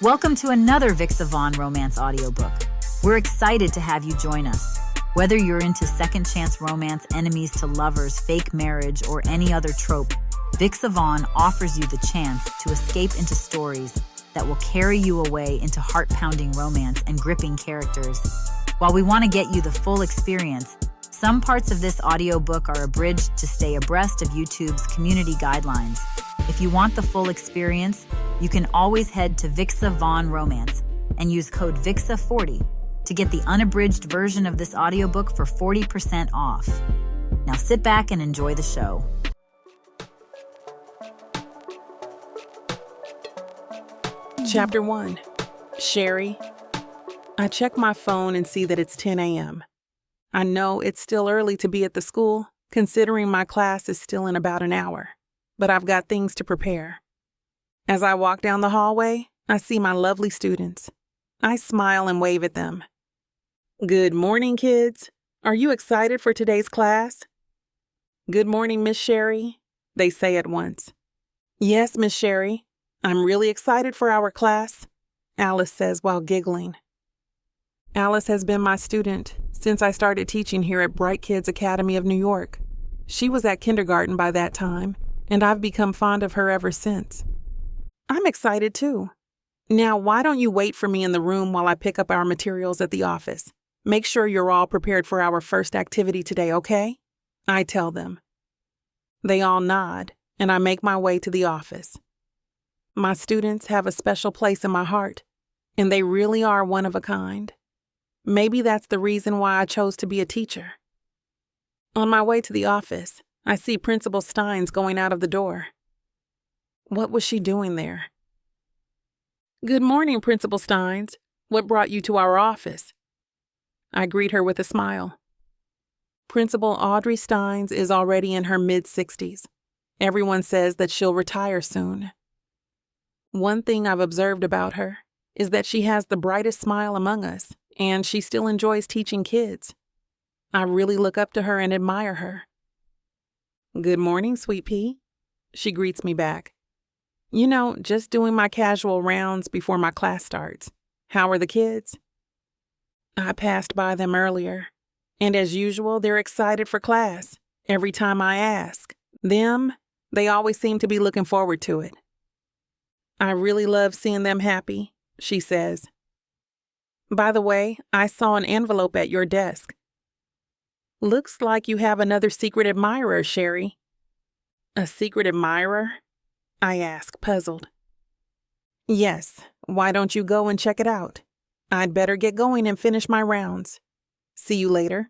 Welcome to another Vixa Vaughn romance audiobook. We're excited to have you join us. Whether you're into second chance romance, enemies to lovers, fake marriage, or any other trope, Vixa Vaughn offers you the chance to escape into stories that will carry you away into heart-pounding romance and gripping characters. While we want to get you the full experience, some parts of this audiobook are abridged to stay abreast of YouTube's community guidelines. If you want the full experience, you can always head to Vixa Vaughn Romance and use code VIXA40 to get the unabridged version of this audiobook for 40% off. Now sit back and enjoy the show. Chapter 1. Sherry. I check my phone and see that it's 10 a.m. I know it's still early to be at the school, considering my class is still in about an hour, but I've got things to prepare. As I walk down the hallway, I see my lovely students. I smile and wave at them. Good morning, kids. Are you excited for today's class? Good morning, Miss Sherry, they say at once. Yes, Miss Sherry. I'm really excited for our class, Alice says while giggling. Alice has been my student since I started teaching here at Bright Kids Academy of New York. She was at kindergarten by that time, and I've become fond of her ever since. I'm excited too. Now, why don't you wait for me in the room while I pick up our materials at the office? Make sure you're all prepared for our first activity today, okay? I tell them. They all nod, and I make my way to the office. My students have a special place in my heart, and they really are one of a kind. Maybe that's the reason why I chose to be a teacher. On my way to the office, I see Principal Steins going out of the door. What was she doing there? Good morning, Principal Steins. What brought you to our office? I greet her with a smile. Principal Audrey Steins is already in her mid-60s. Everyone says that she'll retire soon. One thing I've observed about her is that she has the brightest smile among us, and she still enjoys teaching kids. I really look up to her and admire her. Good morning, Sweet Pea. She greets me back. You know, just doing my casual rounds before my class starts. How are the kids? I passed by them earlier, and as usual, they're excited for class. Every time I ask them, they always seem to be looking forward to it. I really love seeing them happy, she says. By the way, I saw an envelope at your desk. Looks like you have another secret admirer, Sherry. A secret admirer? I ask, puzzled. Yes, why don't you go and check it out? I'd better get going and finish my rounds. See you later.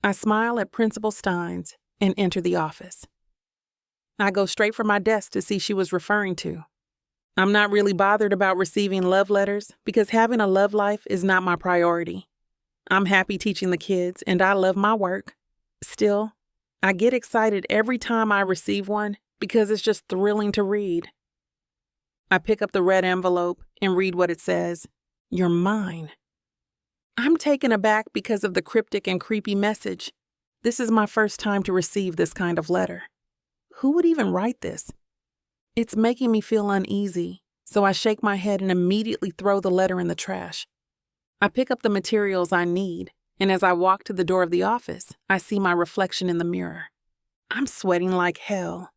I smile at Principal Steins and enter the office. I go straight for my desk to see she was referring to. I'm not really bothered about receiving love letters because having a love life is not my priority. I'm happy teaching the kids and I love my work. Still, I get excited every time I receive one because it's just thrilling to read. I pick up the red envelope and read what it says. You're mine. I'm taken aback because of the cryptic and creepy message. This is my first time to receive this kind of letter. Who would even write this? It's making me feel uneasy, so I shake my head and immediately throw the letter in the trash. I pick up the materials I need, and as I walk to the door of the office, I see my reflection in the mirror. I'm sweating like hell.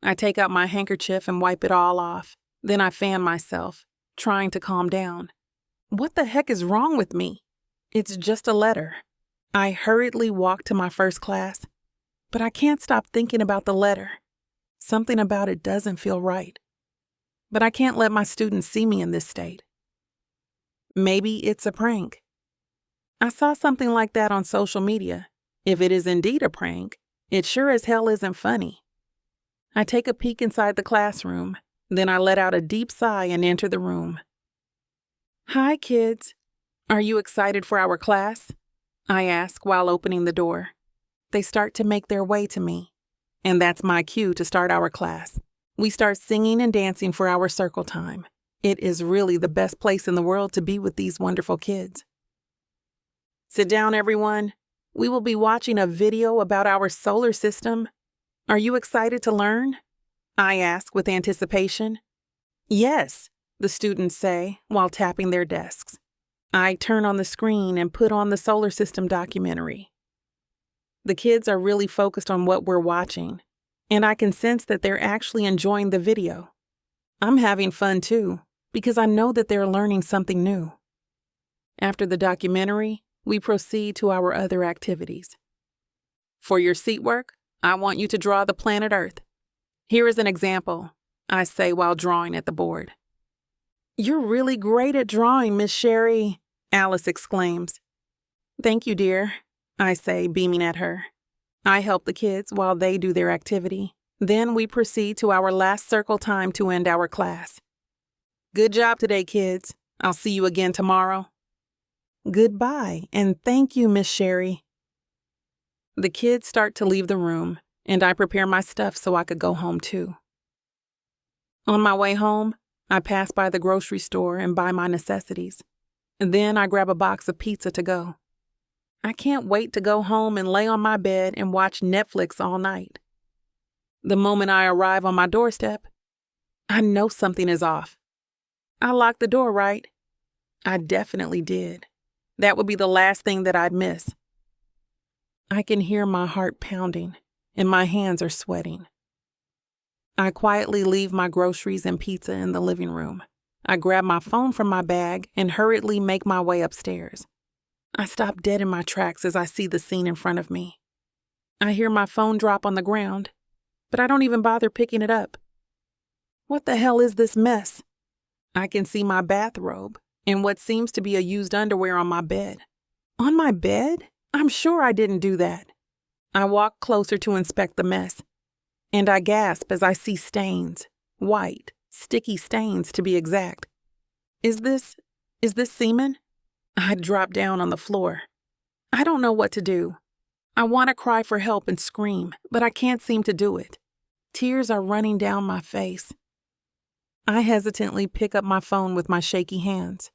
I take out my handkerchief and wipe it all off. Then I fan myself, trying to calm down. What the heck is wrong with me? It's just a letter. I hurriedly walk to my first class, but I can't stop thinking about the letter. Something about it doesn't feel right. But I can't let my students see me in this state. Maybe it's a prank. I saw something like that on social media. If it is indeed a prank, it sure as hell isn't funny. I take a peek inside the classroom, then I let out a deep sigh and enter the room. Hi, kids. Are you excited for our class? I ask while opening the door. They start to make their way to me, and that's my cue to start our class. We start singing and dancing for our circle time. It is really the best place in the world to be with these wonderful kids. Sit down, everyone. We will be watching a video about our solar system. Are you excited to learn? I ask with anticipation. Yes, the students say while tapping their desks. I turn on the screen and put on the solar system documentary. The kids are really focused on what we're watching, and I can sense that they're actually enjoying the video. I'm having fun too, because I know that they're learning something new. After the documentary, we proceed to our other activities. For your seat work, I want you to draw the planet Earth. Here is an example, I say while drawing at the board. "You're really great at drawing, Miss Sherry," Alice exclaims. "Thank you, dear," I say, beaming at her. I help the kids while they do their activity. Then we proceed to our last circle time to end our class. "Good job today, kids. I'll see you again tomorrow." "Goodbye, and thank you, Miss Sherry." The kids start to leave the room, and I prepare my stuff so I could go home too. On my way home, I pass by the grocery store and buy my necessities. And then I grab a box of pizza to go. I can't wait to go home and lay on my bed and watch Netflix all night. The moment I arrive on my doorstep, I know something is off. I locked the door, right? I definitely did. That would be the last thing that I'd miss. I can hear my heart pounding, and my hands are sweating. I quietly leave my groceries and pizza in the living room. I grab my phone from my bag and hurriedly make my way upstairs. I stop dead in my tracks as I see the scene in front of me. I hear my phone drop on the ground, but I don't even bother picking it up. What the hell is this mess? I can see my bathrobe and what seems to be a used underwear on my bed. On my bed? I'm sure I didn't do that. I walk closer to inspect the mess, and I gasp as I see stains, white, sticky stains to be exact. Is this semen? I drop down on the floor. I don't know what to do. I want to cry for help and scream, but I can't seem to do it. Tears are running down my face. I hesitantly pick up my phone with my shaky hands.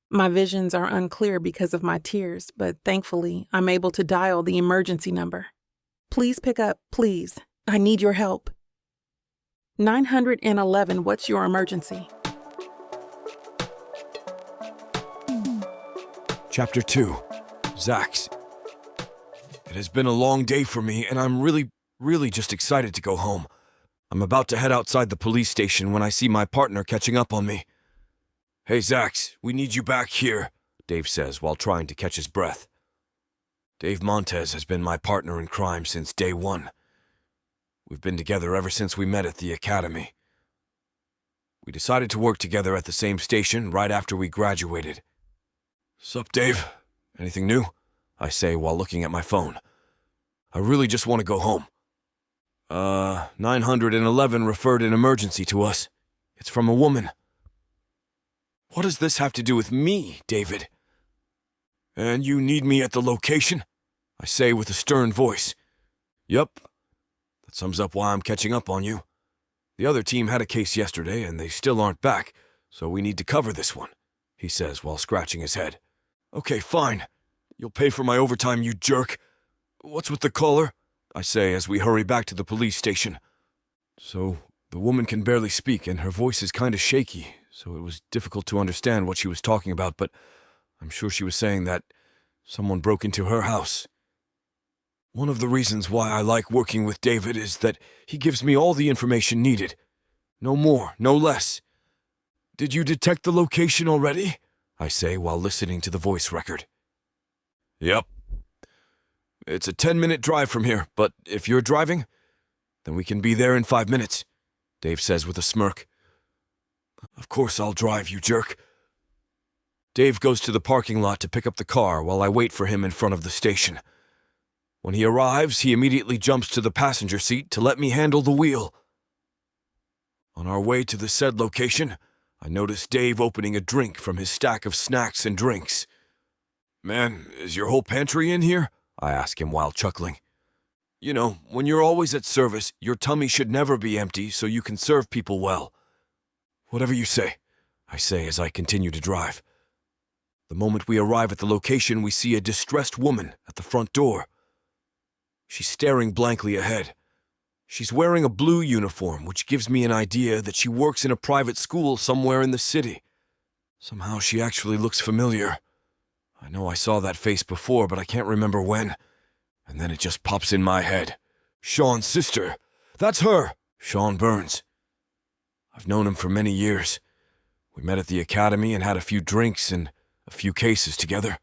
My visions are unclear because of my tears, but thankfully, I'm able to dial the emergency number. "Please pick up, please. I need your help." 911, what's your emergency? Chapter 2. Zax. It has been a long day for me, and I'm really just excited to go home. I'm about to head outside the police station when I see my partner catching up on me. "Hey, Zax, we need you back here," Dave says while trying to catch his breath. Dave Montez has been my partner in crime since day one. We've been together ever since we met at the academy. We decided to work together at the same station right after we graduated. "Sup, Dave? Anything new?" I say while looking at my phone. "I really just want to go home." 911 referred an emergency to us. It's from a woman." "What does this have to do with me, David?" "And you need me at the location?" I say with a stern voice. "Yup. That sums up why I'm catching up on you. The other team had a case yesterday and they still aren't back, so we need to cover this one," he says while scratching his head. "Okay, fine. You'll pay for my overtime, you jerk. What's with the caller?" I say as we hurry back to the police station. So, the woman can barely speak and her voice is kind of shaky, so it was difficult to understand what she was talking about, but I'm sure she was saying that someone broke into her house. One of the reasons why I like working with David is that he gives me all the information needed. No more, no less. "Did you detect the location already?" I say while listening to the voice record. "Yep. It's a 10-minute drive from here, but if you're driving, then we can be there in 5 minutes," Dave says with a smirk. "Of course I'll drive, you jerk." Dave goes to the parking lot to pick up the car while I wait for him in front of the station. When he arrives, he immediately jumps to the passenger seat to let me handle the wheel. On our way to the said location, I notice Dave opening a drink from his stack of snacks and drinks. "Man, is your whole pantry in here?" I ask him while chuckling. "You know, when you're always at service, your tummy should never be empty so you can serve people well." "Whatever you say," I say as I continue to drive. The moment we arrive at the location, we see a distressed woman at the front door. She's staring blankly ahead. She's wearing a blue uniform, which gives me an idea that she works in a private school somewhere in the city. Somehow she actually looks familiar. I know I saw that face before, but I can't remember when. And then it just pops in my head. Sean's sister. That's her! Sean Burns. I've known him for many years. We met at the academy and had a few drinks and a few cases together.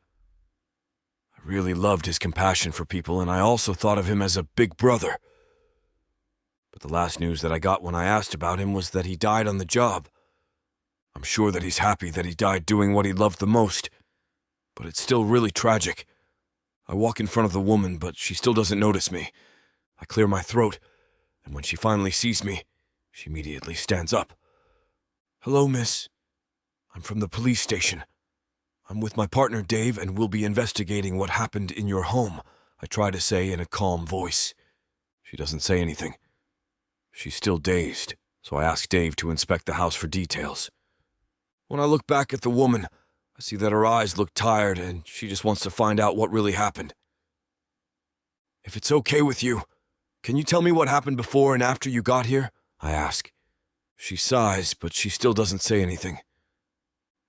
I really loved his compassion for people, and I also thought of him as a big brother. But the last news that I got when I asked about him was that he died on the job. I'm sure that he's happy that he died doing what he loved the most, but it's still really tragic. I walk in front of the woman, but she still doesn't notice me. I clear my throat, and when she finally sees me, she immediately stands up. Hello, miss. I'm from the police station. I'm with my partner Dave, and we'll be investigating what happened in your home, I try to say in a calm voice. She doesn't say anything. She's still dazed, so I ask Dave to inspect the house for details. When I look back at the woman, I see that her eyes look tired and she just wants to find out what really happened. If it's okay with you, can you tell me what happened before and after you got here? I ask. She sighs, but she still doesn't say anything.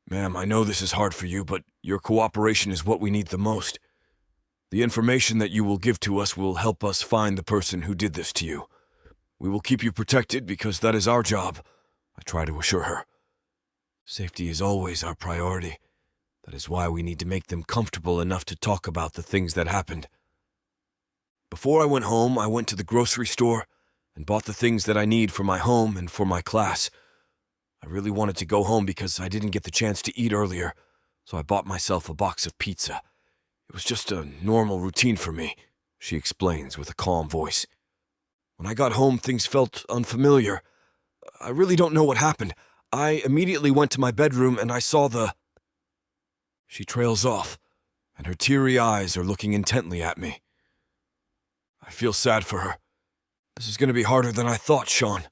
Ma'am, I know this is hard for you, but your cooperation is what we need the most. The information that you will give to us will help us find the person who did this to you. We will keep you protected because that is our job, I try to assure her. Safety is always our priority. That is why we need to make them comfortable enough to talk about the things that happened. Before I went home, I went to the grocery store and bought the things that I need for my home and for my class. I really wanted to go home because I didn't get the chance to eat earlier, so I bought myself a box of pizza. It was just a normal routine for me, she explains with a calm voice. When I got home, things felt unfamiliar. I really don't know what happened. I immediately went to my bedroom and I saw the... She trails off, and her teary eyes are looking intently at me. I feel sad for her. This is going to be harder than I thought, Sean.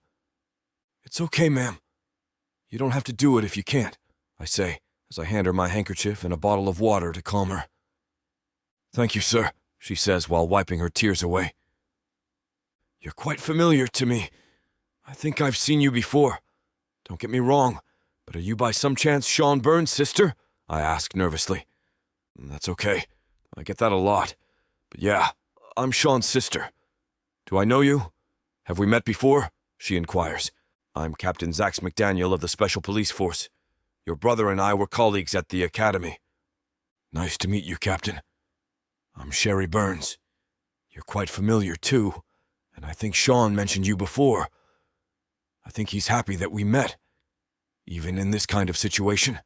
It's okay, ma'am. You don't have to do it if you can't, I say, as I hand her my handkerchief and a bottle of water to calm her. Thank you, sir, she says while wiping her tears away. You're quite familiar to me. I think I've seen you before. Don't get me wrong, but are you by some chance Sean Burns' sister? I ask nervously. That's okay. I get that a lot. But yeah, I'm Sean's sister. Do I know you? Have we met before? She inquires. I'm Captain Zax McDaniel of the Special Police Force. Your brother and I were colleagues at the academy. Nice to meet you, Captain. I'm Sherry Burns. You're quite familiar, too, and I think Sean mentioned you before. I think he's happy that we met, even in this kind of situation.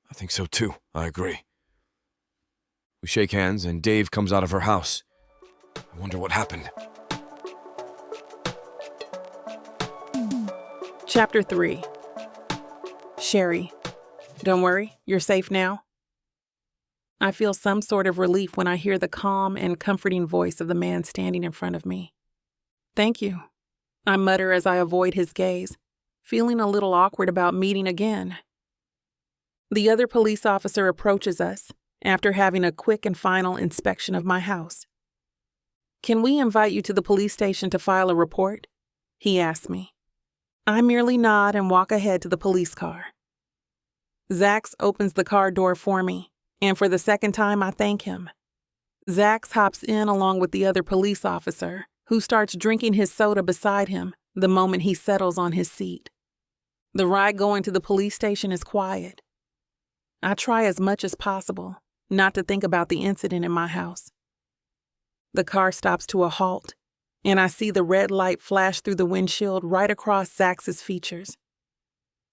I think so, too. I agree. We shake hands, and Dave comes out of her house. I wonder what happened. Chapter 3. Sherry, don't worry, you're safe now. I feel some sort of relief when I hear the calm and comforting voice of the man standing in front of me. Thank you, I mutter as I avoid his gaze, feeling a little awkward about meeting again. The other police officer approaches us after having a quick and final inspection of my house. Can we invite you to the police station to file a report? He asks me. I merely nod and walk ahead to the police car. Zax opens the car door for me, and for the second time I thank him. Zax hops in along with the other police officer, who starts drinking his soda beside him the moment he settles on his seat. The ride going to the police station is quiet. I try as much as possible not to think about the incident in my house. The car stops to a halt, and I see the red light flash through the windshield right across Zax's features.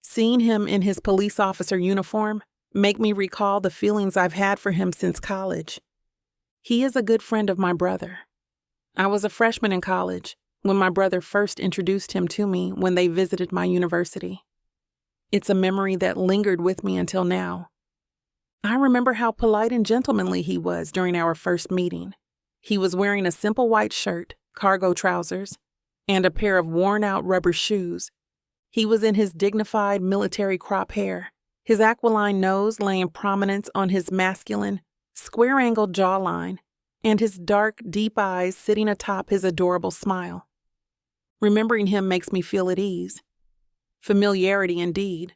Seeing him in his police officer uniform make me recall the feelings I've had for him since college. He is a good friend of my brother. I was a freshman in college when my brother first introduced him to me when they visited my university. It's a memory that lingered with me until now. I remember how polite and gentlemanly he was during our first meeting. He was wearing a simple white shirt, cargo trousers, and a pair of worn-out rubber shoes. He was in his dignified military crop hair, his aquiline nose laying prominence on his masculine, square-angled jawline, and his dark, deep eyes sitting atop his adorable smile. Remembering him makes me feel at ease. Familiarity, indeed,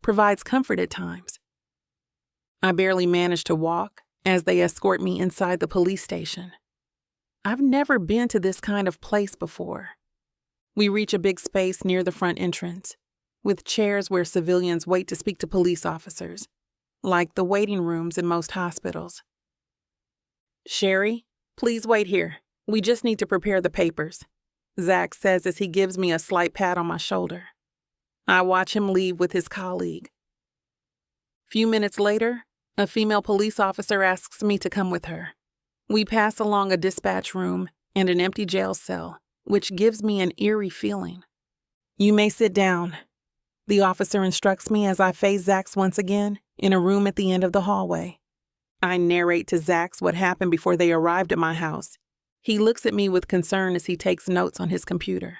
provides comfort at times. I barely manage to walk as they escort me inside the police station. I've never been to this kind of place before. We reach a big space near the front entrance, with chairs where civilians wait to speak to police officers, like the waiting rooms in most hospitals. "Sherry, please wait here. We just need to prepare the papers," Zax says as he gives me a slight pat on my shoulder. I watch him leave with his colleague. Few minutes later, a female police officer asks me to come with her. We pass along a dispatch room and an empty jail cell, which gives me an eerie feeling. "You may sit down," the officer instructs me as I face Zax once again in a room at the end of the hallway. I narrate to Zax what happened before they arrived at my house. He looks at me with concern as he takes notes on his computer.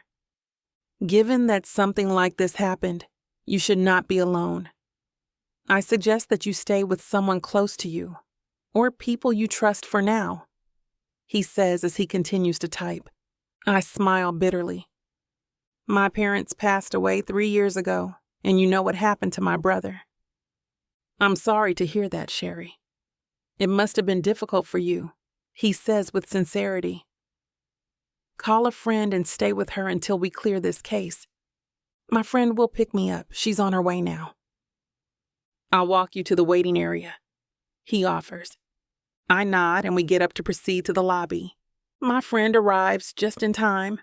"Given that something like this happened, you should not be alone. I suggest that you stay with someone close to you, or people you trust for now," he says as he continues to type. I smile bitterly. "My parents passed away 3 years ago, and you know what happened to my brother." "I'm sorry to hear that, Sherry. It must have been difficult for you," he says with sincerity. "Call a friend and stay with her until we clear this case. My friend will pick me up. She's on her way now." "I'll walk you to the waiting area," he offers. I nod and we get up to proceed to the lobby. My friend arrives just in time.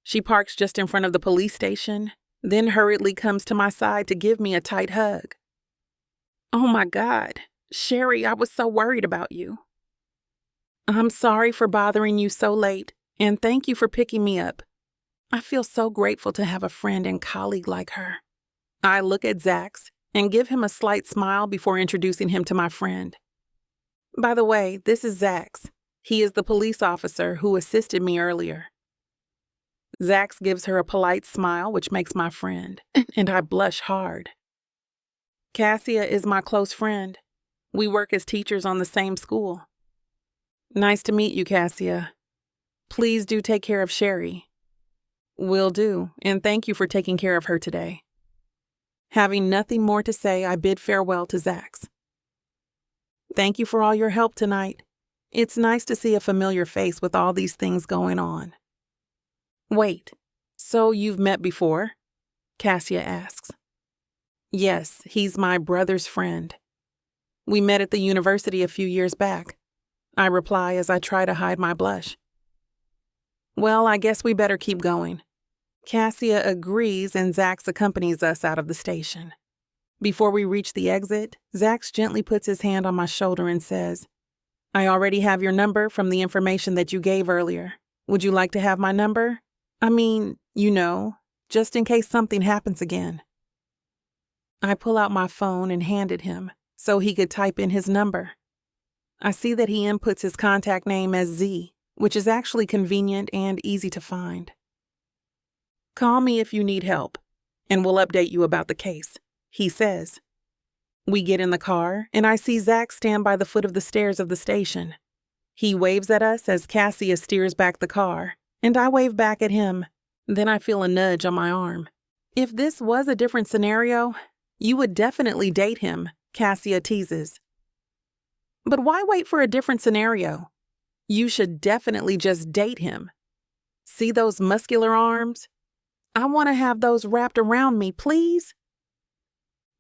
She parks just in front of the police station, then hurriedly comes to my side to give me a tight hug. "Oh my God, Sherry, I was so worried about you." "I'm sorry for bothering you so late, and thank you for picking me up. I feel so grateful to have a friend and colleague like her." I look at Zax and give him a slight smile before introducing him to my friend. "By the way, this is Zax. He is the police officer who assisted me earlier." Zax gives her a polite smile, which makes my friend, and I blush hard. "Cassia is my close friend. We work as teachers on the same school." "Nice to meet you, Cassia. Please do take care of Sherry." "Will do, and thank you for taking care of her today." Having nothing more to say, I bid farewell to Zax. "Thank you for all your help tonight. It's nice to see a familiar face with all these things going on." "Wait, so you've met before?" Cassia asks. "Yes, he's my brother's friend. We met at the university a few years back," I reply as I try to hide my blush. "Well, I guess we better keep going." Cassia agrees and Zax accompanies us out of the station. Before we reach the exit, Zax gently puts his hand on my shoulder and says, "I already have your number from the information that you gave earlier. Would you like to have my number? I mean, just in case something happens again." I pull out my phone and hand it him so he could type in his number. I see that he inputs his contact name as Z, which is actually convenient and easy to find. "Call me if you need help, and we'll update you about the case," he says. We get in the car, and I see Zax stand by the foot of the stairs of the station. He waves at us as Cassia steers back the car, and I wave back at him. Then I feel a nudge on my arm. "If this was a different scenario, you would definitely date him," Cassia teases. "But why wait for a different scenario? You should definitely just date him. See those muscular arms? I want to have those wrapped around me, please."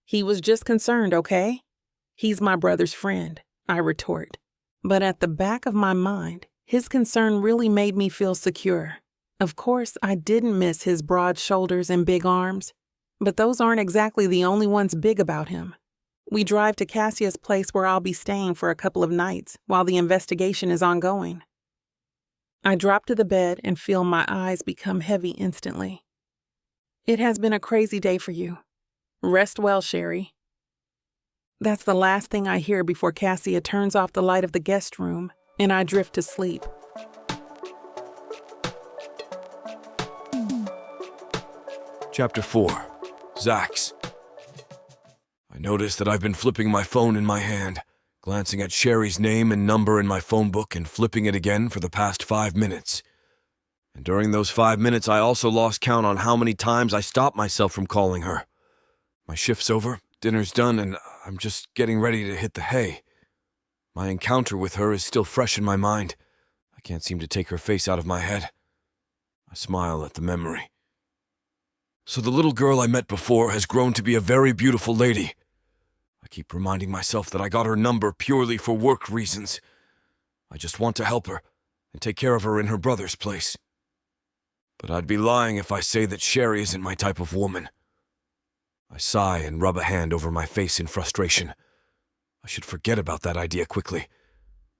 "He was just concerned, okay? He's my brother's friend," I retort. But at the back of my mind, his concern really made me feel secure. Of course, I didn't miss his broad shoulders and big arms, but those aren't exactly the only ones big about him. We drive to Cassia's place where I'll be staying for a couple of nights while the investigation is ongoing. I drop to the bed and feel my eyes become heavy instantly. "It has been a crazy day for you. Rest well, Sherry." That's the last thing I hear before Cassia turns off the light of the guest room and I drift to sleep. Chapter 4. Zax. I notice that I've been flipping my phone in my hand, glancing at Sherry's name and number in my phone book and flipping it again for the past 5 minutes. And during those 5 minutes, I also lost count on how many times I stopped myself from calling her. My shift's over, dinner's done, and I'm just getting ready to hit the hay. My encounter with her is still fresh in my mind. I can't seem to take her face out of my head. I smile at the memory. So the little girl I met before has grown to be a very beautiful lady. I keep reminding myself that I got her number purely for work reasons. I just want to help her and take care of her in her brother's place. But I'd be lying if I say that Sherry isn't my type of woman. I sigh and rub a hand over my face in frustration. I should forget about that idea quickly.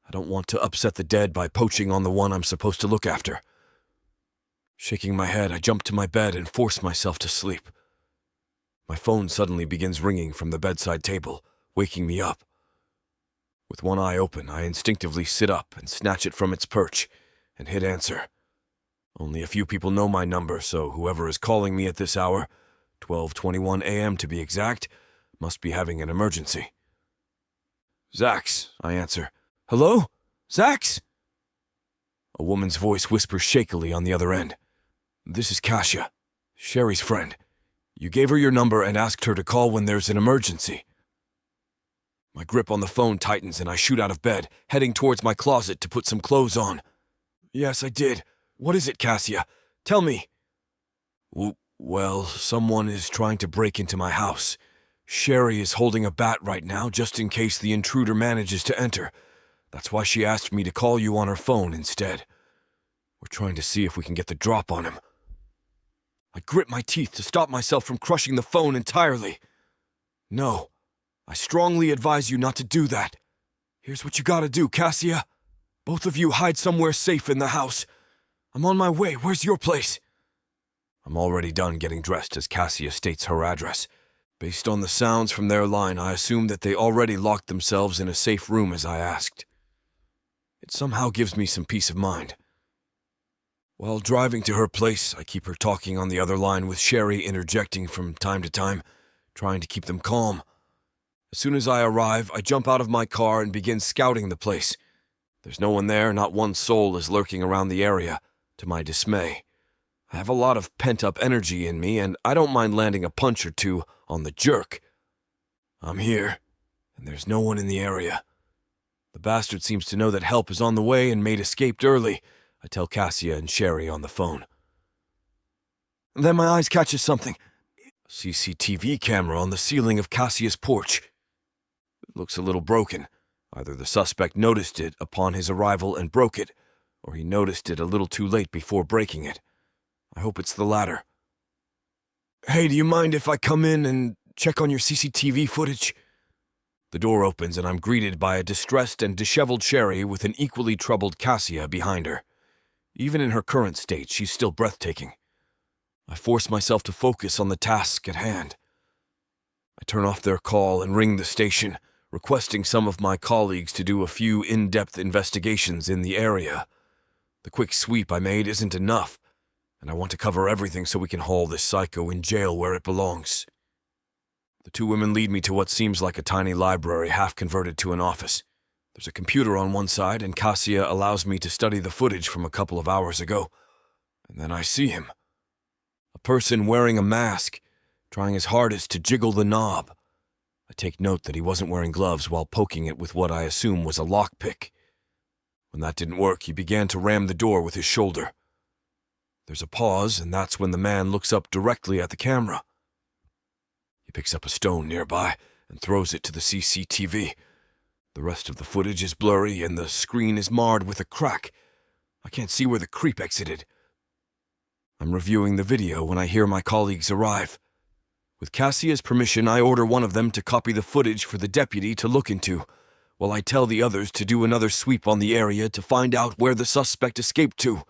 I don't want to upset the dead by poaching on the one I'm supposed to look after. Shaking my head, I jump to my bed and force myself to sleep. My phone suddenly begins ringing from the bedside table, waking me up. With one eye open, I instinctively sit up and snatch it from its perch and hit answer. Only a few people know my number, so whoever is calling me at this hour, 12:21 a.m. to be exact, must be having an emergency. Zax, I answer. Hello? Zax? A woman's voice whispers shakily on the other end. This is Kasia, Sherry's friend. You gave her your number and asked her to call when there's an emergency. My grip on the phone tightens and I shoot out of bed, heading towards my closet to put some clothes on. Yes, I did. What is it, Kasia? Tell me. Well, someone is trying to break into my house. Sherry is holding a bat right now just in case the intruder manages to enter. That's why she asked me to call you on her phone instead. We're trying to see if we can get the drop on him. I grit my teeth to stop myself from crushing the phone entirely. No, I strongly advise you not to do that. Here's what you gotta do, Kasia. Both of you hide somewhere safe in the house. I'm on my way. Where's your place? I'm already done getting dressed as Kasia states her address. Based on the sounds from their line, I assume that they already locked themselves in a safe room as I asked. It somehow gives me some peace of mind. While driving to her place, I keep her talking on the other line with Sherry interjecting from time to time, trying to keep them calm. As soon as I arrive, I jump out of my car and begin scouting the place. There's no one there, not one soul is lurking around the area, to my dismay. I have a lot of pent-up energy in me, and I don't mind landing a punch or two on the jerk. I'm here, and there's no one in the area. The bastard seems to know that help is on the way and made escaped early, I tell Kasia and Sherry on the phone. Then my eyes catches something. A CCTV camera on the ceiling of Kasia's porch. It looks a little broken. Either the suspect noticed it upon his arrival and broke it, or he noticed it a little too late before breaking it. I hope it's the latter. Hey, do you mind if I come in and check on your CCTV footage? The door opens and I'm greeted by a distressed and disheveled Sherry with an equally troubled Kasia behind her. Even in her current state, she's still breathtaking. I force myself to focus on the task at hand. I turn off their call and ring the station, requesting some of my colleagues to do a few in-depth investigations in the area. The quick sweep I made isn't enough, and I want to cover everything so we can haul this psycho in jail where it belongs. The two women lead me to what seems like a tiny library half converted to an office. There's a computer on one side, and Kasia allows me to study the footage from a couple of hours ago. And then I see him. A person wearing a mask, trying his hardest to jiggle the knob. I take note that he wasn't wearing gloves while poking it with what I assume was a lockpick. When that didn't work, he began to ram the door with his shoulder. There's a pause, and that's when the man looks up directly at the camera. He picks up a stone nearby and throws it to the CCTV. The rest of the footage is blurry, and the screen is marred with a crack. I can't see where the creep exited. I'm reviewing the video when I hear my colleagues arrive. With Kasia's permission, I order one of them to copy the footage for the deputy to look into, while I tell the others to do another sweep on the area to find out where the suspect escaped to.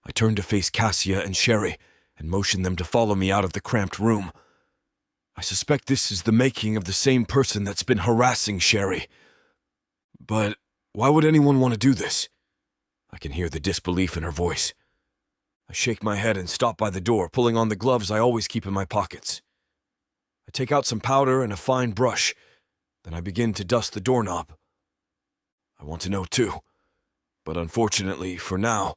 I turn to face Kasia and Sherry and motion them to follow me out of the cramped room. I suspect this is the making of the same person that's been harassing Sherry. But why would anyone want to do this? I can hear the disbelief in her voice. I shake my head and stop by the door, pulling on the gloves I always keep in my pockets. I take out some powder and a fine brush. Then I begin to dust the doorknob. I want to know too. But unfortunately, for now,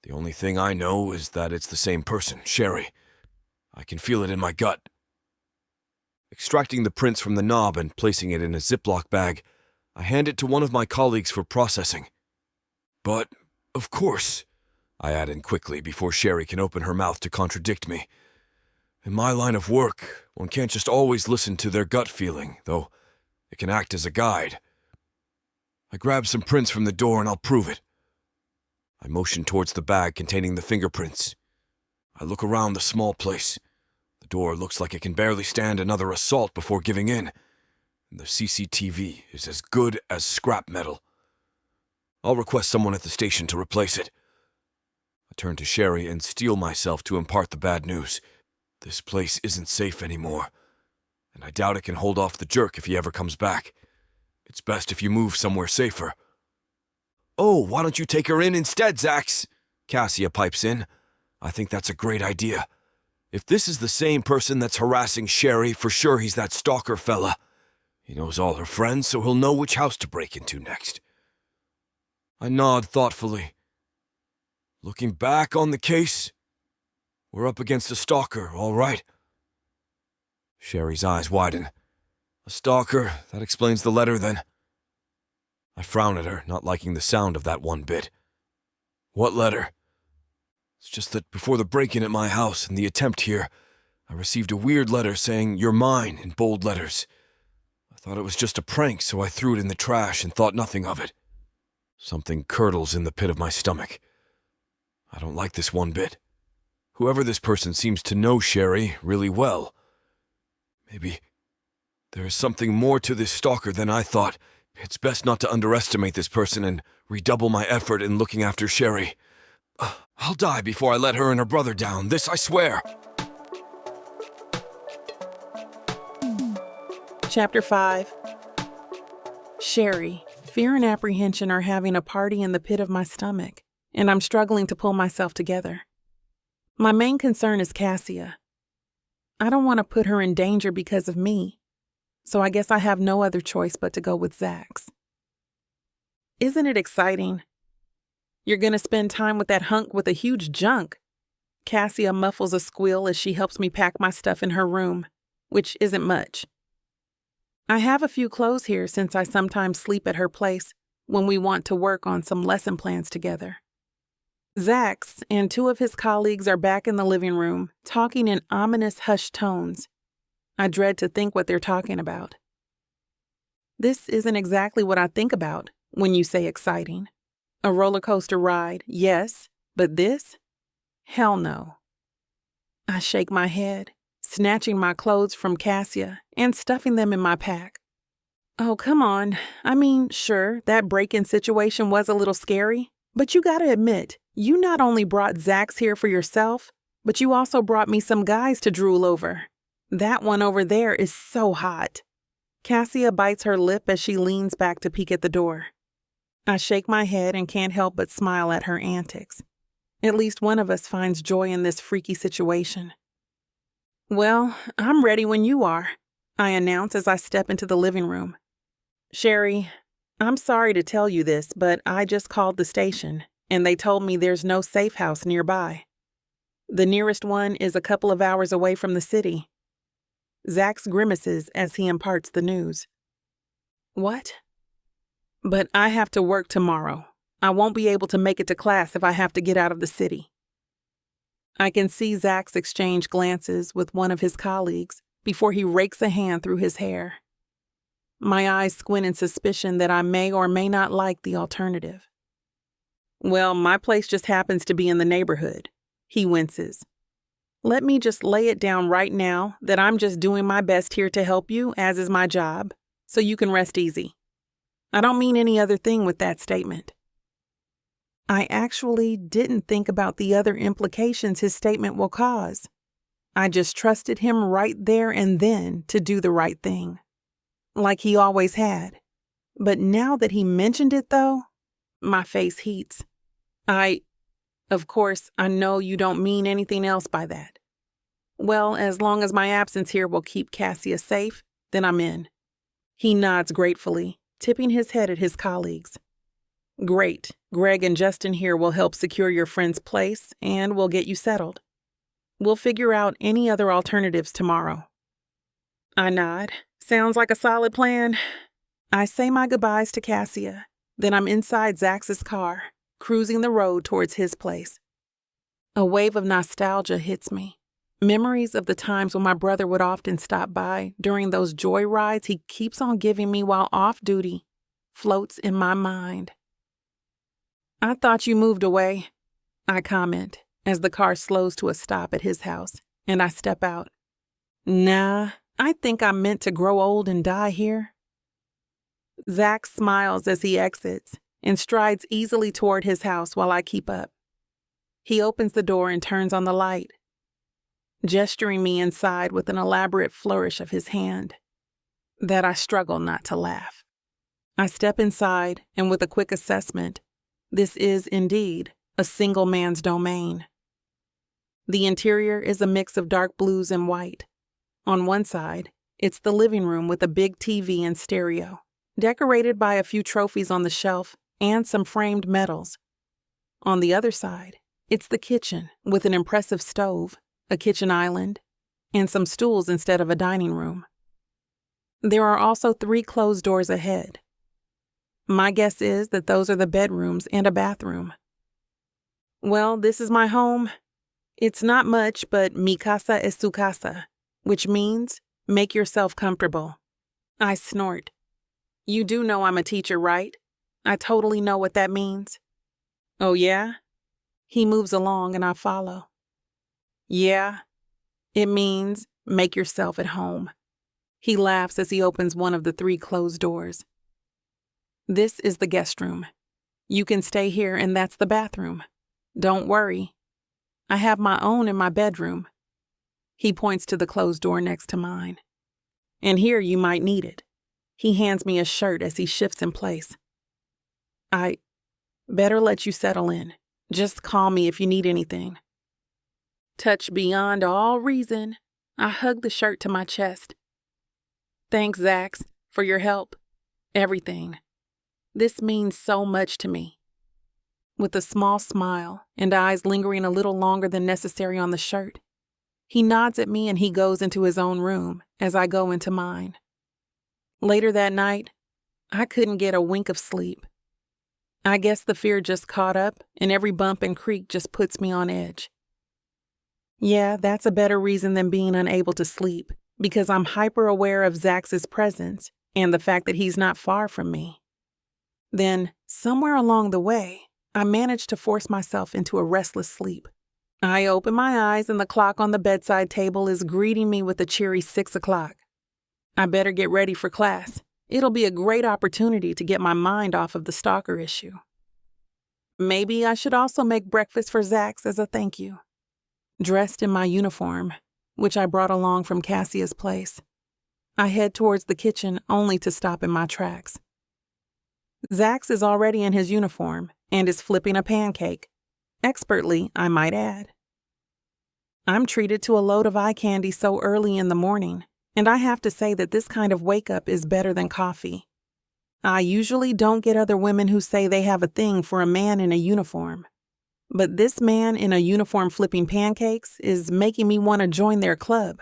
the only thing I know is that it's the same person, Sherry. I can feel it in my gut. Extracting the prints from the knob and placing it in a Ziploc bag, I hand it to one of my colleagues for processing. But, of course, I add in quickly before Sherry can open her mouth to contradict me. In my line of work, one can't just always listen to their gut feeling, though it can act as a guide. I grab some prints from the door and I'll prove it. I motion towards the bag containing the fingerprints. I look around the small place. The door looks like it can barely stand another assault before giving in. And the CCTV is as good as scrap metal. I'll request someone at the station to replace it. I turn to Sherry and steel myself to impart the bad news. This place isn't safe anymore, and I doubt it can hold off the jerk if he ever comes back. It's best if you move somewhere safer. Oh, why don't you take her in instead, Zax? Cassia pipes in. I think that's a great idea. If this is the same person that's harassing Sherry, for sure he's that stalker fella. He knows all her friends, so he'll know which house to break into next. I nod thoughtfully. Looking back on the case, we're up against a stalker, all right? Sherry's eyes widen. A stalker, that explains the letter then. I frown at her, not liking the sound of that one bit. What letter? It's just that before the break-in at my house and the attempt here, I received a weird letter saying, "You're mine," in bold letters. I thought it was just a prank, so I threw it in the trash and thought nothing of it. Something curdles in the pit of my stomach. I don't like this one bit. Whoever this person seems to know Sherry really well. Maybe there is something more to this stalker than I thought. It's best not to underestimate this person and redouble my effort in looking after Sherry. I'll die before I let her and her brother down. This I swear. Chapter 5. Sherry, fear and apprehension are having a party in the pit of my stomach, and I'm struggling to pull myself together. My main concern is Cassia. I don't want to put her in danger because of me, so I guess I have no other choice but to go with Zax. Isn't it exciting? You're going to spend time with that hunk with a huge junk. Cassia muffles a squeal as she helps me pack my stuff in her room, which isn't much. I have a few clothes here since I sometimes sleep at her place when we want to work on some lesson plans together. Zax and two of his colleagues are back in the living room, talking in ominous hushed tones. I dread to think what they're talking about. This isn't exactly what I think about when you say exciting. A roller coaster ride, yes, but this? Hell no. I shake my head, snatching my clothes from Cassia and stuffing them in my pack. Oh, come on. I mean, sure, that break-in situation was a little scary, but you gotta admit, you not only brought Zax here for yourself, but you also brought me some guys to drool over. That one over there is so hot. Cassia bites her lip as she leans back to peek at the door. I shake my head and can't help but smile at her antics. At least one of us finds joy in this freaky situation. Well, I'm ready when you are, I announce as I step into the living room. Sherry, I'm sorry to tell you this, but I just called the station, and they told me there's no safe house nearby. The nearest one is a couple of hours away from the city. Zax grimaces as he imparts the news. What? But I have to work tomorrow. I won't be able to make it to class if I have to get out of the city. I can see Zax exchange glances with one of his colleagues before he rakes a hand through his hair. My eyes squint in suspicion that I may or may not like the alternative. Well, my place just happens to be in the neighborhood, he winces. Let me just lay it down right now that I'm just doing my best here to help you, as is my job, so you can rest easy. I don't mean any other thing with that statement. I actually didn't think about the other implications his statement will cause. I just trusted him right there and then to do the right thing, like he always had. But now that he mentioned it, though, my face heats. Of course, I know you don't mean anything else by that. Well, as long as my absence here will keep Cassia safe, then I'm in. He nods gratefully, tipping his head at his colleagues. Great. Greg and Justin here will help secure your friend's place and we'll get you settled. We'll figure out any other alternatives tomorrow. I nod. Sounds like a solid plan. I say my goodbyes to Cassia. Then I'm inside Zax's car, cruising the road towards his place. A wave of nostalgia hits me. Memories of the times when my brother would often stop by during those joy rides he keeps on giving me while off duty floats in my mind. I thought you moved away, I comment as the car slows to a stop at his house and I step out. Nah, I think I'm meant to grow old and die here. Zax smiles as he exits and strides easily toward his house while I keep up. He opens the door and turns on the light, gesturing me inside with an elaborate flourish of his hand that I struggle not to laugh. I step inside and with a quick assessment, this is indeed a single man's domain. The interior is a mix of dark blues and white. On one side, it's the living room with a big TV and stereo, decorated by a few trophies on the shelf and some framed medals. On the other side, it's the kitchen with an impressive stove, a kitchen island, and some stools instead of a dining room. There are also 3 closed doors ahead. My guess is that those are the bedrooms and a bathroom. Well, this is my home. It's not much, but mi casa es tu casa, which means make yourself comfortable. I snort. You do know I'm a teacher, right? I totally know what that means. Oh, yeah? He moves along and I follow. Yeah, it means make yourself at home. He laughs as he opens one of the 3 closed doors. This is the guest room. You can stay here and that's the bathroom. Don't worry. I have my own in my bedroom. He points to the closed door next to mine. And here you might need it. He hands me a shirt as he shifts in place. I better let you settle in. Just call me if you need anything. Touched beyond all reason, I hug the shirt to my chest. Thanks, Zax, for your help. Everything. This means so much to me. With a small smile and eyes lingering a little longer than necessary on the shirt, he nods at me and he goes into his own room as I go into mine. Later that night, I couldn't get a wink of sleep. I guess the fear just caught up and every bump and creak just puts me on edge. Yeah, that's a better reason than being unable to sleep, because I'm hyper aware of Zax's presence and the fact that he's not far from me. Then, somewhere along the way, I managed to force myself into a restless sleep. I open my eyes and the clock on the bedside table is greeting me with a cheery 6 o'clock. I better get ready for class. It'll be a great opportunity to get my mind off of the stalker issue. Maybe I should also make breakfast for Zax as a thank you. Dressed in my uniform, which I brought along from Cassia's place, I head towards the kitchen only to stop in my tracks. Zax is already in his uniform and is flipping a pancake. Expertly, I might add. I'm treated to a load of eye candy so early in the morning, and I have to say that this kind of wake-up is better than coffee. I usually don't get other women who say they have a thing for a man in a uniform. But this man in a uniform flipping pancakes is making me want to join their club.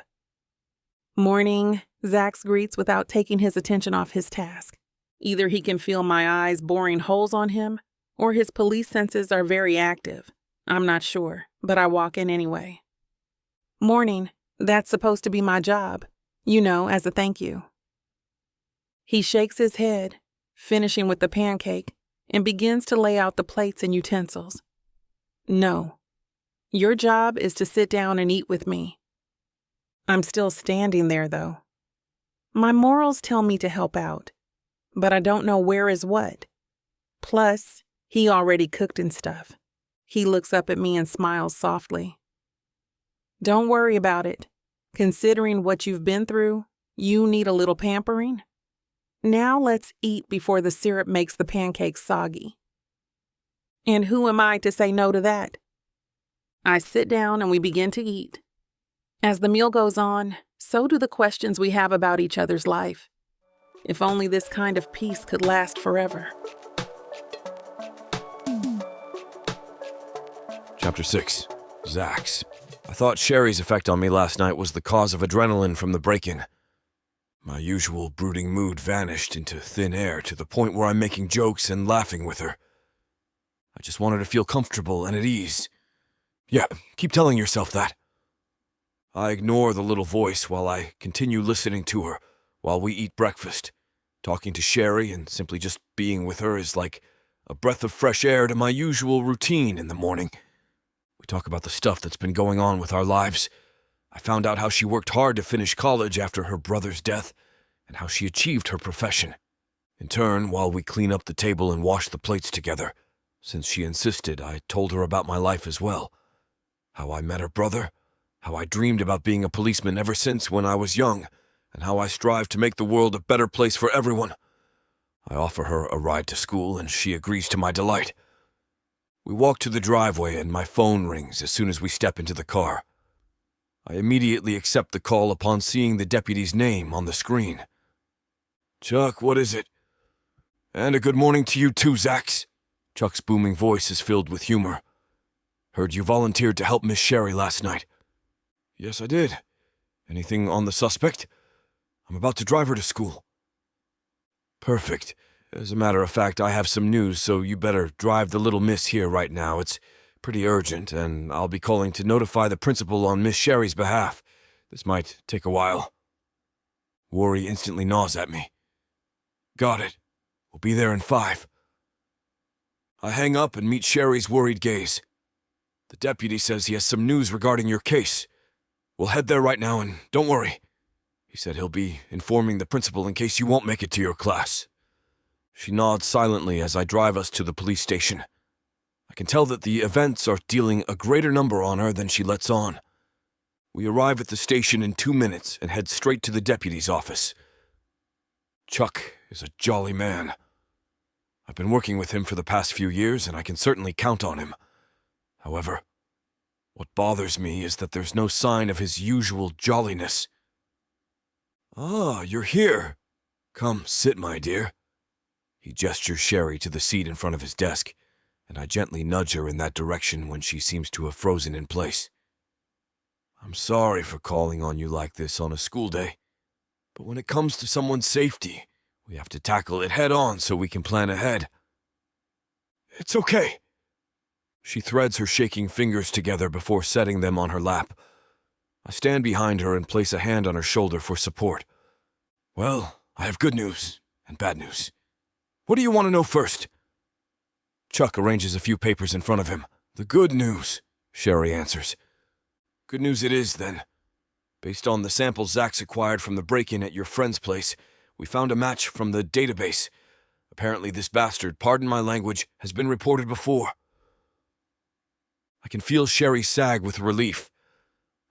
Morning, Zax greets without taking his attention off his task. Either he can feel my eyes boring holes on him, or his police senses are very active. I'm not sure, but I walk in anyway. Morning, that's supposed to be my job, as a thank you. He shakes his head, finishing with the pancake, and begins to lay out the plates and utensils. No, your job is to sit down and eat with me. I'm still standing there, though. My morals tell me to help out, but I don't know where is what. Plus, he already cooked and stuff. He looks up at me and smiles softly. Don't worry about it. Considering what you've been through, you need a little pampering. Now let's eat before the syrup makes the pancakes soggy. And who am I to say no to that? I sit down and we begin to eat. As the meal goes on, so do the questions we have about each other's life. If only this kind of peace could last forever. Chapter 6. Zax. I thought Sherry's effect on me last night was the cause of adrenaline from the break-in. My usual brooding mood vanished into thin air to the point where I'm making jokes and laughing with her. I just wanted to feel comfortable and at ease. Yeah, keep telling yourself that. I ignore the little voice while I continue listening to her while we eat breakfast. Talking to Sherry and simply just being with her is like a breath of fresh air to my usual routine in the morning. We talk about the stuff that's been going on with our lives. I found out how she worked hard to finish college after her brother's death and how she achieved her profession. In turn, while we clean up the table and wash the plates together, since she insisted, I told her about my life as well. How I met her brother, how I dreamed about being a policeman ever since when I was young, and how I strive to make the world a better place for everyone. I offer her a ride to school, and she agrees to my delight. We walk to the driveway, and my phone rings as soon as we step into the car. I immediately accept the call upon seeing the deputy's name on the screen. Chuck, what is it? And a good morning to you too, Zax. Chuck's booming voice is filled with humor. Heard you volunteered to help Miss Sherry last night. Yes, I did. Anything on the suspect? I'm about to drive her to school. Perfect. As a matter of fact, I have some news, so you better drive the little miss here right now. It's pretty urgent, and I'll be calling to notify the principal on Miss Sherry's behalf. This might take a while. Worry instantly gnaws at me. Got it. We'll be there in 5. I hang up and meet Sherry's worried gaze. The deputy says he has some news regarding your case. We'll head there right now, and don't worry. He said he'll be informing the principal in case you won't make it to your class. She nods silently as I drive us to the police station. I can tell that the events are dealing a greater number on her than she lets on. We arrive at the station in 2 minutes and head straight to the deputy's office. Chuck is a jolly man. I've been working with him for the past few years, and I can certainly count on him. However, what bothers me is that there's no sign of his usual jolliness. Ah, you're here. Come, sit, my dear. He gestures Sherry to the seat in front of his desk, and I gently nudge her in that direction when she seems to have frozen in place. I'm sorry for calling on you like this on a school day, but when it comes to someone's safety, we have to tackle it head on so we can plan ahead. It's okay. She threads her shaking fingers together before setting them on her lap. I stand behind her and place a hand on her shoulder for support. Well, I have good news and bad news. What do you want to know first? Chuck arranges a few papers in front of him. The good news, Sherry answers. Good news it is, then. Based on the samples Zax acquired from the break-in at your friend's place, we found a match from the database. Apparently this bastard, pardon my language, has been reported before. I can feel Sherry sag with relief.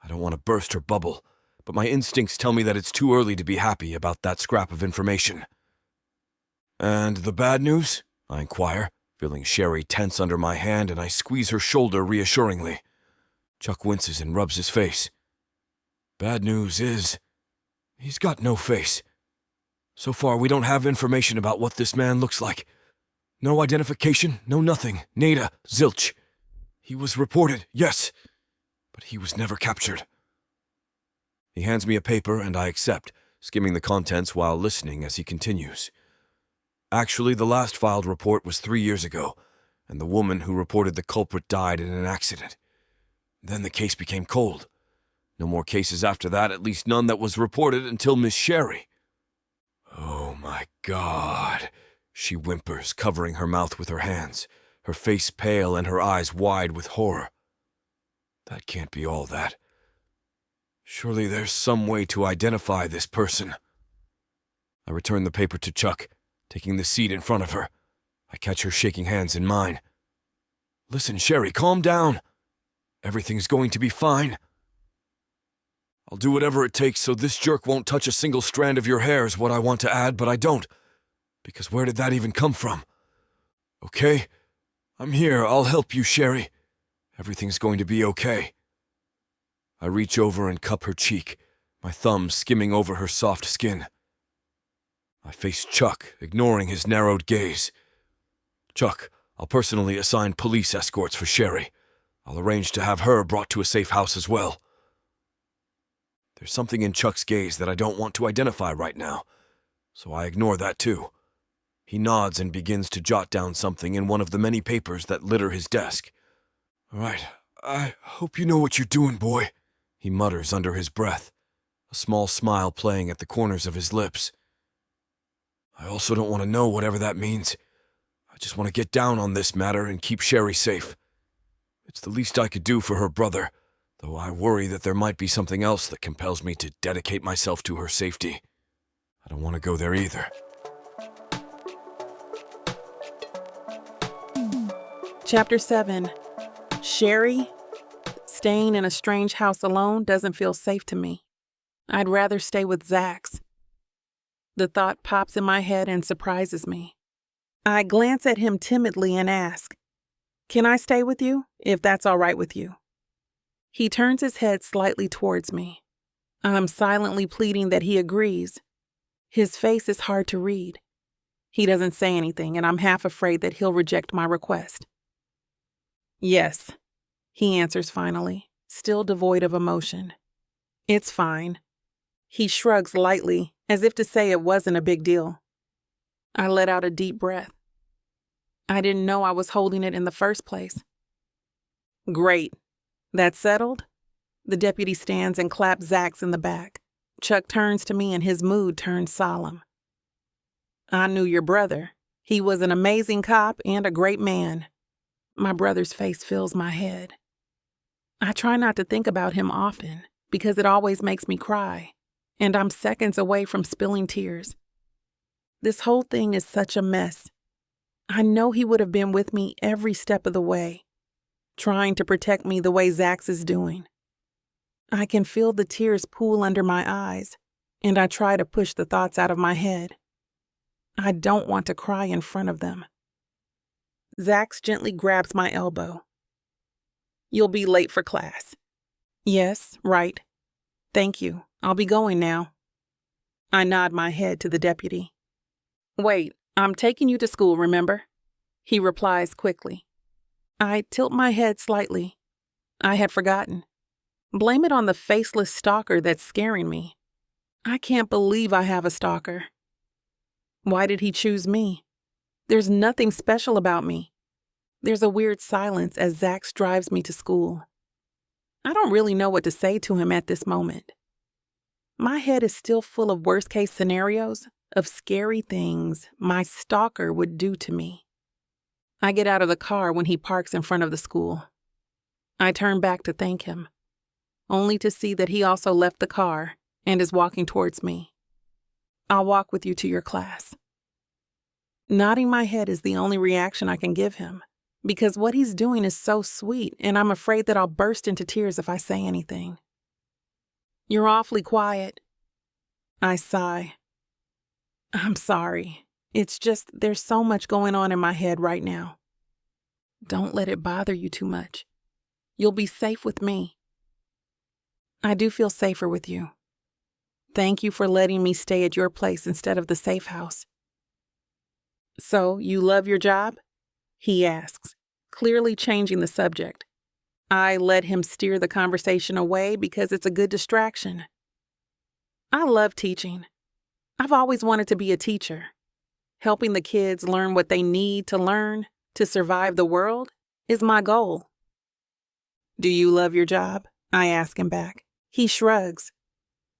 I don't want to burst her bubble, but my instincts tell me that it's too early to be happy about that scrap of information. And the bad news? I inquire, feeling Sherry tense under my hand, and I squeeze her shoulder reassuringly. Chuck winces and rubs his face. Bad news is, he's got no face. So far, we don't have information about what this man looks like. No identification, no nothing, nada, zilch. He was reported, yes, but he was never captured. He hands me a paper and I accept, skimming the contents while listening as he continues. Actually, the last filed report was 3 years ago, and the woman who reported the culprit died in an accident. Then the case became cold. No more cases after that, at least none that was reported until Miss Sherry. Oh my God, she whimpers, covering her mouth with her hands, her face pale and her eyes wide with horror. That can't be all that. Surely there's some way to identify this person. I return the paper to Chuck, taking the seat in front of her. I catch her shaking hands in mine. Listen, Sherry, calm down. Everything's going to be fine. I'll do whatever it takes so this jerk won't touch a single strand of your hair is what I want to add, but I don't. Because where did that even come from? Okay? I'm here. I'll help you, Sherry. Everything's going to be okay. I reach over and cup her cheek, my thumb skimming over her soft skin. I face Chuck, ignoring his narrowed gaze. Chuck, I'll personally assign police escorts for Sherry. I'll arrange to have her brought to a safe house as well. There's something in Chuck's gaze that I don't want to identify right now, so I ignore that too. He nods and begins to jot down something in one of the many papers that litter his desk. "All right, I hope you know what you're doing, boy," he mutters under his breath, a small smile playing at the corners of his lips. I also don't want to know whatever that means. I just want to get down on this matter and keep Sherry safe. It's the least I could do for her brother, though I worry that there might be something else that compels me to dedicate myself to her safety. I don't want to go there either. Chapter 7. Sherry? Staying in a strange house alone doesn't feel safe to me. I'd rather stay with Zax. The thought pops in my head and surprises me. I glance at him timidly and ask, "Can I stay with you, if that's all right with you?" He turns his head slightly towards me. I'm silently pleading that he agrees. His face is hard to read. He doesn't say anything, and I'm half afraid that he'll reject my request. "Yes," he answers finally, still devoid of emotion. "It's fine." He shrugs lightly, as if to say it wasn't a big deal. I let out a deep breath. I didn't know I was holding it in the first place. "Great. That's settled?" The deputy stands and claps Zax in the back. Chuck turns to me and his mood turns solemn. "I knew your brother. He was an amazing cop and a great man." My brother's face fills my head. I try not to think about him often because it always makes me cry, and I'm seconds away from spilling tears. This whole thing is such a mess. I know he would have been with me every step of the way, trying to protect me the way Zax is doing. I can feel the tears pool under my eyes, and I try to push the thoughts out of my head. I don't want to cry in front of them. Zax gently grabs my elbow. "You'll be late for class." "Yes, right. Thank you. I'll be going now." I nod my head to the deputy. "Wait, I'm taking you to school, remember?" He replies quickly. I tilt my head slightly. I had forgotten. Blame it on the faceless stalker that's scaring me. I can't believe I have a stalker. Why did he choose me? There's nothing special about me. There's a weird silence as Zax drives me to school. I don't really know what to say to him at this moment. My head is still full of worst-case scenarios, of scary things my stalker would do to me. I get out of the car when he parks in front of the school. I turn back to thank him, only to see that he also left the car and is walking towards me. "I'll walk with you to your class." Nodding my head is the only reaction I can give him, because what he's doing is so sweet, and I'm afraid that I'll burst into tears if I say anything. "You're awfully quiet." I sigh. "I'm sorry. It's just there's so much going on in my head right now." "Don't let it bother you too much. You'll be safe with me." "I do feel safer with you. Thank you for letting me stay at your place instead of the safe house." "So, you love your job?" he asks, clearly changing the subject. I let him steer the conversation away because it's a good distraction. "I love teaching. I've always wanted to be a teacher. Helping the kids learn what they need to learn to survive the world is my goal." "Do you love your job?" I ask him back. He shrugs.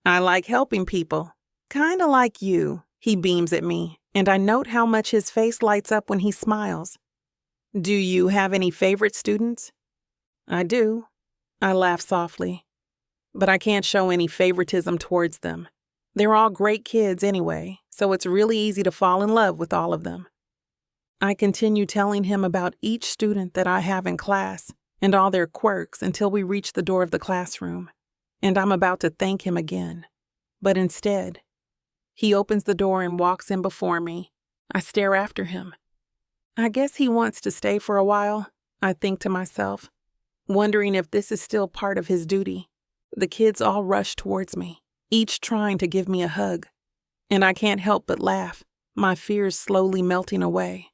"I like helping people. Kinda like you," he beams at me, and I note how much his face lights up when he smiles. "Do you have any favorite students?" "I do." I laugh softly. "But I can't show any favoritism towards them. They're all great kids anyway, so it's really easy to fall in love with all of them." I continue telling him about each student that I have in class and all their quirks until we reach the door of the classroom, and I'm about to thank him again. But instead, he opens the door and walks in before me. I stare after him. I guess he wants to stay for a while, I think to myself, wondering if this is still part of his duty. The kids all rush towards me, each trying to give me a hug, and I can't help but laugh, my fears slowly melting away.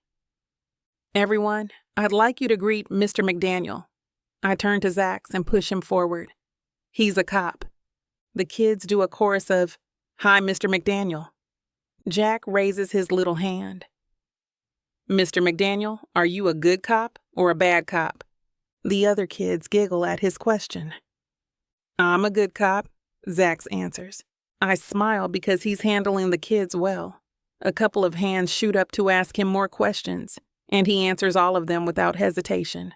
"Everyone, I'd like you to greet Mr. McDaniel. I turn to Zax and push him forward. He's a cop. The kids do a chorus of, "Hi, Mr. McDaniel." Jack raises his little hand. "Mr. McDaniel, are you a good cop or a bad cop?" The other kids giggle at his question. "I'm a good cop," Zax answers. I smile because he's handling the kids well. A couple of hands shoot up to ask him more questions, and he answers all of them without hesitation.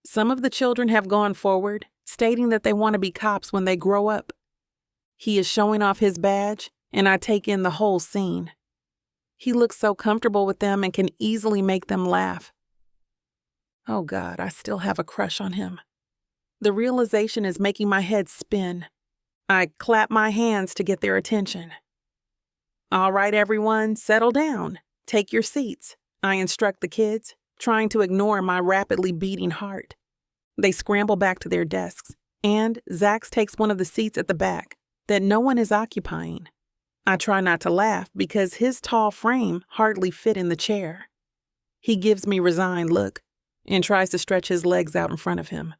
Some of the children have gone forward, stating that they want to be cops when they grow up. He is showing off his badge, and I take in the whole scene. He looks so comfortable with them and can easily make them laugh. Oh God, I still have a crush on him. The realization is making my head spin. I clap my hands to get their attention. "All right, everyone, settle down. Take your seats," I instruct the kids, trying to ignore my rapidly beating heart. They scramble back to their desks, and Zax takes one of the seats at the back that no one is occupying. I try not to laugh because his tall frame hardly fit in the chair. He gives me a resigned look and tries to stretch his legs out in front of him.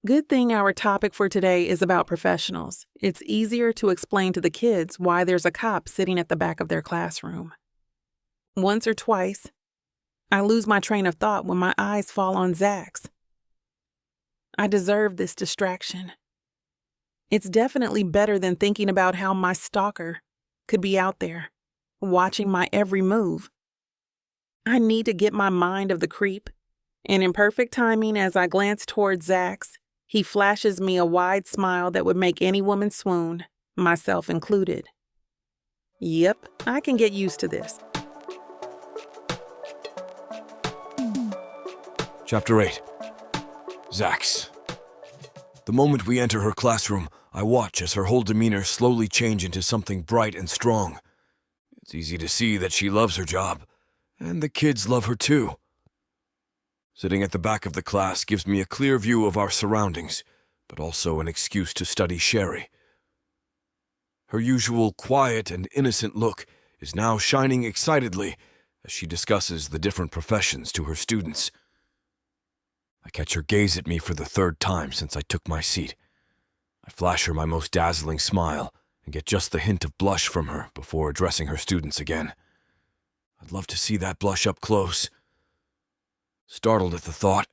Good thing our topic for today is about professionals. It's easier to explain to the kids why there's a cop sitting at the back of their classroom. Once or twice, I lose my train of thought when my eyes fall on Zax. I deserve this distraction. It's definitely better than thinking about how my stalker could be out there, watching my every move. I need to get my mind of the creep, and in perfect timing as I glance towards Zax, he flashes me a wide smile that would make any woman swoon, myself included. Yep, I can get used to this. Chapter 8. Zax. The moment we enter her classroom, I watch as her whole demeanor slowly change into something bright and strong. It's easy to see that she loves her job, and the kids love her too. Sitting at the back of the class gives me a clear view of our surroundings, but also an excuse to study Sherry. Her usual quiet and innocent look is now shining excitedly as she discusses the different professions to her students. I catch her gaze at me for the third time since I took my seat. I flash her my most dazzling smile and get just the hint of blush from her before addressing her students again. I'd love to see that blush up close. Startled at the thought,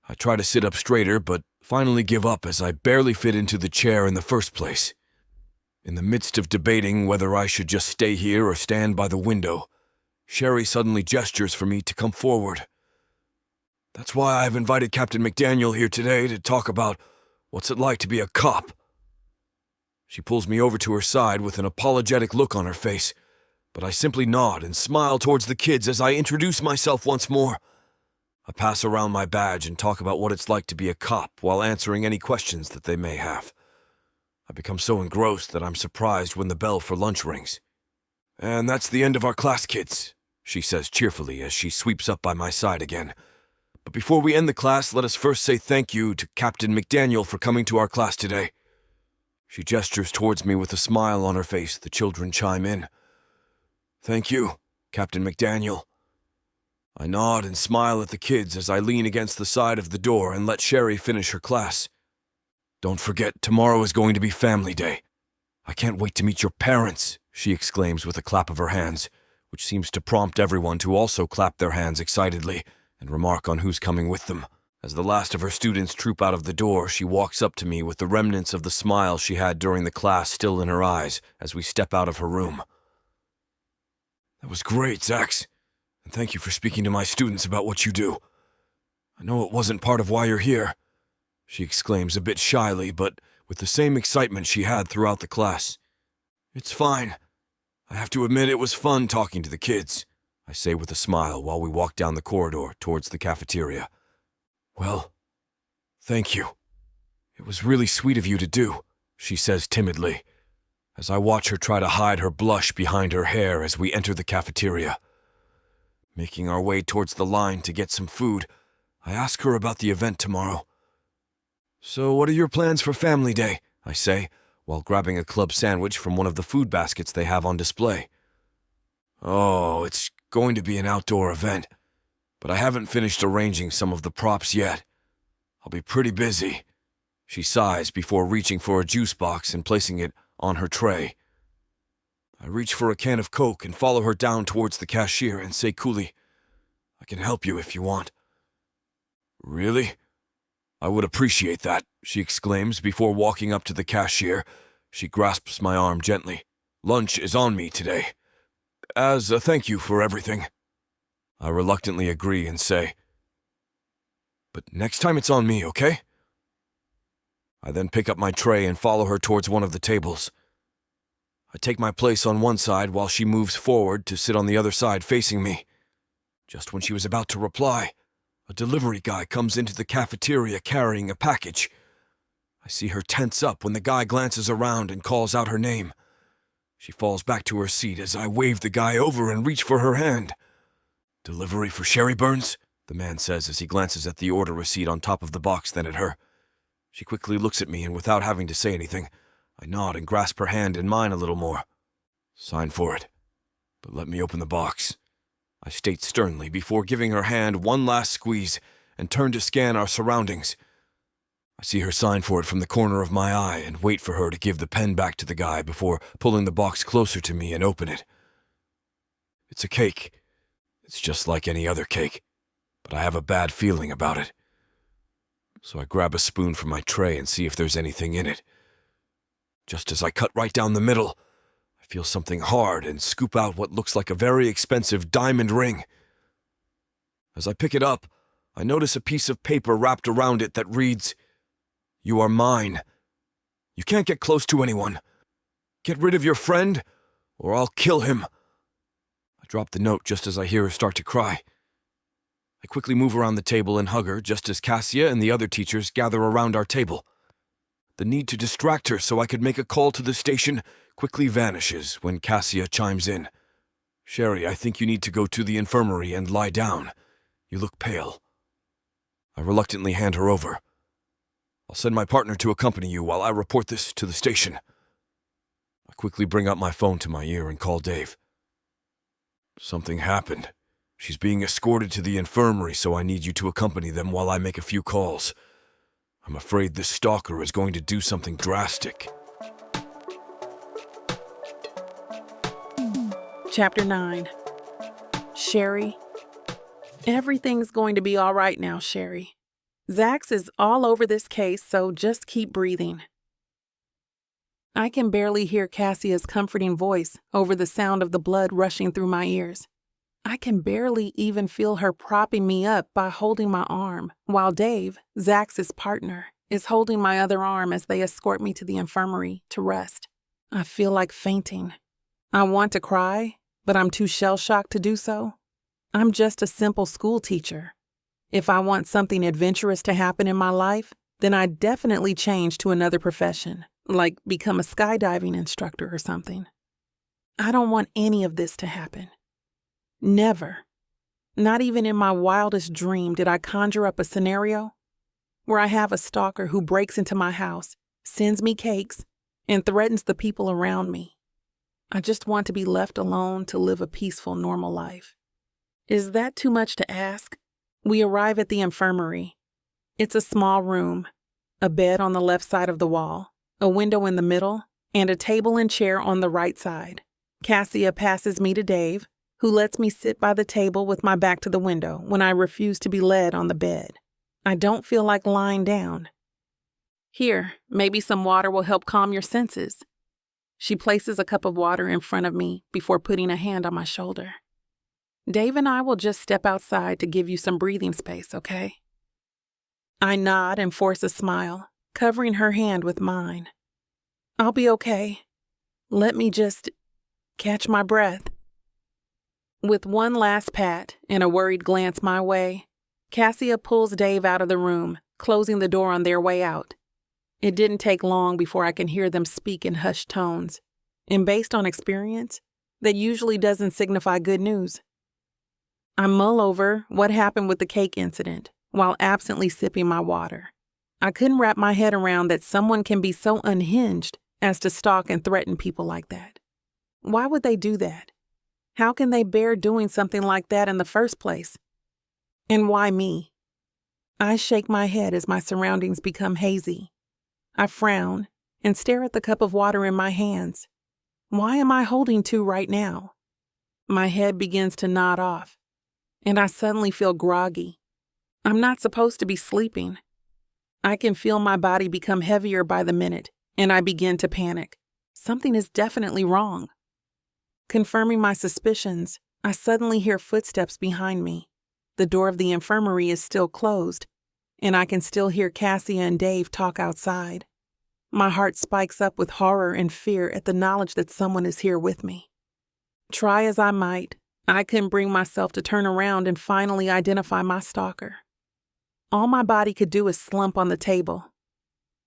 I try to sit up straighter, but finally give up as I barely fit into the chair in the first place. In the midst of debating whether I should just stay here or stand by the window, Sherry suddenly gestures for me to come forward. That's why I've invited Captain McDaniel here today to talk about what's it like to be a cop. She pulls me over to her side with an apologetic look on her face, but I simply nod and smile towards the kids as I introduce myself once more. I pass around my badge and talk about what it's like to be a cop while answering any questions that they may have. I become so engrossed that I'm surprised when the bell for lunch rings. "And that's the end of our class, kids," she says cheerfully as she sweeps up by my side again. "But before we end the class, let us first say thank you to Captain McDaniel for coming to our class today." She gestures towards me with a smile on her face. The children chime in. "Thank you, Captain McDaniel." I nod and smile at the kids as I lean against the side of the door and let Sherry finish her class. "Don't forget, tomorrow is going to be Family Day. I can't wait to meet your parents," she exclaims with a clap of her hands, which seems to prompt everyone to also clap their hands excitedly and remark on who's coming with them. As the last of her students troop out of the door, she walks up to me with the remnants of the smile she had during the class still in her eyes as we step out of her room. "That was great, Zax. And thank you for speaking to my students about what you do. I know it wasn't part of why you're here," she exclaims a bit shyly, but with the same excitement she had throughout the class. "It's fine. I have to admit it was fun talking to the kids," I say with a smile while we walk down the corridor towards the cafeteria. "Well, thank you. It was really sweet of you to do," she says timidly, as I watch her try to hide her blush behind her hair as we enter the cafeteria. Making our way towards the line to get some food, I ask her about the event tomorrow. "So what are your plans for Family Day?" I say, while grabbing a club sandwich from one of the food baskets they have on display. "Oh, it's going to be an outdoor event, but I haven't finished arranging some of the props yet. I'll be pretty busy. She sighs before reaching for a juice box and placing it on her tray. I reach for a can of Coke and follow her down towards the cashier and say coolly, I can help you if you want. Really? I would appreciate that, she exclaims before walking up to the cashier. She grasps my arm gently. Lunch is on me today. As a thank you for everything. I reluctantly agree and say, but next time it's on me, okay? I then pick up my tray and follow her towards one of the tables. I take my place on one side while she moves forward to sit on the other side facing me. Just when she was about to reply, a delivery guy comes into the cafeteria carrying a package. I see her tense up when the guy glances around and calls out her name. She falls back to her seat as I wave the guy over and reach for her hand. Delivery for Sherry Burns? The man says as he glances at the order receipt on top of the box, then at her. She quickly looks at me, and without having to say anything, I nod and grasp her hand in mine a little more. Sign for it, but let me open the box, I state sternly before giving her hand one last squeeze and turn to scan our surroundings. I see her sign for it from the corner of my eye and wait for her to give the pen back to the guy before pulling the box closer to me and open it. It's a cake. It's just like any other cake, but I have a bad feeling about it. So I grab a spoon from my tray and see if there's anything in it. Just as I cut right down the middle, I feel something hard and scoop out what looks like a very expensive diamond ring. As I pick it up, I notice a piece of paper wrapped around it that reads, "You are mine. You can't get close to anyone. Get rid of your friend, or I'll kill him." I drop the note just as I hear her start to cry. I quickly move around the table and hug her just as Cassia and the other teachers gather around our table. The need to distract her so I could make a call to the station quickly vanishes when Cassia chimes in. "Sherry, I think you need to go to the infirmary and lie down. You look pale." I reluctantly hand her over. "I'll send my partner to accompany you while I report this to the station." I quickly bring up my phone to my ear and call Dave. "Something happened. She's being escorted to the infirmary, so I need you to accompany them while I make a few calls. I'm afraid this stalker is going to do something drastic." Chapter 9. Sherry. Everything's going to be all right now, Sherry. Zax is all over this case, so just keep breathing. I can barely hear Cassia's comforting voice over the sound of the blood rushing through my ears. I can barely even feel her propping me up by holding my arm, while Dave, Zax's partner, is holding my other arm as they escort me to the infirmary to rest. I feel like fainting. I want to cry, but I'm too shell-shocked to do so. I'm just a simple school teacher. If I want something adventurous to happen in my life, then I'd definitely change to another profession, like become a skydiving instructor or something. I don't want any of this to happen. Never, not even in my wildest dream, did I conjure up a scenario where I have a stalker who breaks into my house, sends me cakes, and threatens the people around me. I just want to be left alone to live a peaceful, normal life. Is that too much to ask? We arrive at the infirmary. It's a small room, a bed on the left side of the wall, a window in the middle, and a table and chair on the right side. Cassia passes me to Dave, who lets me sit by the table with my back to the window when I refuse to be led on the bed. I don't feel like lying down. "Here, maybe some water will help calm your senses." She places a cup of water in front of me before putting a hand on my shoulder. "Dave and I will just step outside to give you some breathing space, okay?" I nod and force a smile, covering her hand with mine. "I'll be okay. Let me just catch my breath." With one last pat and a worried glance my way, Cassia pulls Dave out of the room, closing the door on their way out. It didn't take long before I can hear them speak in hushed tones, and based on experience, that usually doesn't signify good news. I mull over what happened with the cake incident while absently sipping my water. I couldn't wrap my head around that someone can be so unhinged as to stalk and threaten people like that. Why would they do that? How can they bear doing something like that in the first place? And why me? I shake my head as my surroundings become hazy. I frown and stare at the cup of water in my hands. Why am I holding two right now? My head begins to nod off, and I suddenly feel groggy. I'm not supposed to be sleeping. I can feel my body become heavier by the minute, and I begin to panic. Something is definitely wrong. Confirming my suspicions, I suddenly hear footsteps behind me. The door of the infirmary is still closed, and I can still hear Cassia and Dave talk outside. My heart spikes up with horror and fear at the knowledge that someone is here with me. Try as I might, I couldn't bring myself to turn around and finally identify my stalker. All my body could do is slump on the table.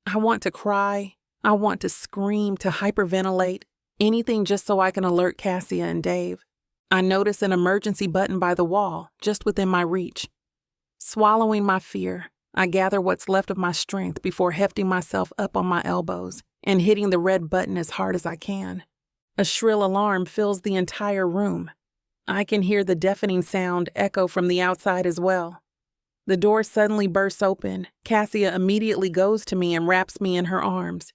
I want to cry, I want to scream, to hyperventilate, anything just so I can alert Cassia and Dave. I notice an emergency button by the wall, just within my reach. Swallowing my fear, I gather what's left of my strength before hefting myself up on my elbows and hitting the red button as hard as I can. A shrill alarm fills the entire room. I can hear the deafening sound echo from the outside as well. The door suddenly bursts open. Cassia immediately goes to me and wraps me in her arms.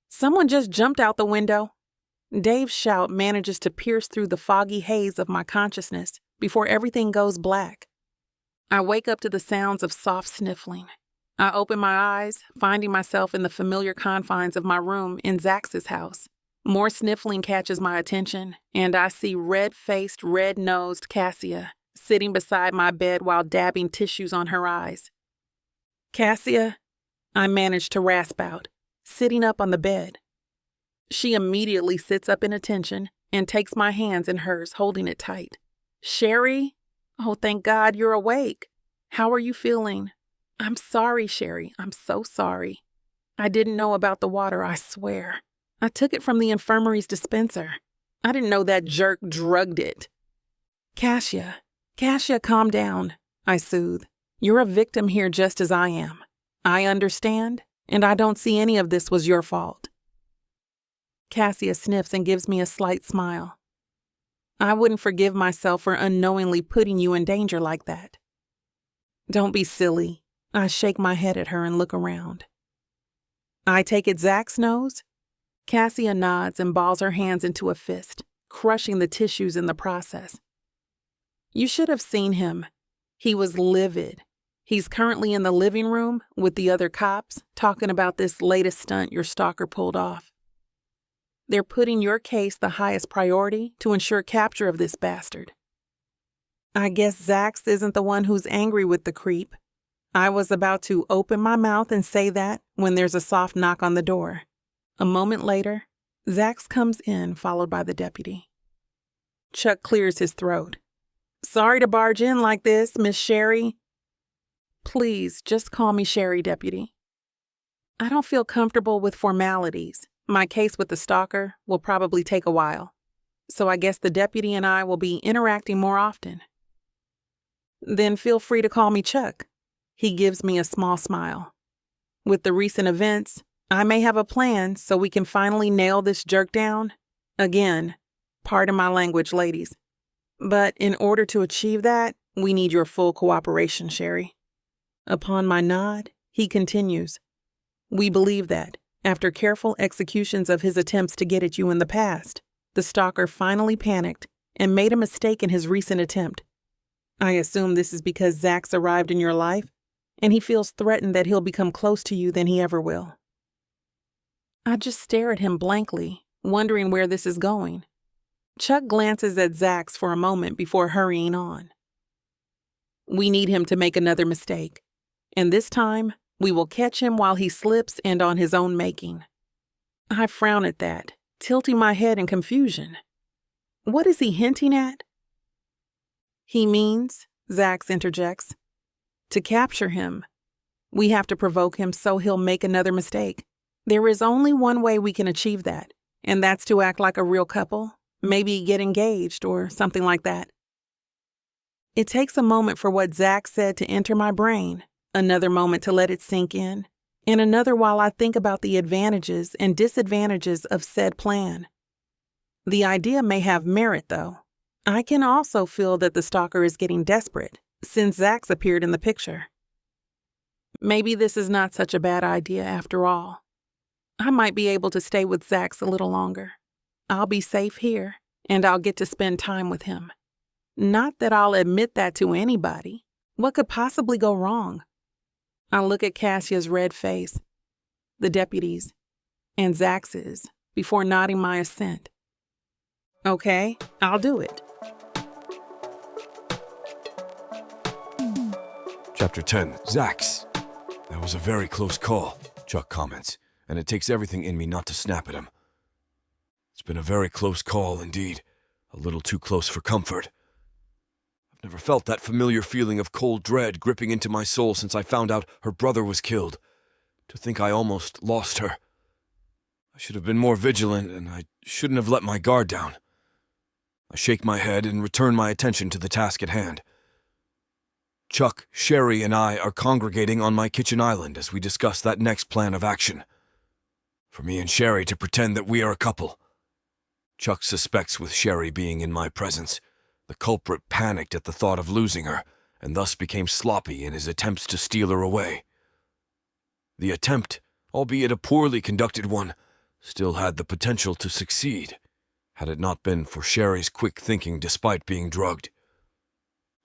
Someone just jumped out the window. Dave's shout manages to pierce through the foggy haze of my consciousness before everything goes black. I wake up to the sounds of soft sniffling. I open my eyes, finding myself in the familiar confines of my room in Zax's house. More sniffling catches my attention, and I see red-faced, red-nosed Cassia sitting beside my bed while dabbing tissues on her eyes. "Cassia," I manage to rasp out, sitting up on the bed. She immediately sits up in attention and takes my hands in hers, holding it tight. "Sherry? Oh, thank God you're awake. How are you feeling?" "I'm sorry, Sherry. I'm so sorry. I didn't know about the water, I swear. I took it from the infirmary's dispenser. I didn't know that jerk drugged it." Cassia, calm down," I soothe. "You're a victim here just as I am. I understand, and I don't see any of this was your fault." Cassia sniffs and gives me a slight smile. "I wouldn't forgive myself for unknowingly putting you in danger like that." "Don't be silly." I shake my head at her and look around. "I take it Zax knows?" Cassia nods and balls her hands into a fist, crushing the tissues in the process. "You should have seen him. He was livid. He's currently in the living room with the other cops talking about this latest stunt your stalker pulled off. They're putting your case the highest priority to ensure capture of this bastard." I guess Zax isn't the one who's angry with the creep. I was about to open my mouth and say that when there's a soft knock on the door. A moment later, Zax comes in, followed by the deputy. Chuck clears his throat. "Sorry to barge in like this, Miss Sherry." "Please, just call me Sherry, deputy." I don't feel comfortable with formalities. My case with the stalker will probably take a while, so I guess the deputy and I will be interacting more often. "Then feel free to call me Chuck." He gives me a small smile. "With the recent events, I may have a plan so we can finally nail this jerk down. Again, pardon my language, ladies. But in order to achieve that, we need your full cooperation, Sherry." Upon my nod, he continues. "We believe that, after careful executions of his attempts to get at you in the past, the stalker finally panicked and made a mistake in his recent attempt. I assume this is because Zax arrived in your life, and he feels threatened that he'll become close to you than he ever will." I just stare at him blankly, wondering where this is going. Chuck glances at Zax for a moment before hurrying on. "We need him to make another mistake, and this time we will catch him while he slips and on his own making." I frown at that, tilting my head in confusion. What is he hinting at? "He means," Zax interjects, "to capture him. We have to provoke him so he'll make another mistake. There is only one way we can achieve that, and that's to act like a real couple, maybe get engaged or something like that." It takes a moment for what Zax said to enter my brain, another moment to let it sink in, and another while I think about the advantages and disadvantages of said plan. The idea may have merit, though. I can also feel that the stalker is getting desperate, since Zax appeared in the picture. Maybe this is not such a bad idea after all. I might be able to stay with Zax a little longer. I'll be safe here, and I'll get to spend time with him. Not that I'll admit that to anybody. What could possibly go wrong? I look at Cassia's red face, the deputies, and Zax's before nodding my assent. Okay, I'll do it. Chapter 10. Zax. That was a very close call, Chuck comments, and it takes everything in me not to snap at him. It's been a very close call indeed, a little too close for comfort. I've never felt that familiar feeling of cold dread gripping into my soul since I found out her brother was killed. To think I almost lost her. I should have been more vigilant, and I shouldn't have let my guard down. I shake my head and return my attention to the task at hand. Chuck, Sherry, and I are congregating on my kitchen island as we discuss that next plan of action. For me and Sherry to pretend that we are a couple. Chuck suspects with Sherry being in my presence. The culprit panicked at the thought of losing her, and thus became sloppy in his attempts to steal her away. The attempt, albeit a poorly conducted one, still had the potential to succeed, had it not been for Sherry's quick thinking despite being drugged.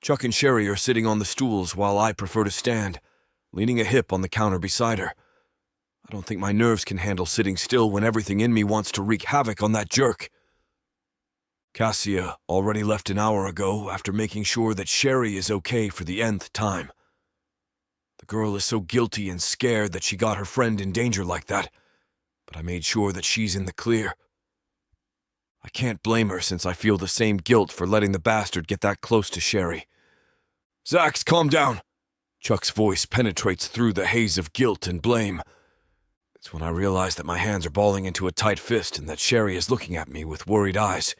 Chuck and Sherry are sitting on the stools while I prefer to stand, leaning a hip on the counter beside her. I don't think my nerves can handle sitting still when everything in me wants to wreak havoc on that jerk. Cassia already left an hour ago after making sure that Sherry is okay for the nth time. The girl is so guilty and scared that she got her friend in danger like that, but I made sure that she's in the clear. I can't blame her since I feel the same guilt for letting the bastard get that close to Sherry. Zax, calm down! Chuck's voice penetrates through the haze of guilt and blame. It's when I realize that my hands are balling into a tight fist and that Sherry is looking at me with worried eyes.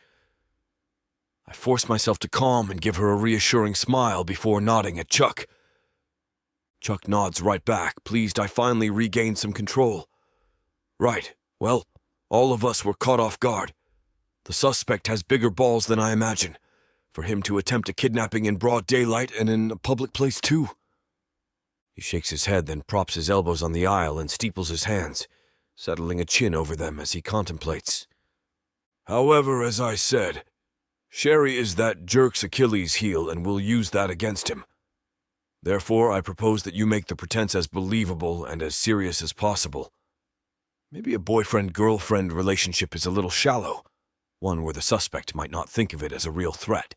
I force myself to calm and give her a reassuring smile before nodding at Chuck. Chuck nods right back, pleased I finally regained some control. Right, well, all of us were caught off guard. The suspect has bigger balls than I imagine, for him to attempt a kidnapping in broad daylight and in a public place too. He shakes his head, then props his elbows on the aisle and steeples his hands, settling a chin over them as he contemplates. However, as I said, Sherry is that jerk's Achilles heel and will use that against him. Therefore, I propose that you make the pretense as believable and as serious as possible. Maybe a boyfriend-girlfriend relationship is a little shallow, one where the suspect might not think of it as a real threat.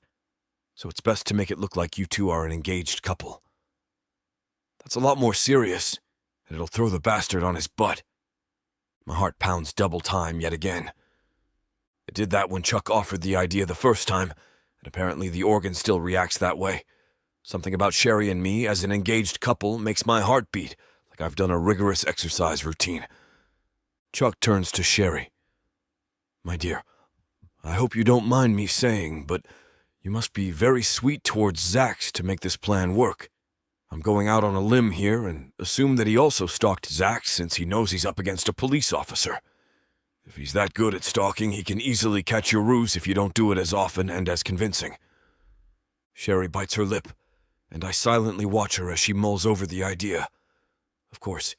So it's best to make it look like you two are an engaged couple. That's a lot more serious, and it'll throw the bastard on his butt. My heart pounds double time yet again. It did that when Chuck offered the idea the first time, and apparently the organ still reacts that way. Something about Sherry and me as an engaged couple makes my heart beat, like I've done a rigorous exercise routine. Chuck turns to Sherry. My dear, I hope you don't mind me saying, but you must be very sweet towards Zax to make this plan work. I'm going out on a limb here and assume that he also stalked Zax since he knows he's up against a police officer. If he's that good at stalking, he can easily catch your ruse if you don't do it as often and as convincing. Sherry bites her lip, and I silently watch her as she mulls over the idea. Of course,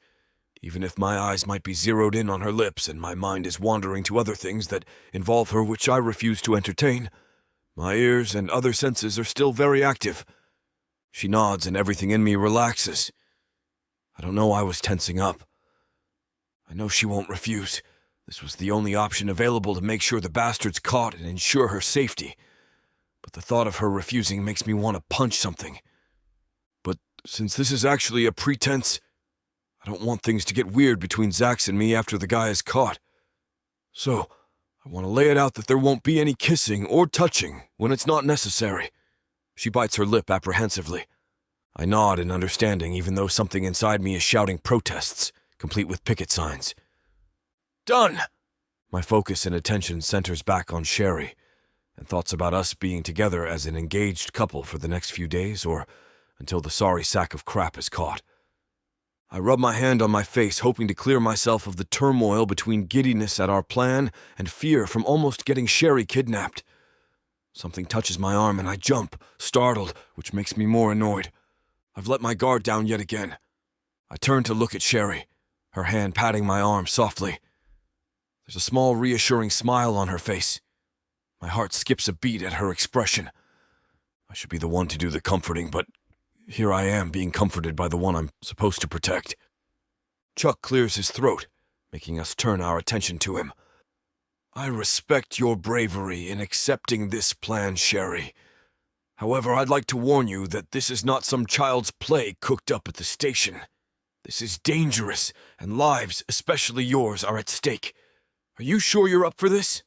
even if my eyes might be zeroed in on her lips and my mind is wandering to other things that involve her which I refuse to entertain, my ears and other senses are still very active. She nods and everything in me relaxes. I don't know, I was tensing up. I know she won't refuse. This was the only option available to make sure the bastard's caught and ensure her safety. But the thought of her refusing makes me want to punch something. But since this is actually a pretense, I don't want things to get weird between Zax and me after the guy is caught. So, I want to lay it out that there won't be any kissing or touching when it's not necessary. She bites her lip apprehensively. I nod in understanding, even though something inside me is shouting protests, complete with picket signs. Done! My focus and attention centers back on Sherry, and thoughts about us being together as an engaged couple for the next few days, or until the sorry sack of crap is caught. I rub my hand on my face, hoping to clear myself of the turmoil between giddiness at our plan and fear from almost getting Sherry kidnapped. Something touches my arm and I jump, startled, which makes me more annoyed. I've let my guard down yet again. I turn to look at Sherry, her hand patting my arm softly. There's a small reassuring smile on her face. My heart skips a beat at her expression. I should be the one to do the comforting, but here I am being comforted by the one I'm supposed to protect. Chuck clears his throat, making us turn our attention to him. I respect your bravery in accepting this plan, Sherry. However, I'd like to warn you that this is not some child's play cooked up at the station. This is dangerous, and lives, especially yours, are at stake. Are you sure you're up for this?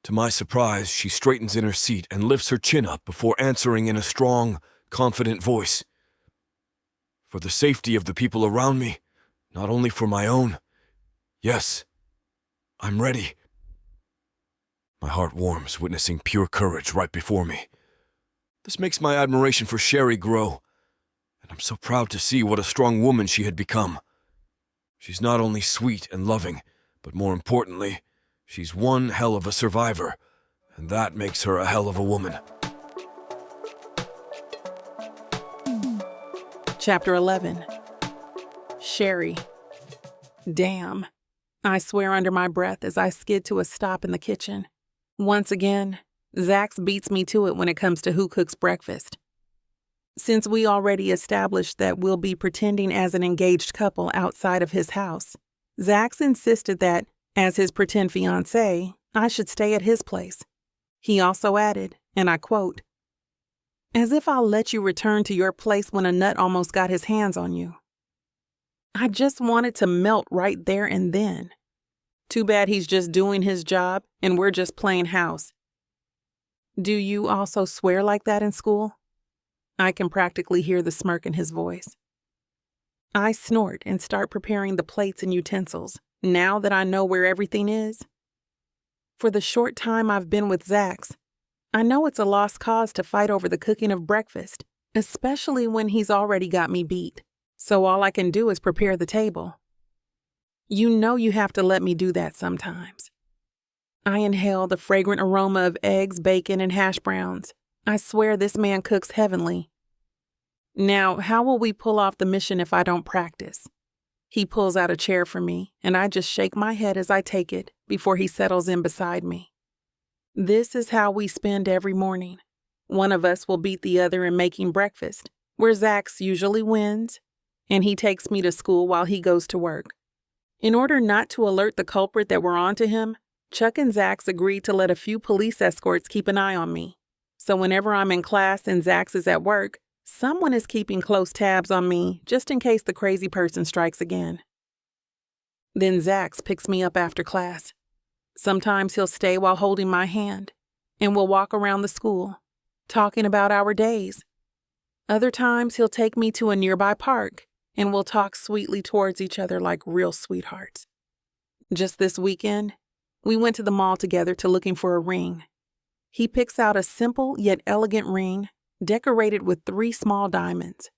To my surprise, she straightens in her seat and lifts her chin up before answering in a strong, confident voice. For the safety of the people around me, not only for my own. Yes, I'm ready. My heart warms witnessing pure courage right before me. This makes my admiration for Sherry grow, and I'm so proud to see what a strong woman she had become. She's not only sweet and loving, but more importantly, she's one hell of a survivor, and that makes her a hell of a woman. Chapter 11. Sherry. Damn. I swear under my breath as I skid to a stop in the kitchen. Once again, Zax beats me to it when it comes to who cooks breakfast. Since we already established that we'll be pretending as an engaged couple outside of his house, Zax insisted that, as his pretend fiancé, I should stay at his place. He also added, and I quote, "As if I'll let you return to your place when a nut almost got his hands on you." I just wanted to melt right there and then. Too bad he's just doing his job and we're just playing house. Do you also swear like that in school? I can practically hear the smirk in his voice. I snort and start preparing the plates and utensils, now that I know where everything is. For the short time I've been with Zax, I know it's a lost cause to fight over the cooking of breakfast, especially when he's already got me beat. So all I can do is prepare the table. You know you have to let me do that sometimes. I inhale the fragrant aroma of eggs, bacon, and hash browns. I swear this man cooks heavenly. Now, how will we pull off the mission if I don't practice? He pulls out a chair for me, and I just shake my head as I take it before he settles in beside me. This is how we spend every morning. One of us will beat the other in making breakfast, where Zax usually wins, and he takes me to school while he goes to work. In order not to alert the culprit that we're on to him, Chuck and Zax agreed to let a few police escorts keep an eye on me. So whenever I'm in class and Zax is at work, someone is keeping close tabs on me just in case the crazy person strikes again. Then Zax picks me up after class. Sometimes he'll stay while holding my hand, and we'll walk around the school, talking about our days. Other times he'll take me to a nearby park, and we'll talk sweetly towards each other like real sweethearts. Just this weekend, we went to the mall together to looking for a ring. He picks out a simple yet elegant ring, decorated with 3 small diamonds.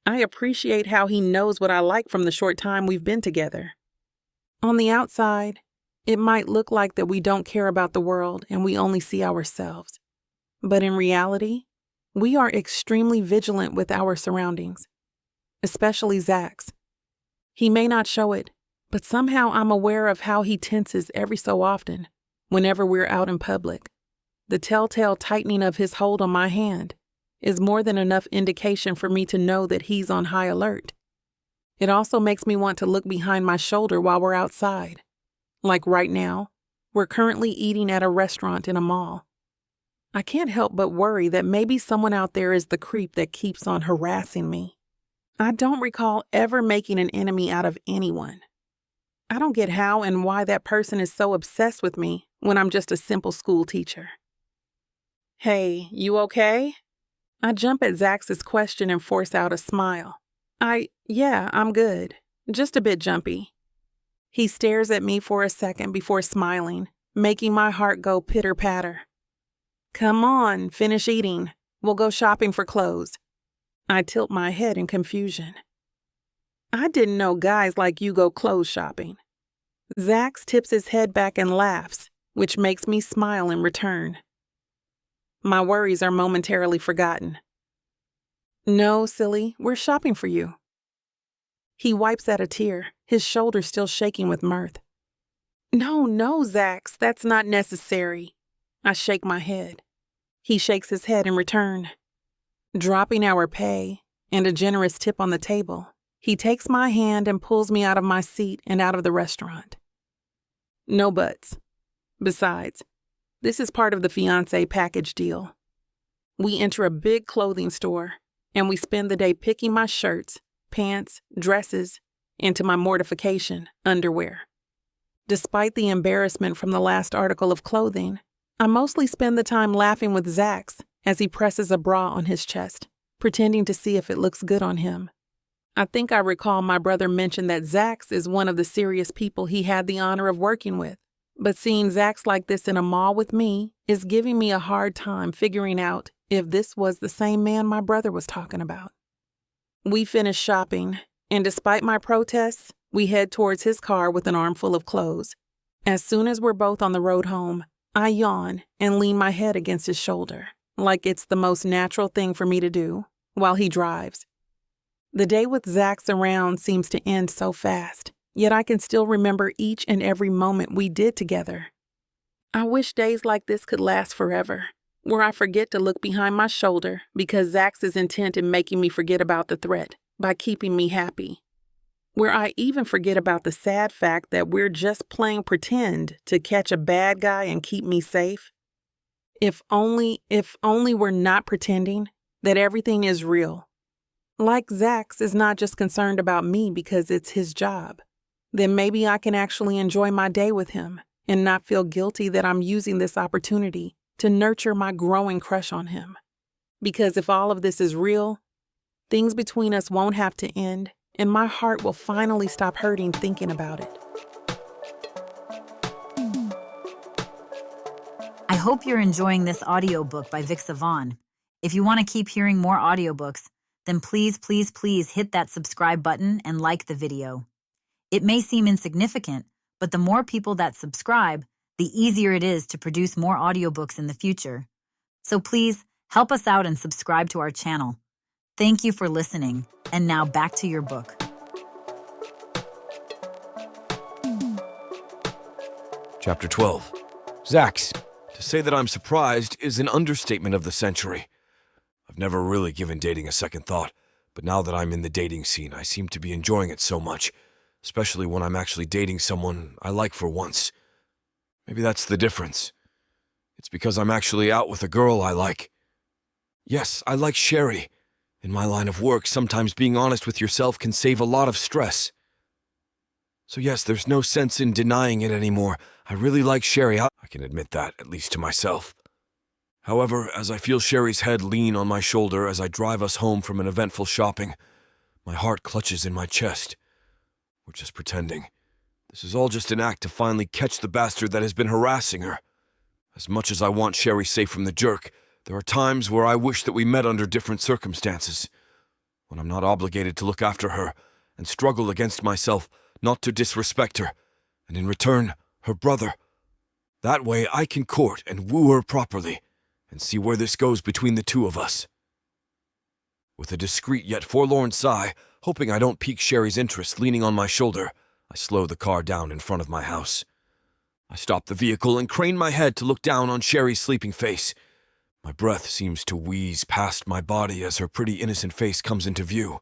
I appreciate how he knows what I like from the short time we've been together. On the outside, it might look like that we don't care about the world and we only see ourselves. But in reality, we are extremely vigilant with our surroundings, especially Zax. He may not show it, but somehow I'm aware of how he tenses every so often whenever we're out in public. The telltale tightening of his hold on my hand is more than enough indication for me to know that he's on high alert. It also makes me want to look behind my shoulder while we're outside. Like right now, we're currently eating at a restaurant in a mall. I can't help but worry that maybe someone out there is the creep that keeps on harassing me. I don't recall ever making an enemy out of anyone. I don't get how and why that person is so obsessed with me when I'm just a simple school teacher. Hey, you okay? I jump at Zax's question and force out a smile. Yeah, I'm good. Just a bit jumpy. He stares at me for a second before smiling, making my heart go pitter-patter. Come on, finish eating. We'll go shopping for clothes. I tilt my head in confusion. I didn't know guys like you go clothes shopping. Zax tips his head back and laughs, which makes me smile in return. My worries are momentarily forgotten. No, silly, we're shopping for you. He wipes at a tear, his shoulder still shaking with mirth. No, Zax, that's not necessary. I shake my head. He shakes his head in return. Dropping our pay and a generous tip on the table, he takes my hand and pulls me out of my seat and out of the restaurant. No buts. Besides, this is part of the fiancé package deal. We enter a big clothing store, and we spend the day picking my shirts, pants, dresses, and to my mortification, underwear. Despite the embarrassment from the last article of clothing, I mostly spend the time laughing with Zax as he presses a bra on his chest, pretending to see if it looks good on him. I think I recall my brother mentioned that Zax is one of the serious people he had the honor of working with, but seeing Zax like this in a mall with me is giving me a hard time figuring out if this was the same man my brother was talking about. We finish shopping, and despite my protests, we head towards his car with an armful of clothes. As soon as we're both on the road home, I yawn and lean my head against his shoulder, like it's the most natural thing for me to do, while he drives. The day with Zax around seems to end so fast, yet I can still remember each and every moment we did together. I wish days like this could last forever, where I forget to look behind my shoulder because Zax is intent in making me forget about the threat by keeping me happy. Where I even forget about the sad fact that we're just playing pretend to catch a bad guy and keep me safe. If only we're not pretending, that everything is real. Like Zax is not just concerned about me because it's his job, then maybe I can actually enjoy my day with him and not feel guilty that I'm using this opportunity to nurture my growing crush on him. Because if all of this is real, things between us won't have to end, and my heart will finally stop hurting thinking about it. I hope you're enjoying this audiobook by Vic Savon. If you want to keep hearing more audiobooks, then please hit that subscribe button and like the video. It may seem insignificant, but the more people that subscribe, the easier it is to produce more audiobooks in the future. So please help us out and subscribe to our channel. Thank you for listening, and now back to your book. Chapter 12. Zax. To say that I'm surprised is an understatement of the century. I've never really given dating a second thought, but now that I'm in the dating scene, I seem to be enjoying it so much, especially when I'm actually dating someone I like for once. Maybe that's the difference. It's because I'm actually out with a girl I like. Yes, I like Sherry. In my line of work, sometimes being honest with yourself can save a lot of stress. So yes, there's no sense in denying it anymore. I really like Sherry. I can admit that, at least to myself. However, as I feel Sherry's head lean on my shoulder as I drive us home from an eventful shopping, my heart clutches in my chest. We're just pretending. This is all just an act to finally catch the bastard that has been harassing her. As much as I want Sherry safe from the jerk, there are times where I wish that we met under different circumstances, when I'm not obligated to look after her and struggle against myself not to disrespect her, and in return, her brother. That way I can court and woo her properly, and see where this goes between the two of us. With a discreet yet forlorn sigh, hoping I don't pique Sherry's interest leaning on my shoulder, I slow the car down in front of my house. I stop the vehicle and crane my head to look down on Sherry's sleeping face. My breath seems to wheeze past my body as her pretty innocent face comes into view.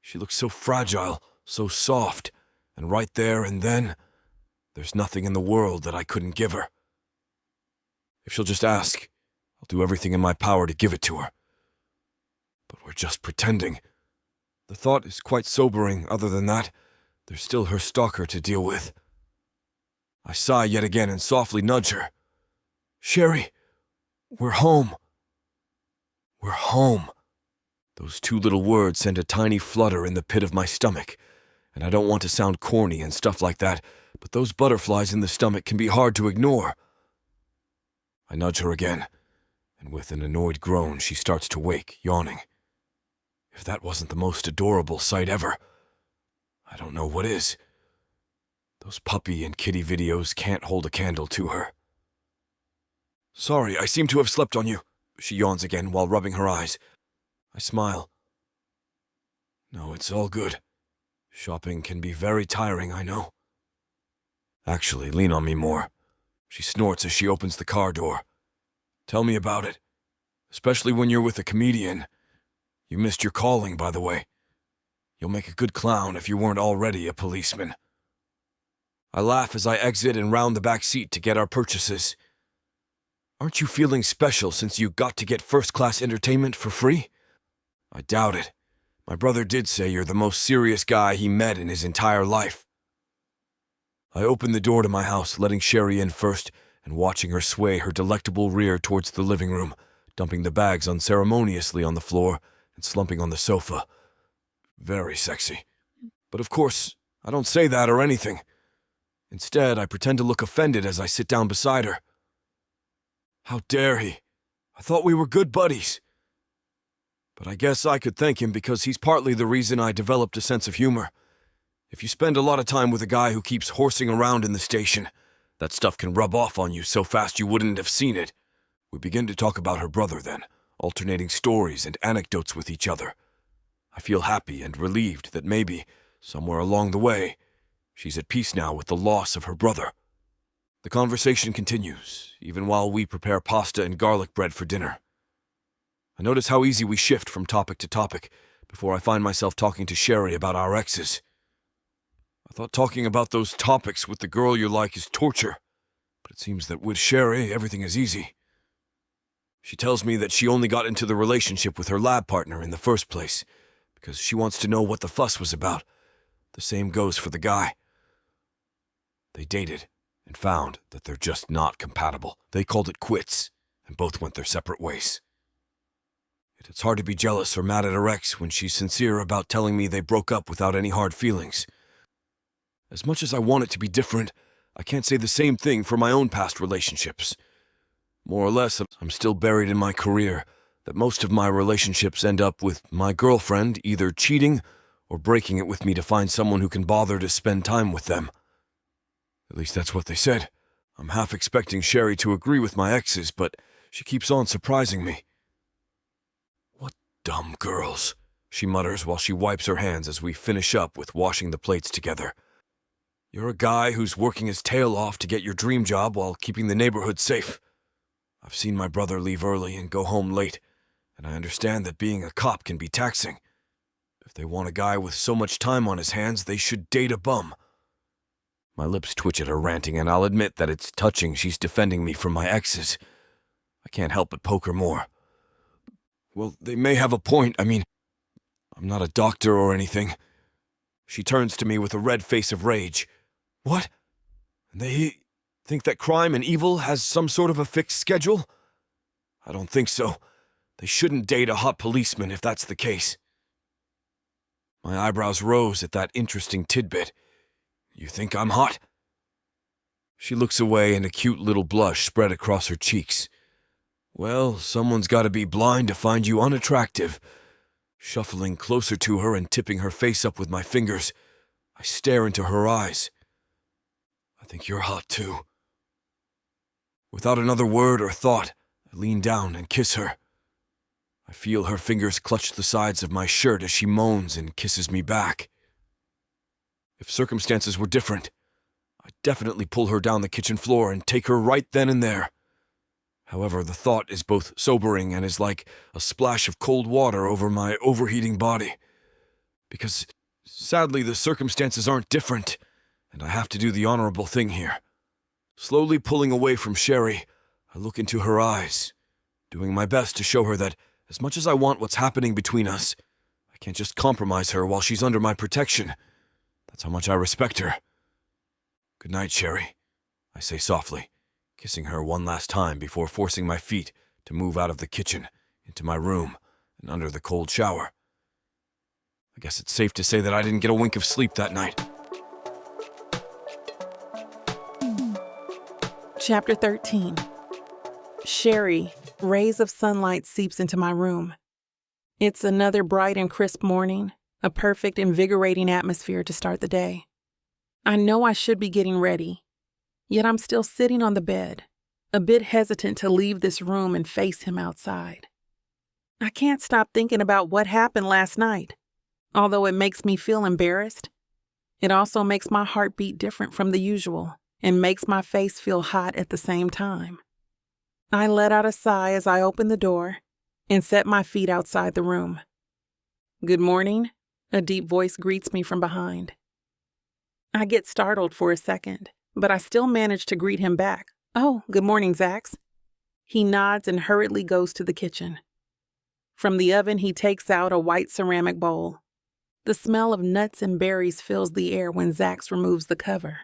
She looks so fragile, so soft, and right there and then, there's nothing in the world that I couldn't give her. If she'll just ask, I'll do everything in my power to give it to her. But we're just pretending. The thought is quite sobering. Other than that, there's still her stalker to deal with. I sigh yet again and softly nudge her. Sherry, we're home. We're home. Those two little words send a tiny flutter in the pit of my stomach, and I don't want to sound corny and stuff like that, but those butterflies in the stomach can be hard to ignore. I nudge her again, and with an annoyed groan, she starts to wake, yawning. If that wasn't the most adorable sight ever, I don't know what is. Those puppy and kitty videos can't hold a candle to her. Sorry, I seem to have slept on you, she yawns again while rubbing her eyes. I smile. No, it's all good. Shopping can be very tiring, I know. Actually, lean on me more. She snorts as she opens the car door. Tell me about it. Especially when you're with a comedian. You missed your calling, by the way. You'll make a good clown if you weren't already a policeman. I laugh as I exit and round the back seat to get our purchases. Aren't you feeling special since you got to get first-class entertainment for free? I doubt it. My brother did say you're the most serious guy he met in his entire life. I open the door to my house, letting Sherry in first and watching her sway her delectable rear towards the living room, dumping the bags unceremoniously on the floor and slumping on the sofa. Very sexy. But of course, I don't say that or anything. Instead, I pretend to look offended as I sit down beside her. How dare he? I thought we were good buddies. But I guess I could thank him because he's partly the reason I developed a sense of humor. If you spend a lot of time with a guy who keeps horsing around in the station, that stuff can rub off on you so fast you wouldn't have seen it. We begin to talk about her brother then, alternating stories and anecdotes with each other. I feel happy and relieved that maybe, somewhere along the way, she's at peace now with the loss of her brother. The conversation continues, even while we prepare pasta and garlic bread for dinner. I notice how easy we shift from topic to topic before I find myself talking to Sherry about our exes. I thought talking about those topics with the girl you like is torture, but it seems that with Sherry, everything is easy. She tells me that she only got into the relationship with her lab partner in the first place because she wants to know what the fuss was about. The same goes for the guy. They dated and found that they're just not compatible. They called it quits and both went their separate ways. It's hard to be jealous or mad at her ex when she's sincere about telling me they broke up without any hard feelings. As much as I want it to be different, I can't say the same thing for my own past relationships. More or less, I'm still buried in my career, that most of my relationships end up with my girlfriend either cheating or breaking it with me to find someone who can bother to spend time with them. At least that's what they said. I'm half expecting Sherry to agree with my exes, but she keeps on surprising me. What dumb girls, she mutters while she wipes her hands as we finish up with washing the plates together. You're a guy who's working his tail off to get your dream job while keeping the neighborhood safe. I've seen my brother leave early and go home late, and I understand that being a cop can be taxing. If they want a guy with so much time on his hands, they should date a bum. My lips twitch at her ranting, and I'll admit that it's touching she's defending me from my exes. I can't help but poke her more. Well, they may have a point. I mean, I'm not a doctor or anything. She turns to me with a red face of rage. What? They think that crime and evil has some sort of a fixed schedule? I don't think so. They shouldn't date a hot policeman if that's the case. My eyebrows rose at that interesting tidbit. You think I'm hot? She looks away and a cute little blush spread across her cheeks. Well, someone's got to be blind to find you unattractive. Shuffling closer to her and tipping her face up with my fingers, I stare into her eyes. I think you're hot too. Without another word or thought, I lean down and kiss her. I feel her fingers clutch the sides of my shirt as she moans and kisses me back. If circumstances were different, I'd definitely pull her down the kitchen floor and take her right then and there. However, the thought is both sobering and is like a splash of cold water over my overheating body. Because, sadly, the circumstances aren't different, and I have to do the honorable thing here. Slowly pulling away from Sherry, I look into her eyes, doing my best to show her that, as much as I want what's happening between us, I can't just compromise her while she's under my protection. That's how much I respect her. Good night, Sherry, I say softly, kissing her one last time before forcing my feet to move out of the kitchen, into my room, and under the cold shower. I guess it's safe to say that I didn't get a wink of sleep that night. Chapter 13. Sherry, rays of sunlight seeps into my room. It's another bright and crisp morning, a perfect, invigorating atmosphere to start the day. I know I should be getting ready, yet I'm still sitting on the bed, a bit hesitant to leave this room and face him outside. I can't stop thinking about what happened last night. Although it makes me feel embarrassed, It also makes my heart beat different from the usual and makes my face feel hot at the same time. I let out a sigh as I open the door and set my feet outside the room. "Good morning," a deep voice greets me from behind. I get startled for a second, but I still manage to greet him back. "Oh, good morning, Zax." He nods and hurriedly goes to the kitchen. From the oven, he takes out a white ceramic bowl. The smell of nuts and berries fills the air when Zax removes the cover.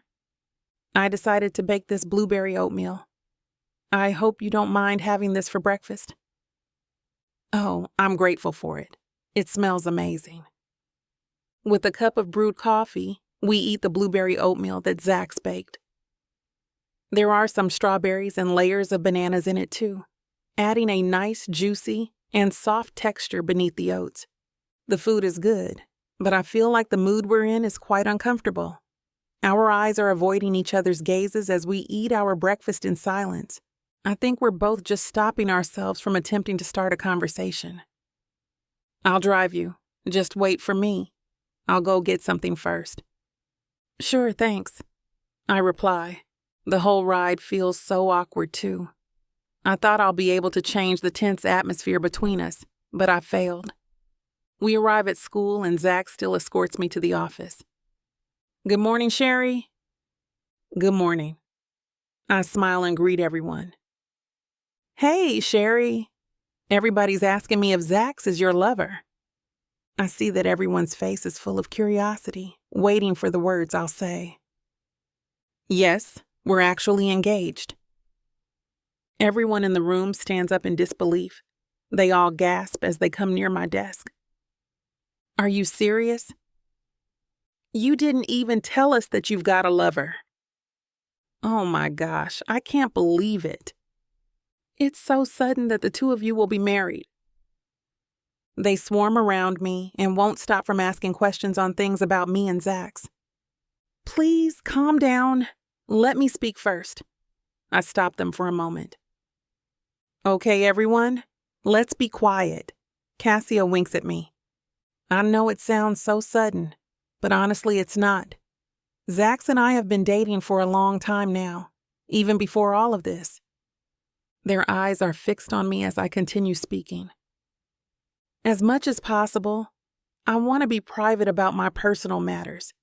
"I decided to bake this blueberry oatmeal. I hope you don't mind having this for breakfast." "Oh, I'm grateful for it. It smells amazing." With a cup of brewed coffee, we eat the blueberry oatmeal that Zax baked. There are some strawberries and layers of bananas in it too, adding a nice, juicy, and soft texture beneath the oats. The food is good, but I feel like the mood we're in is quite uncomfortable. Our eyes are avoiding each other's gazes as we eat our breakfast in silence. I think we're both just stopping ourselves from attempting to start a conversation. "I'll drive you. Just wait for me. I'll go get something first." "Sure, thanks," I reply. The whole ride feels so awkward too. I thought I'll be able to change the tense atmosphere between us, but I failed. We arrive at school and Zax still escorts me to the office. "Good morning, Sherry." "Good morning." I smile and greet everyone. "Hey, Sherry. Everybody's asking me if Zax is your lover." I see that everyone's face is full of curiosity, waiting for the words I'll say. "Yes, we're actually engaged." Everyone in the room stands up in disbelief. They all gasp as they come near my desk. "Are you serious? You didn't even tell us that you've got a lover." Oh my gosh, I can't believe it. It's so sudden that the two of you will be married. They swarm around me and won't stop from asking questions on things about me and Zax. "Please calm down. Let me speak first." I stop them for a moment. "Okay, everyone, let's be quiet." Cassia winks at me. I know it sounds so sudden, but honestly it's not. Zax and I have been dating for a long time now, even before all of this. Their eyes are fixed on me as I continue speaking. As much as possible, I want to be private about my personal matters.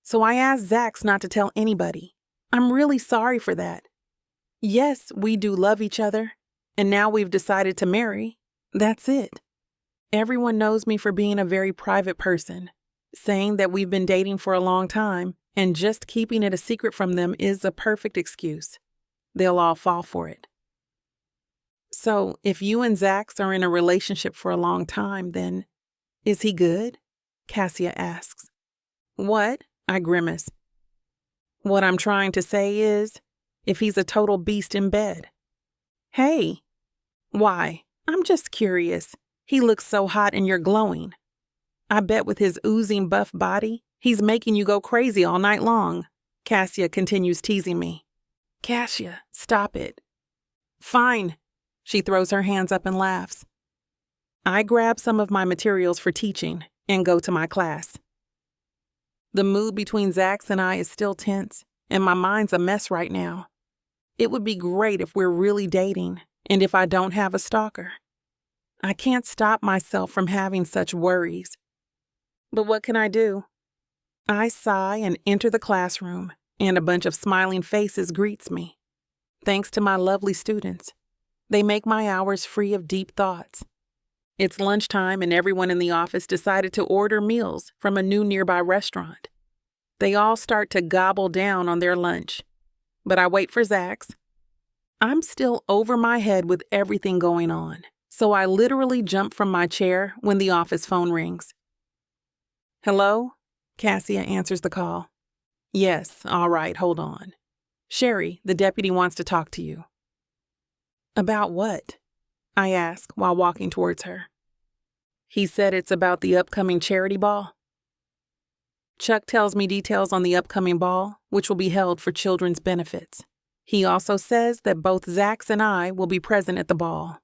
So I asked Zax not to tell anybody. I'm really sorry for that. Yes, we do love each other, and now we've decided to marry. That's it. Everyone knows me for being a very private person. Saying that we've been dating for a long time and just keeping it a secret from them is a perfect excuse. They'll all fall for it. "So, if you and Zax are in a relationship for a long time, then is he good?" Cassia asks. "What?" I grimace. "What I'm trying to say is, if he's a total beast in bed." "Hey." "Why? I'm just curious. He looks so hot and you're glowing. I bet with his oozing buff body, he's making you go crazy all night long." Cassia continues teasing me. "Cassia, stop it." "Fine." She throws her hands up and laughs. I grab some of my materials for teaching and go to my class. The mood between Zax and I is still tense, and my mind's a mess right now. It would be great if we're really dating, and if I don't have a stalker. I can't stop myself from having such worries. But what can I do? I sigh and enter the classroom, and a bunch of smiling faces greets me. Thanks to my lovely students. They make my hours free of deep thoughts. It's lunchtime and everyone in the office decided to order meals from a new nearby restaurant. They all start to gobble down on their lunch. But I wait for Zax. I'm still over my head with everything going on, so I literally jump from my chair when the office phone rings. "Hello?" Cassia answers the call. "Yes, all right, hold on. Sherry, the deputy wants to talk to you." "About what?" I ask while walking towards her. "He said it's about the upcoming charity ball." Chuck tells me details on the upcoming ball, which will be held for children's benefits. He also says that both Zax and I will be present at the ball.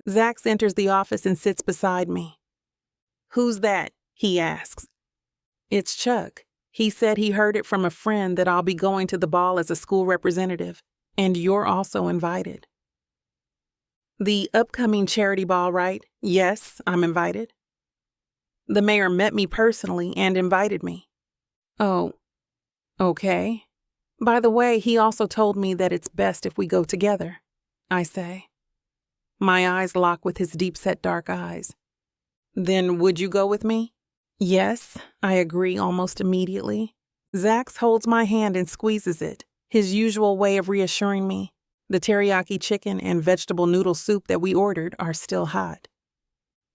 Zax enters the office and sits beside me. "Who's that?" he asks. It's Chuck. He said he heard it from a friend that I'll be going to the ball as a school representative, and you're also invited. The upcoming charity ball, right? Yes, I'm invited. The mayor met me personally and invited me. Oh, okay. By the way, he also told me that it's best if we go together, I say. My eyes lock with his deep-set dark eyes. Then would you go with me? Yes, I agree almost immediately. Zax holds my hand and squeezes it, his usual way of reassuring me. The teriyaki chicken and vegetable noodle soup that we ordered are still hot.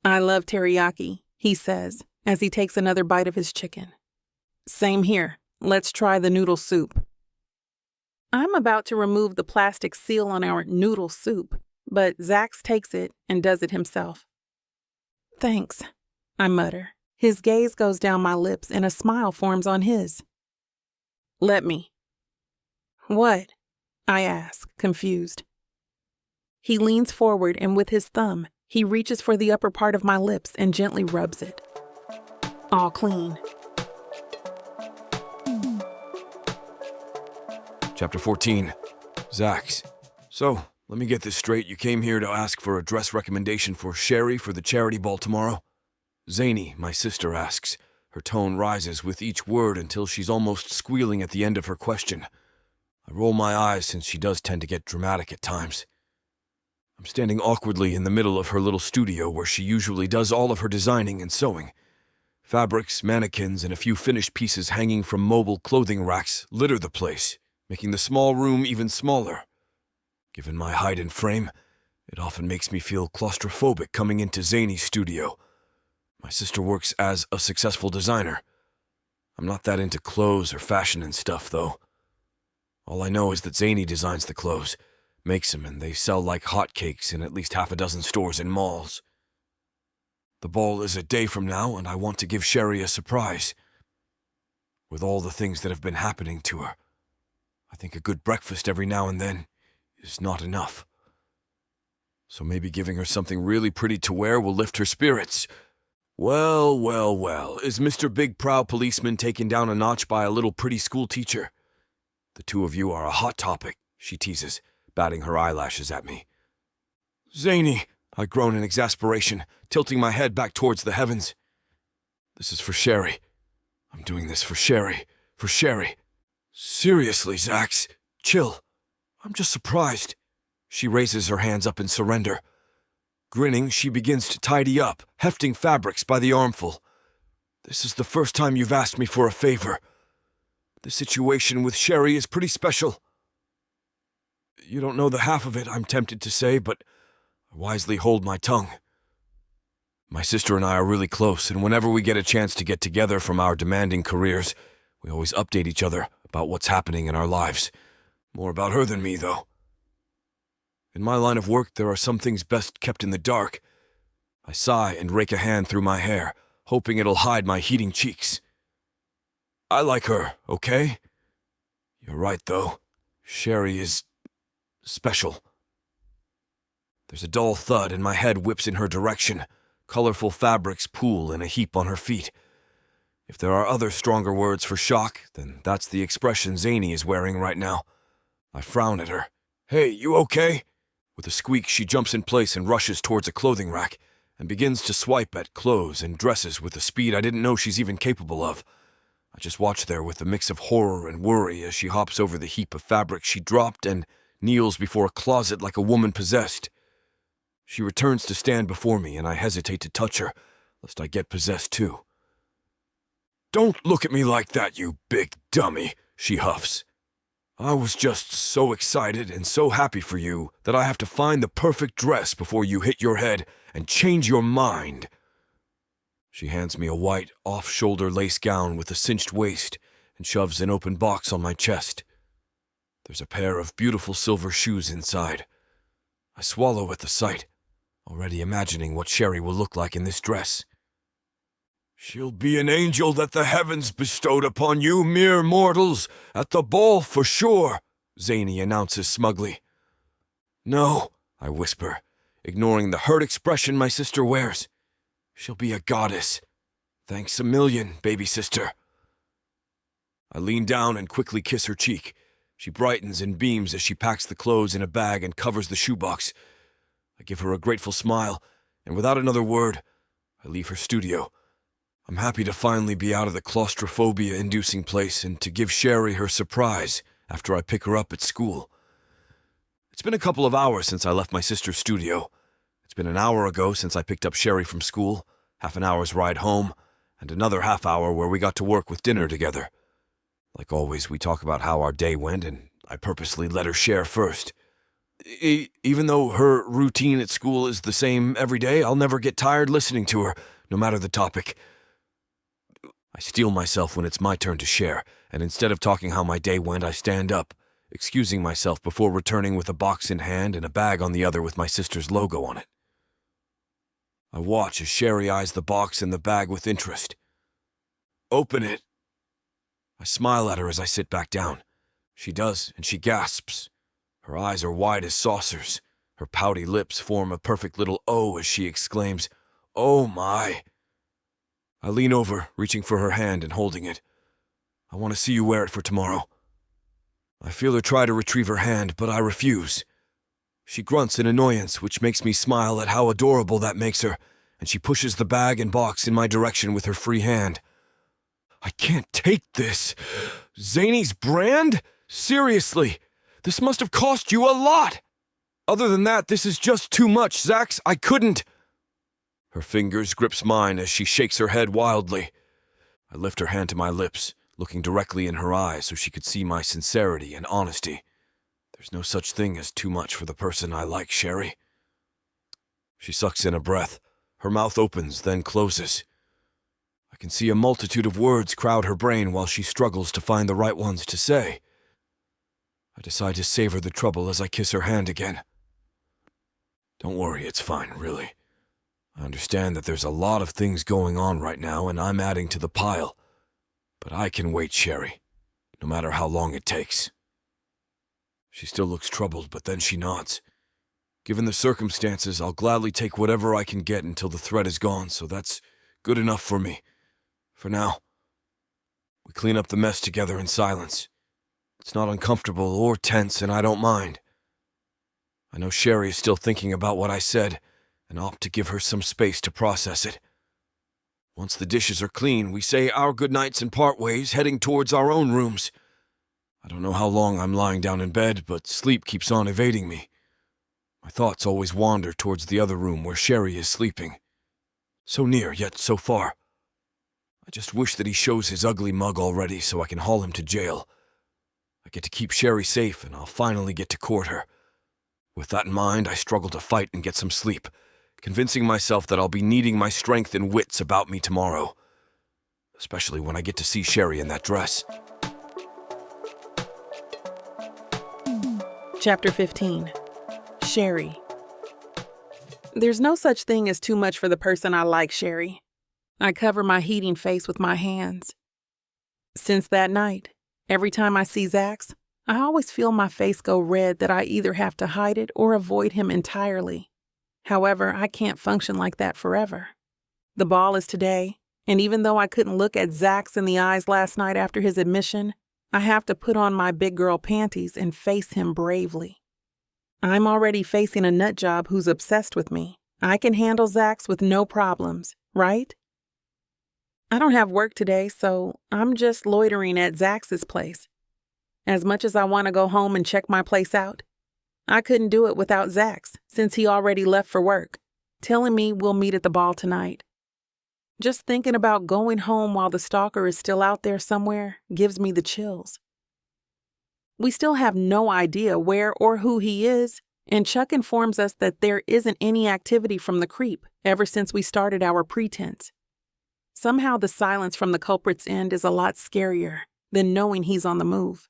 I love teriyaki, he says, as he takes another bite of his chicken. Same here. Let's try the noodle soup. I'm about to remove the plastic seal on our noodle soup, but Zax takes it and does it himself. Thanks, I mutter. His gaze goes down my lips and a smile forms on his. Let me. What? I ask, confused. He leans forward and with his thumb, he reaches for the upper part of my lips and gently rubs it. All clean. Chapter 14. Zax. So, let me get this straight. You came here to ask for a dress recommendation for Sherry for the charity ball tomorrow? Zany, my sister, asks. Her tone rises with each word until she's almost squealing at the end of her question. I roll my eyes since she does tend to get dramatic at times. I'm standing awkwardly in the middle of her little studio where she usually does all of her designing and sewing. Fabrics, mannequins, and a few finished pieces hanging from mobile clothing racks litter the place, making the small room even smaller. Given my height and frame, it often makes me feel claustrophobic coming into Zany's studio. My sister works as a successful designer. I'm not that into clothes or fashion and stuff, though. All I know is that Zany designs the clothes, makes them, and they sell like hotcakes in at least half a dozen stores and malls. The ball is a day from now, and I want to give Sherry a surprise. With all the things that have been happening to her, I think a good breakfast every now and then is not enough. So maybe giving her something really pretty to wear will lift her spirits. Well, well, well, is Mr. Big Proud Policeman taken down a notch by a little pretty school teacher? The two of you are a hot topic, she teases, batting her eyelashes at me. Zany, I groan in exasperation, tilting my head back towards the heavens. This is for Sherry. I'm doing this for Sherry. For Sherry. Seriously, Zax. Chill. I'm just surprised. She raises her hands up in surrender. Grinning, she begins to tidy up, hefting fabrics by the armful. This is the first time you've asked me for a favor. The situation with Sherry is pretty special. You don't know the half of it, I'm tempted to say, but I wisely hold my tongue. My sister and I are really close, and whenever we get a chance to get together from our demanding careers, we always update each other about what's happening in our lives. More about her than me, though. In my line of work, there are some things best kept in the dark. I sigh and rake a hand through my hair, hoping it'll hide my heating cheeks. I like her, okay? You're right, though. Sherry is special. There's a dull thud and my head whips in her direction. Colorful fabrics pool in a heap on her feet. If there are other stronger words for shock, then that's the expression Zany is wearing right now. I frown at her. Hey, you okay? With a squeak, she jumps in place and rushes towards a clothing rack and begins to swipe at clothes and dresses with a speed I didn't know she's even capable of. I just watch there with a mix of horror and worry as she hops over the heap of fabric she dropped and kneels before a closet like a woman possessed. She returns to stand before me, and I hesitate to touch her, lest I get possessed too. Don't look at me like that, you big dummy, she huffs. I was just so excited and so happy for you that I have to find the perfect dress before you hit your head and change your mind. She hands me a white, off-shoulder lace gown with a cinched waist and shoves an open box on my chest. There's a pair of beautiful silver shoes inside. I swallow at the sight, already imagining what Sherry will look like in this dress. She'll be an angel that the heavens bestowed upon you mere mortals, at the ball for sure, Zany announces smugly. No, I whisper, ignoring the hurt expression my sister wears. She'll be a goddess. Thanks a million, baby sister. I lean down and quickly kiss her cheek. She brightens and beams as she packs the clothes in a bag and covers the shoebox. I give her a grateful smile, and without another word, I leave her studio. I'm happy to finally be out of the claustrophobia-inducing place and to give Sherry her surprise after I pick her up at school. It's been a couple of hours since I left my sister's studio. It's been an hour ago since I picked up Sherry from school, half an hour's ride home, and another half hour where we got to work with dinner together. Like always, we talk about how our day went, and I purposely let her share first. Even though her routine at school is the same every day, I'll never get tired listening to her, no matter the topic. I steel myself when it's my turn to share, and instead of talking how my day went, I stand up, excusing myself before returning with a box in hand and a bag on the other with my sister's logo on it. I watch as Sherry eyes the box and the bag with interest. "Open it." I smile at her as I sit back down. She does, and she gasps. Her eyes are wide as saucers. Her pouty lips form a perfect little O as she exclaims, "Oh my!" I lean over, reaching for her hand and holding it. "I want to see you wear it for tomorrow." I feel her try to retrieve her hand, but I refuse. She grunts in annoyance, which makes me smile at how adorable that makes her, and she pushes the bag and box in my direction with her free hand. I can't take this. Zany's brand? Seriously, this must have cost you a lot. Other than that, this is just too much, Zax. I couldn't. Her fingers grips mine as she shakes her head wildly. I lift her hand to my lips, looking directly in her eyes so she could see my sincerity and honesty. There's no such thing as too much for the person I like, Sherry. She sucks in a breath. Her mouth opens, then closes. I can see a multitude of words crowd her brain while she struggles to find the right ones to say. I decide to savor the trouble as I kiss her hand again. Don't worry, it's fine, really. I understand that there's a lot of things going on right now, and I'm adding to the pile. But I can wait, Sherry, no matter how long it takes. She still looks troubled, but then she nods. Given the circumstances, I'll gladly take whatever I can get until the threat is gone, so that's good enough for me. For now. We clean up the mess together in silence. It's not uncomfortable or tense, and I don't mind. I know Sherry is still thinking about what I said, and opt to give her some space to process it. Once the dishes are clean, we say our goodnights and part ways, heading towards our own rooms. I don't know how long I'm lying down in bed, but sleep keeps on evading me. My thoughts always wander towards the other room where Sherry is sleeping. So near, yet so far. I just wish that he shows his ugly mug already so I can haul him to jail. I get to keep Sherry safe, and I'll finally get to court her. With that in mind, I struggle to fight and get some sleep, convincing myself that I'll be needing my strength and wits about me tomorrow. Especially when I get to see Sherry in that dress. Chapter 15. Sherry. There's no such thing as too much for the person I like, Sherry. I cover my heating face with my hands. Since that night, every time I see Zax, I always feel my face go red that I either have to hide it or avoid him entirely. However, I can't function like that forever. The ball is today, and even though I couldn't look at Zax in the eyes last night after his admission, I have to put on my big girl panties and face him bravely. I'm already facing a nut job who's obsessed with me. I can handle Zax with no problems, right? I don't have work today, so I'm just loitering at Zax's place. As much as I want to go home and check my place out, I couldn't do it without Zax, since he already left for work, telling me we'll meet at the ball tonight. Just thinking about going home while the stalker is still out there somewhere gives me the chills. We still have no idea where or who he is, and Chuck informs us that there isn't any activity from the creep ever since we started our pretense. Somehow the silence from the culprit's end is a lot scarier than knowing he's on the move.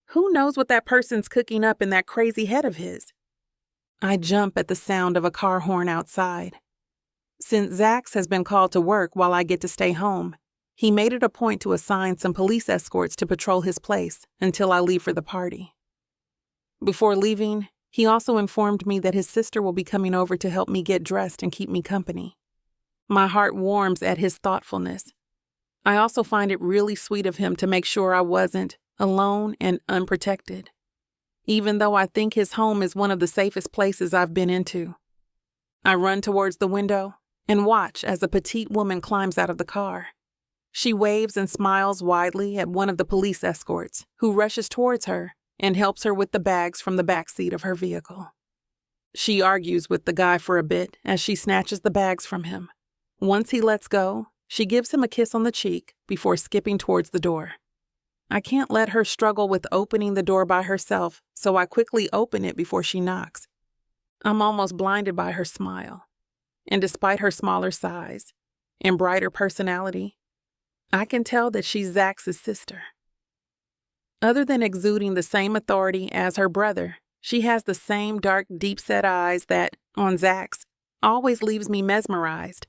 Who knows what that person's cooking up in that crazy head of his? I jump at the sound of a car horn outside. Since Zax has been called to work while I get to stay home, he made it a point to assign some police escorts to patrol his place until I leave for the party. Before leaving, he also informed me that his sister will be coming over to help me get dressed and keep me company. My heart warms at his thoughtfulness. I also find it really sweet of him to make sure I wasn't alone and unprotected, even though I think his home is one of the safest places I've been into. I run towards the window and watch as a petite woman climbs out of the car. She waves and smiles widely at one of the police escorts, who rushes towards her and helps her with the bags from the back seat of her vehicle. She argues with the guy for a bit as she snatches the bags from him. Once he lets go, she gives him a kiss on the cheek before skipping towards the door. I can't let her struggle with opening the door by herself, so I quickly open it before she knocks. I'm almost blinded by her smile, and despite her smaller size and brighter personality, I can tell that she's Zax's sister. Other than exuding the same authority as her brother, she has the same dark, deep-set eyes that, on Zax, always leaves me mesmerized.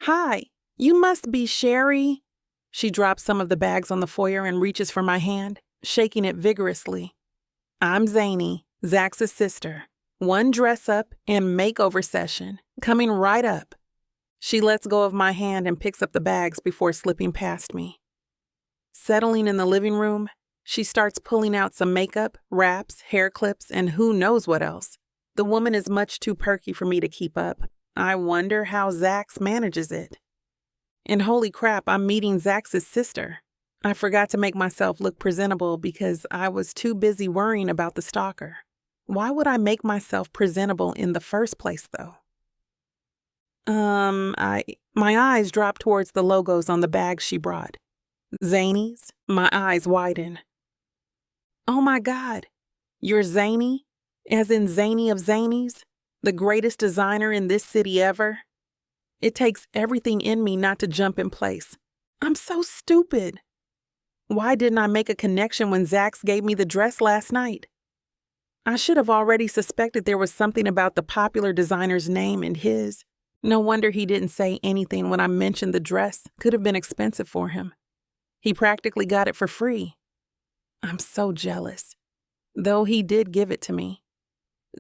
"Hi, you must be Sherry." She drops some of the bags on the foyer and reaches for my hand, shaking it vigorously. "I'm Zany, Zax's sister. One dress-up and makeover session, coming right up." She lets go of my hand and picks up the bags before slipping past me. Settling in the living room, she starts pulling out some makeup, wraps, hair clips, and who knows what else. The woman is much too perky for me to keep up. I wonder how Zax manages it. And holy crap, I'm meeting Zax's sister. I forgot to make myself look presentable because I was too busy worrying about the stalker. Why would I make myself presentable in the first place, though? My eyes drop towards the logos on the bags she brought. Zany's? My eyes widen. "Oh my God, you're Zany? As in Zany of Zanies? The greatest designer in this city ever?" It takes everything in me not to jump in place. I'm so stupid. Why didn't I make a connection when Zax gave me the dress last night? I should have already suspected there was something about the popular designer's name and his. No wonder he didn't say anything when I mentioned the dress could have been expensive for him. He practically got it for free. I'm so jealous, though he did give it to me.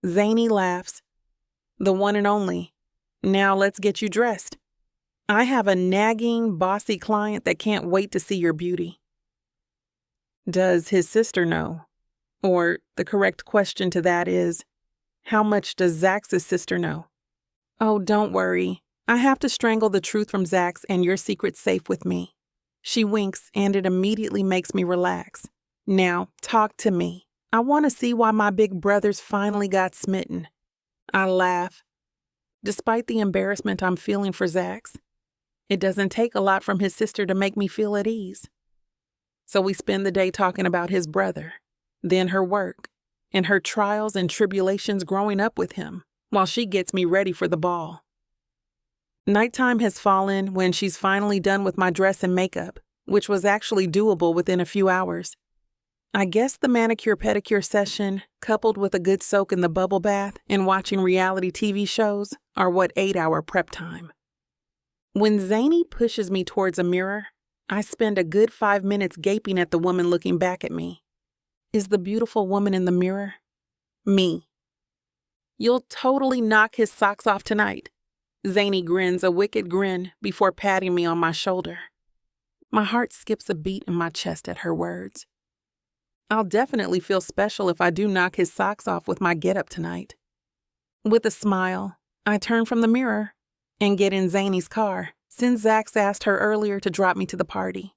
Zany laughs. "The one and only. Now let's get you dressed. I have a nagging, bossy client that can't wait to see your beauty." Does his sister know? Or the correct question to that is, how much does Zax's sister know? "Oh, don't worry. I have to strangle the truth from Zax and your secret's safe with me." She winks and it immediately makes me relax. "Now, talk to me. I want to see why my big brothers finally got smitten." I laugh. Despite the embarrassment I'm feeling for Zax, it doesn't take a lot from his sister to make me feel at ease. So we spend the day talking about his brother, then her work, and her trials and tribulations growing up with him, while she gets me ready for the ball. Nighttime has fallen when she's finally done with my dress and makeup, which was actually doable within a few hours. I guess the manicure-pedicure session, coupled with a good soak in the bubble bath and watching reality TV shows, are what ate our prep time. When Zany pushes me towards a mirror, I spend a good 5 minutes gaping at the woman looking back at me. Is the beautiful woman in the mirror me? "You'll totally knock his socks off tonight." Zany grins a wicked grin before patting me on my shoulder. My heart skips a beat in my chest at her words. I'll definitely feel special if I do knock his socks off with my getup tonight. With a smile, I turn from the mirror and get in Zany's car, since Zax asked her earlier to drop me to the party.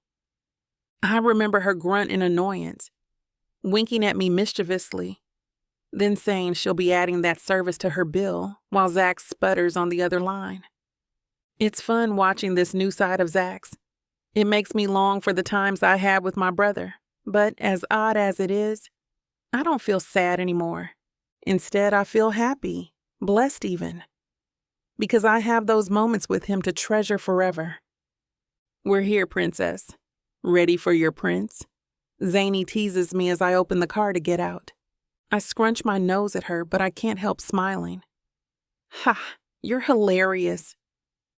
I remember her grunt in annoyance, winking at me mischievously, then saying she'll be adding that service to her bill while Zax sputters on the other line. It's fun watching this new side of Zax. It makes me long for the times I had with my brother, but as odd as it is, I don't feel sad anymore. Instead, I feel happy, blessed even, because I have those moments with him to treasure forever. "We're here, princess. Ready for your prince?" Zany teases me as I open the car to get out. I scrunch my nose at her, but I can't help smiling. "Ha, you're hilarious,"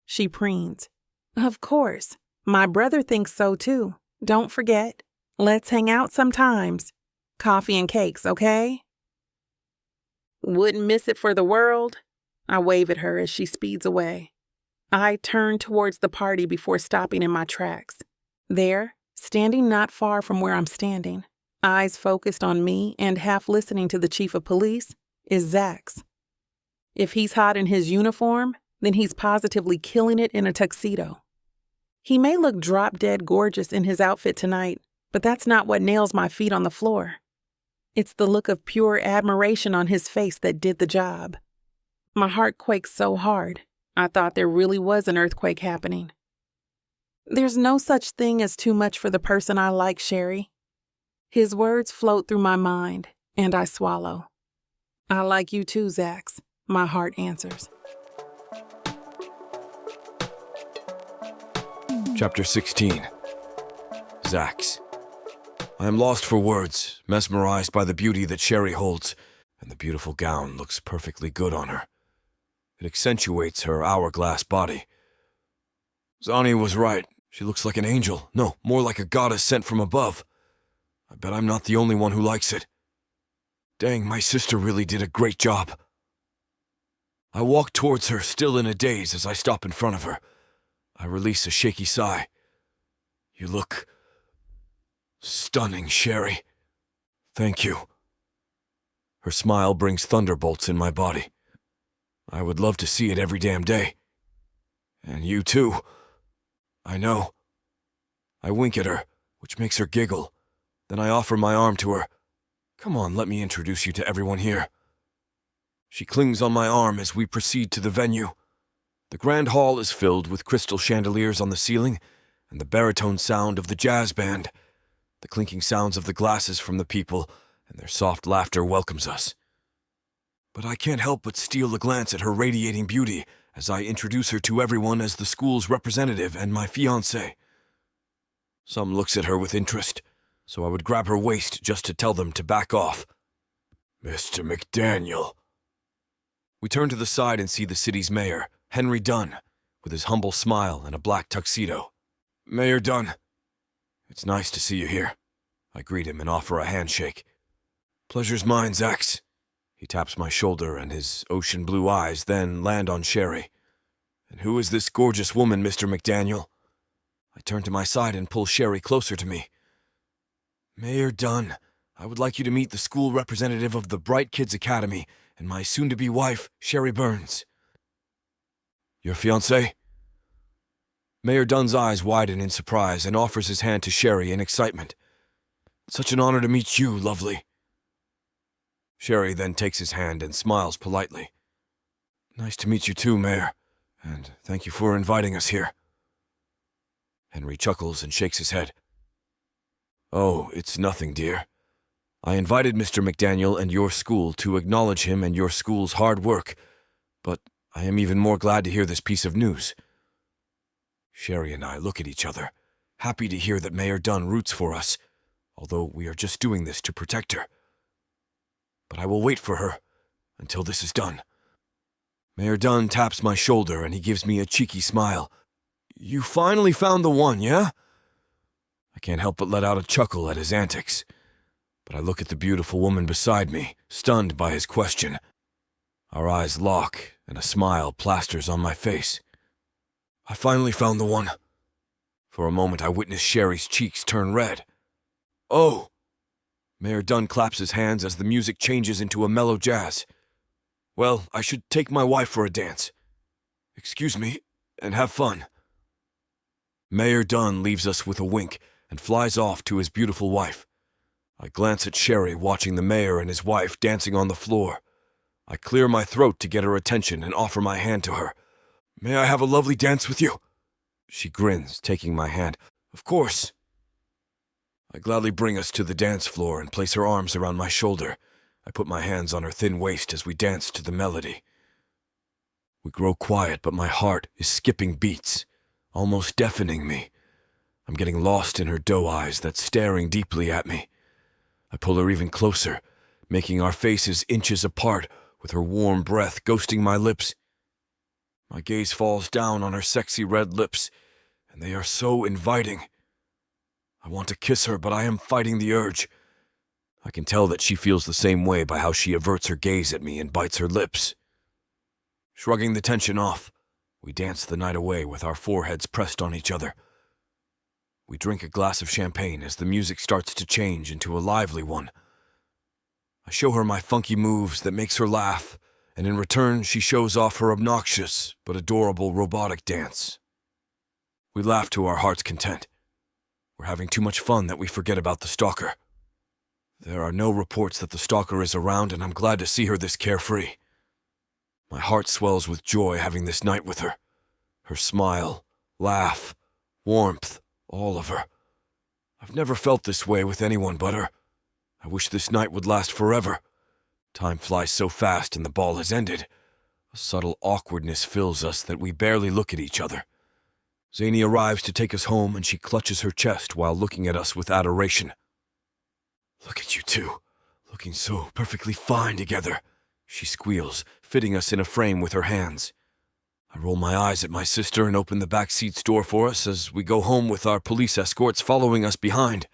she preens. "Of course. My brother thinks so too. Don't forget. Let's hang out sometimes. Coffee and cakes, okay?" "Wouldn't miss it for the world." I wave at her as she speeds away. I turned towards the party before stopping in my tracks. There, standing not far from where I'm standing, eyes focused on me and half listening to the chief of police, is Zax. If he's hot in his uniform, then he's positively killing it in a tuxedo. He may look drop-dead gorgeous in his outfit tonight, but that's not what nails my feet on the floor. It's the look of pure admiration on his face that did the job. My heart quakes so hard, I thought there really was an earthquake happening. There's no such thing as too much for the person I like, Sherry. His words float through my mind, and I swallow. I like you too, Zax, my heart answers. Chapter 16. Zax. I am lost for words, mesmerized by the beauty that Sherry holds, and the beautiful gown looks perfectly good on her. It accentuates her hourglass body. Zani was right. She looks like an angel. No, more like a goddess sent from above. I bet I'm not the only one who likes it. Dang, my sister really did a great job. I walk towards her, still in a daze, as I stop in front of her. I release a shaky sigh. You look stunning, Sherry. Thank you. Her smile brings thunderbolts in my body. I would love to see it every damn day. And you too. I know. I wink at her, which makes her giggle. Then I offer my arm to her. Come on, let me introduce you to everyone here. She clings on my arm as we proceed to the venue. The grand hall is filled with crystal chandeliers on the ceiling and the baritone sound of the jazz band. The clinking sounds of the glasses from the people and their soft laughter welcomes us. But I can't help but steal a glance at her radiating beauty as I introduce her to everyone as the school's representative and my fiancé. Some looks at her with interest, so I would grab her waist just to tell them to back off. Mr. McDaniel. We turn to the side and see the city's mayor, Henry Dunn, with his humble smile and a black tuxedo. Mayor Dunn, it's nice to see you here. I greet him and offer a handshake. Pleasure's mine, Zax. He taps my shoulder and his ocean blue eyes then land on Sherry. And who is this gorgeous woman, Mr. McDaniel? I turn to my side and pull Sherry closer to me. Mayor Dunn, I would like you to meet the school representative of the Bright Kids Academy and my soon-to-be wife, Sherry Burns. Your fiancé? Mayor Dunn's eyes widen in surprise and offers his hand to Sherry in excitement. Such an honor to meet you, lovely. Sherry then takes his hand and smiles politely. Nice to meet you too, Mayor, and thank you for inviting us here. Henry chuckles and shakes his head. Oh, it's nothing, dear. I invited Mr. McDaniel and your school to acknowledge him and your school's hard work, but I am even more glad to hear this piece of news. Sherry and I look at each other, happy to hear that Mayor Dunn roots for us, although we are just doing this to protect her. But I will wait for her until this is done. Mayor Dunn taps my shoulder and he gives me a cheeky smile. You finally found the one, yeah? I can't help but let out a chuckle at his antics. But I look at the beautiful woman beside me, stunned by his question. Our eyes lock and a smile plasters on my face. I finally found the one. For a moment I witness Sherry's cheeks turn red. Oh! Mayor Dunn claps his hands as the music changes into a mellow jazz. Well, I should take my wife for a dance. Excuse me, and have fun. Mayor Dunn leaves us with a wink and flies off to his beautiful wife. I glance at Sherry watching the mayor and his wife dancing on the floor. I clear my throat to get her attention and offer my hand to her. May I have a lovely dance with you? She grins, taking my hand. Of course. I gladly bring us to the dance floor and place her arms around my shoulder. I put my hands on her thin waist as we dance to the melody. We grow quiet, but my heart is skipping beats, almost deafening me. I'm getting lost in her doe eyes that's staring deeply at me. I pull her even closer, making our faces inches apart, with her warm breath ghosting my lips. My gaze falls down on her sexy red lips, and they are so inviting. I want to kiss her, but I am fighting the urge. I can tell that she feels the same way by how she averts her gaze at me and bites her lips. Shrugging the tension off, We dance the night away with our foreheads pressed on each other. We drink a glass of champagne as the music starts to change into a lively one. I show her my funky moves that makes her laugh, and in return she shows off her obnoxious but adorable robotic dance. We laugh to our heart's content. We're having too much fun that we forget about the stalker. There are no reports that the stalker is around, and I'm glad to see her this carefree. My heart swells with joy having this night with her. Her smile, laugh, warmth, all of her. I've never felt this way with anyone but her. I wish this night would last forever. Time flies so fast and the ball has ended. A subtle awkwardness fills us that we barely look at each other. Zany arrives to take us home and she clutches her chest while looking at us with adoration. "Look at you two, looking so perfectly fine together," she squeals, fitting us in a frame with her hands. I roll my eyes at my sister and open the back seat's door for us as we go home with our police escorts following us behind.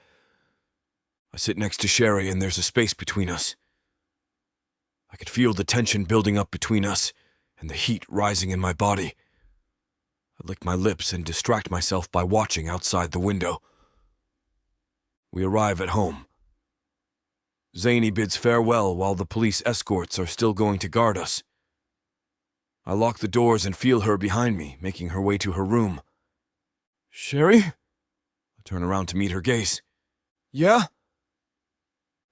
I sit next to Sherry and there's a space between us. I could feel the tension building up between us and the heat rising in my body. I lick my lips and distract myself by watching outside the window. We arrive at home. Zany bids farewell while the police escorts are still going to guard us. I lock the doors and feel her behind me, making her way to her room. "Sherry?" I turn around to meet her gaze. "Yeah?"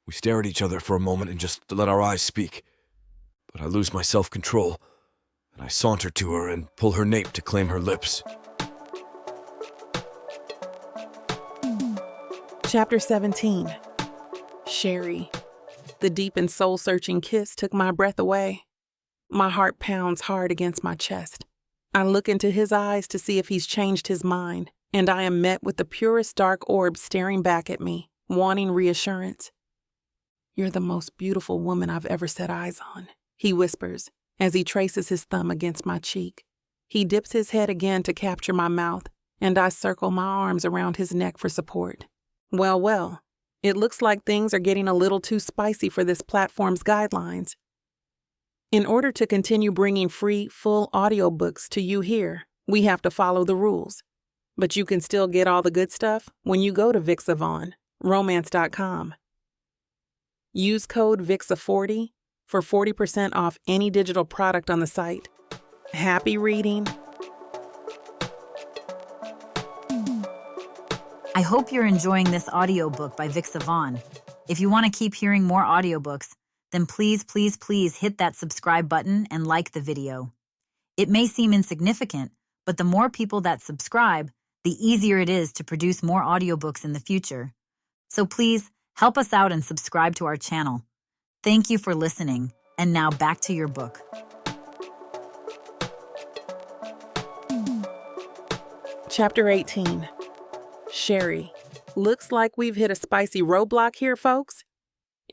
We stare at each other for a moment and just let our eyes speak. But I lose my self-control, and I saunter to her and pull her nape to claim her lips. Chapter 17. Sherry. The deep and soul-searching kiss took my breath away. My heart pounds hard against my chest. I look into his eyes to see if he's changed his mind, and I am met with the purest dark orb staring back at me, wanting reassurance. "You're the most beautiful woman I've ever set eyes on," he whispers as he traces his thumb against my cheek. He dips his head again to capture my mouth, and I circle my arms around his neck for support. Well, it looks like things are getting a little too spicy for this platform's guidelines. In order to continue bringing free, full audiobooks to you here, we have to follow the rules. But you can still get all the good stuff when you go to BWWM, Use code VIXA40 for 40% off any digital product on the site. Happy reading. I hope you're enjoying this audiobook by Vixavon. If you want to keep hearing more audiobooks, then please hit that subscribe button and like the video. It may seem insignificant, but the more people that subscribe, the easier it is to produce more audiobooks in the future. So please, help us out and subscribe to our channel. Thank you for listening, and now back to your book. Chapter 18. Sherry. Looks like we've hit a spicy roadblock here, folks.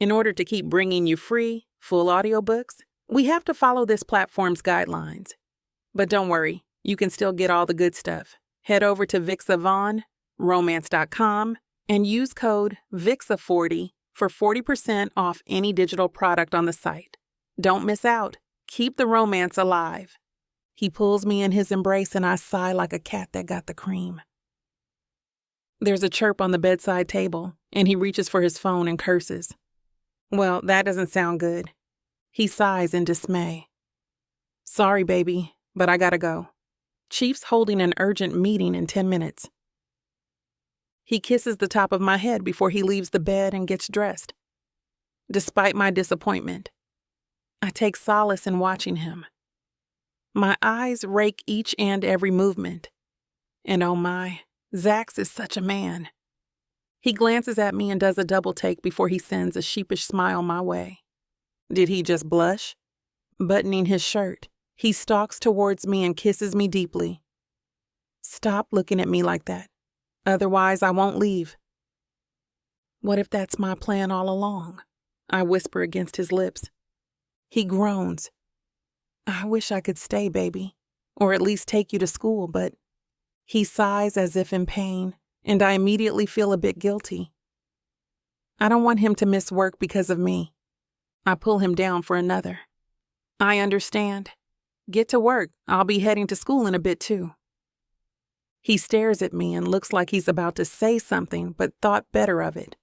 In order to keep bringing you free, full audiobooks, we have to follow this platform's guidelines. But don't worry, you can still get all the good stuff. Head over to BWWM and use code VIXA40 for 40% off any digital product on the site. Don't miss out. Keep the romance alive. He pulls me in his embrace and I sigh like a cat that got the cream. There's a chirp on the bedside table, and he reaches for his phone and curses. Well, that doesn't sound good. He sighs in dismay. "Sorry, baby, but I gotta go. Chief's holding an urgent meeting in 10 minutes. He kisses the top of my head before he leaves the bed and gets dressed. Despite my disappointment, I take solace in watching him. My eyes rake each and every movement. And oh my, Zax is such a man. He glances at me and does a double take before he sends a sheepish smile my way. Did he just blush? Buttoning his shirt, he stalks towards me and kisses me deeply. Stop looking at me like that. Otherwise, I won't leave. What if that's my plan all along? I whisper against his lips. He groans. I wish I could stay, baby, or at least take you to school, but he sighs as if in pain, and I immediately feel a bit guilty. I don't want him to miss work because of me. I pull him down for another. I understand. Get to work. I'll be heading to school in a bit, too. He stares at me and looks like he's about to say something, but thought better of it.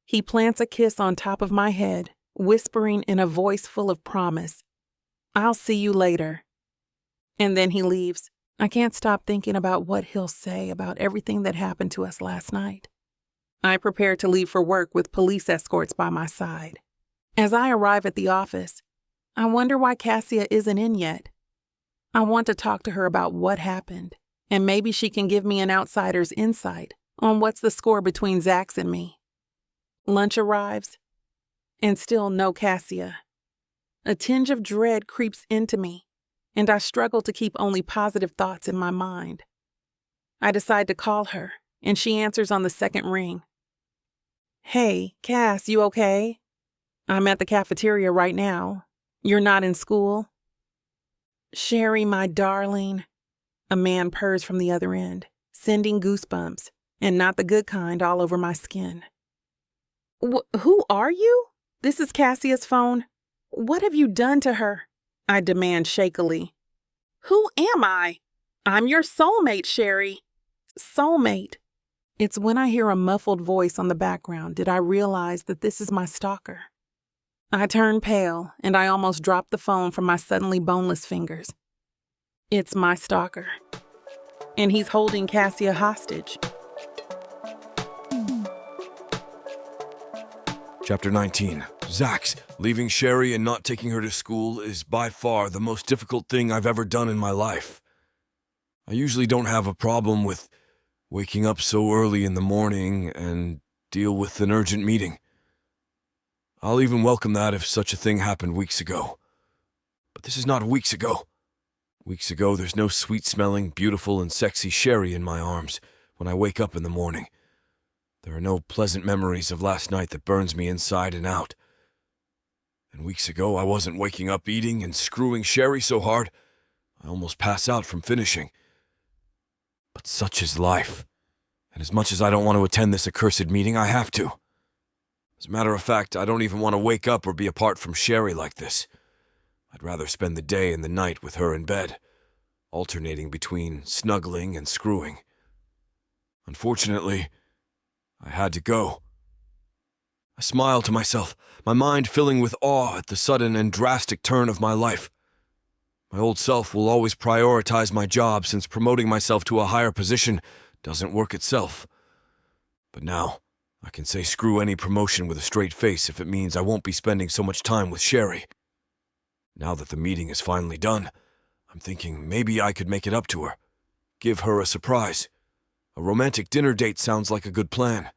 He plants a kiss on top of my head, whispering in a voice full of promise, "I'll see you later." And then he leaves. I can't stop thinking about what he'll say about everything that happened to us last night. I prepare to leave for work with police escorts by my side. As I arrive at the office, I wonder why Cassia isn't in yet. I want to talk to her about what happened, and maybe she can give me an outsider's insight on what's the score between Zax and me. Lunch arrives, and still no Cassia. A tinge of dread creeps into me, and I struggle to keep only positive thoughts in my mind. I decide to call her, and she answers on the second ring. "Hey, Cass, you okay? I'm at the cafeteria right now. You're not in school?" "Sherry, my darling," a man purrs from the other end, sending goosebumps, and not the good kind, all over my skin. Who are you? This is Cassia's phone. What have you done to her?" I demand shakily. "Who am I? I'm your soulmate, Sherry." Soulmate. It's when I hear a muffled voice on the background did I realize that this is my stalker. I turn pale, and I almost drop the phone from my suddenly boneless fingers. It's my stalker, and he's holding Cassia hostage. Chapter 19. Zax, leaving Sherry and not taking her to school is by far the most difficult thing I've ever done in my life. I usually don't have a problem with waking up so early in the morning and deal with an urgent meeting. I'll even welcome that if such a thing happened weeks ago. But this is not weeks ago. Weeks ago, there's no sweet-smelling, beautiful, and sexy Sherry in my arms when I wake up in the morning. There are no pleasant memories of last night that burns me inside and out. And weeks ago, I wasn't waking up eating and screwing Sherry so hard, I almost pass out from finishing. But such is life. And as much as I don't want to attend this accursed meeting, I have to. As a matter of fact, I don't even want to wake up or be apart from Sherry like this. I'd rather spend the day and the night with her in bed, alternating between snuggling and screwing. Unfortunately, I had to go. I smile to myself, my mind filling with awe at the sudden and drastic turn of my life. My old self will always prioritize my job since promoting myself to a higher position doesn't work itself. But now, I can say screw any promotion with a straight face if it means I won't be spending so much time with Sherry. Now that the meeting is finally done, I'm thinking maybe I could make it up to her. Give her a surprise. A romantic dinner date sounds like a good plan.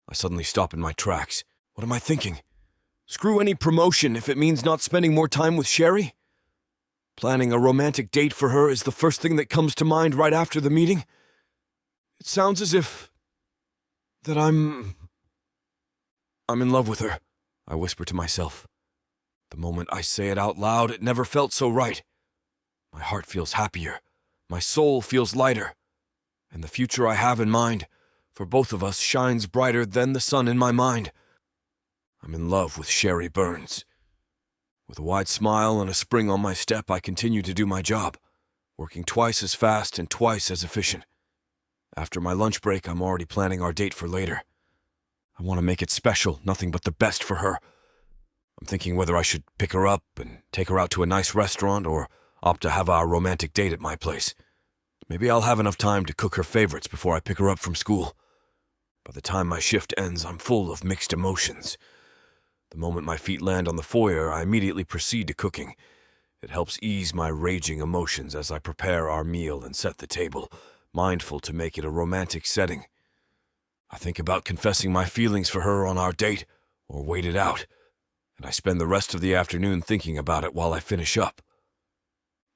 I suddenly stop in my tracks. What am I thinking? Screw any promotion if it means not spending more time with Sherry? Planning a romantic date for her is the first thing that comes to mind right after the meeting? It sounds as if... that I'm in love with her, I whisper to myself. The moment I say it out loud, it never felt so right. My heart feels happier. My soul feels lighter. And the future I have in mind, for both of us, shines brighter than the sun in my mind. I'm in love with Sherry Burns. With a wide smile and a spring on my step, I continue to do my job, working twice as fast and twice as efficient. After my lunch break, I'm already planning our date for later. I want to make it special, nothing but the best for her. I'm thinking whether I should pick her up and take her out to a nice restaurant or opt to have our romantic date at my place. Maybe I'll have enough time to cook her favorites before I pick her up from school. By the time my shift ends, I'm full of mixed emotions. The moment my feet land on the foyer, I immediately proceed to cooking. It helps ease my raging emotions as I prepare our meal and set the table, mindful to make it a romantic setting. I think about confessing my feelings for her on our date, or wait it out, and I spend the rest of the afternoon thinking about it while I finish up.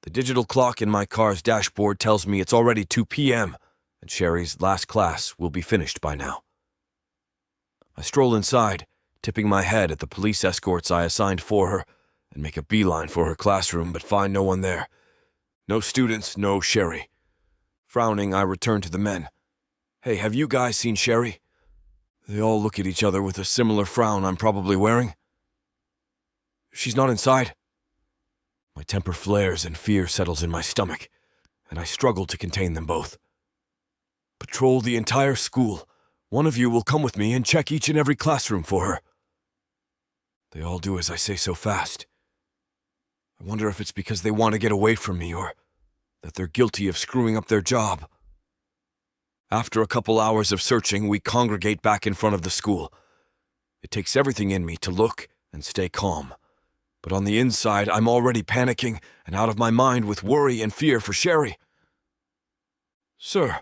The digital clock in my car's dashboard tells me it's already 2 p.m., and Sherry's last class will be finished by now. I stroll inside, tipping my head at the police escorts I assigned for her, and make a beeline for her classroom, but find no one there. No students, no Sherry. Frowning, I return to the men. Hey, have you guys seen Sherry? They all look at each other with a similar frown I'm probably wearing. She's not inside. My temper flares and fear settles in my stomach, and I struggle to contain them both. Patrol the entire school. One of you will come with me and check each and every classroom for her. They all do as I say so fast. I wonder if it's because they want to get away from me or that they're guilty of screwing up their job. After a couple hours of searching, we congregate back in front of the school. It takes everything in me to look and stay calm. But on the inside, I'm already panicking and out of my mind with worry and fear for Sherry. "Sir,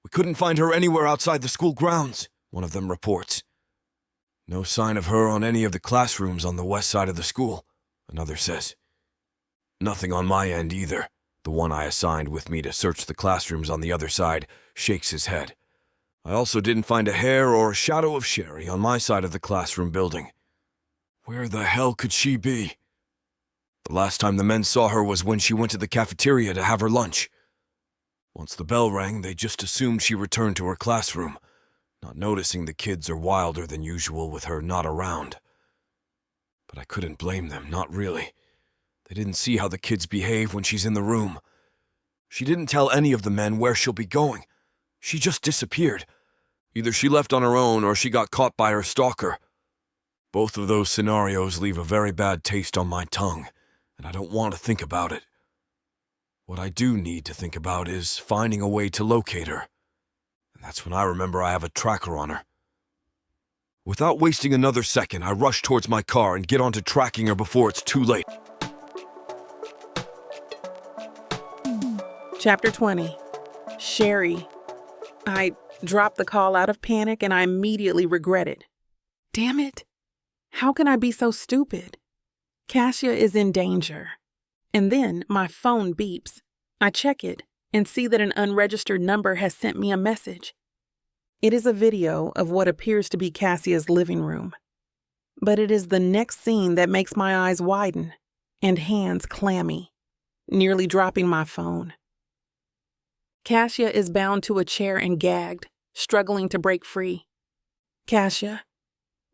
we couldn't find her anywhere outside the school grounds," one of them reports. "No sign of her on any of the classrooms on the west side of the school," another says. "Nothing on my end either." The one I assigned with me to search the classrooms on the other side shakes his head. "I also didn't find a hair or a shadow of Sherry on my side of the classroom building. Where the hell could she be? The last time the men saw her was when she went to the cafeteria to have her lunch. Once the bell rang, they just assumed she returned to her classroom, not noticing the kids are wilder than usual with her not around. But I couldn't blame them, not really. They didn't see how the kids behave when she's in the room. She didn't tell any of the men where she'll be going. She just disappeared. Either she left on her own or she got caught by her stalker. Both of those scenarios leave a very bad taste on my tongue, and I don't want to think about it. What I do need to think about is finding a way to locate her. And that's when I remember I have a tracker on her. Without wasting another second, I rush towards my car and get onto tracking her before it's too late. Chapter 20. Sherry. I dropped the call out of panic and I immediately regret it. Damn it. How can I be so stupid? Cassia is in danger. And then my phone beeps. I check it and see that an unregistered number has sent me a message. It is a video of what appears to be Cassia's living room. But it is the next scene that makes my eyes widen and hands clammy, nearly dropping my phone. Cassia is bound to a chair and gagged, struggling to break free. "Cassia,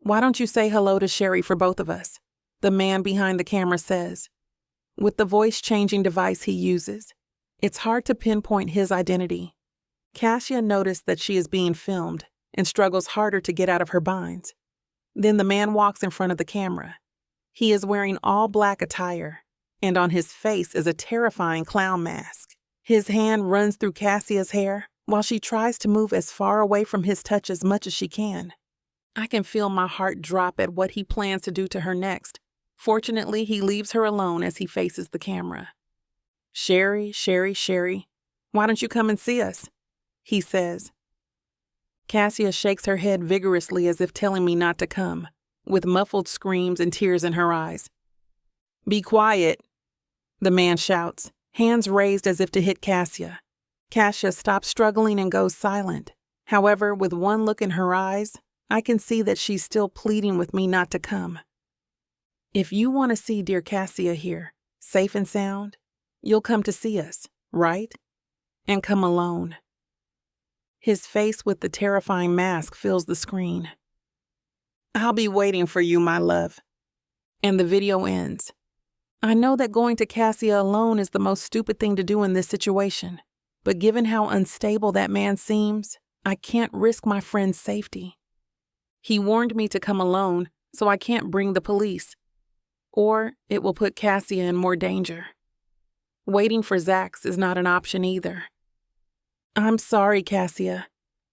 why don't you say hello to Sherry for both of us?" the man behind the camera says. With the voice-changing device he uses, it's hard to pinpoint his identity. Cassia noticed that she is being filmed and struggles harder to get out of her binds. Then the man walks in front of the camera. He is wearing all black attire, and on his face is a terrifying clown mask. His hand runs through Cassia's hair while she tries to move as far away from his touch as much as she can. I can feel my heart drop at what he plans to do to her next. Fortunately, he leaves her alone as he faces the camera. "Sherry, Sherry, Sherry, why don't you come and see us?" he says. Cassia shakes her head vigorously as if telling me not to come, with muffled screams and tears in her eyes. "Be quiet," the man shouts, hands raised as if to hit Cassia. Cassia stops struggling and goes silent. However, with one look in her eyes, I can see that she's still pleading with me not to come. "If you want to see dear Cassia here, safe and sound, you'll come to see us, right? And come alone." His face with the terrifying mask fills the screen. "I'll be waiting for you, my love." And the video ends. I know that going to Cassia alone is the most stupid thing to do in this situation, but given how unstable that man seems, I can't risk my friend's safety. He warned me to come alone, so I can't bring the police, or it will put Cassia in more danger. Waiting for Zax is not an option either. "I'm sorry, Cassia,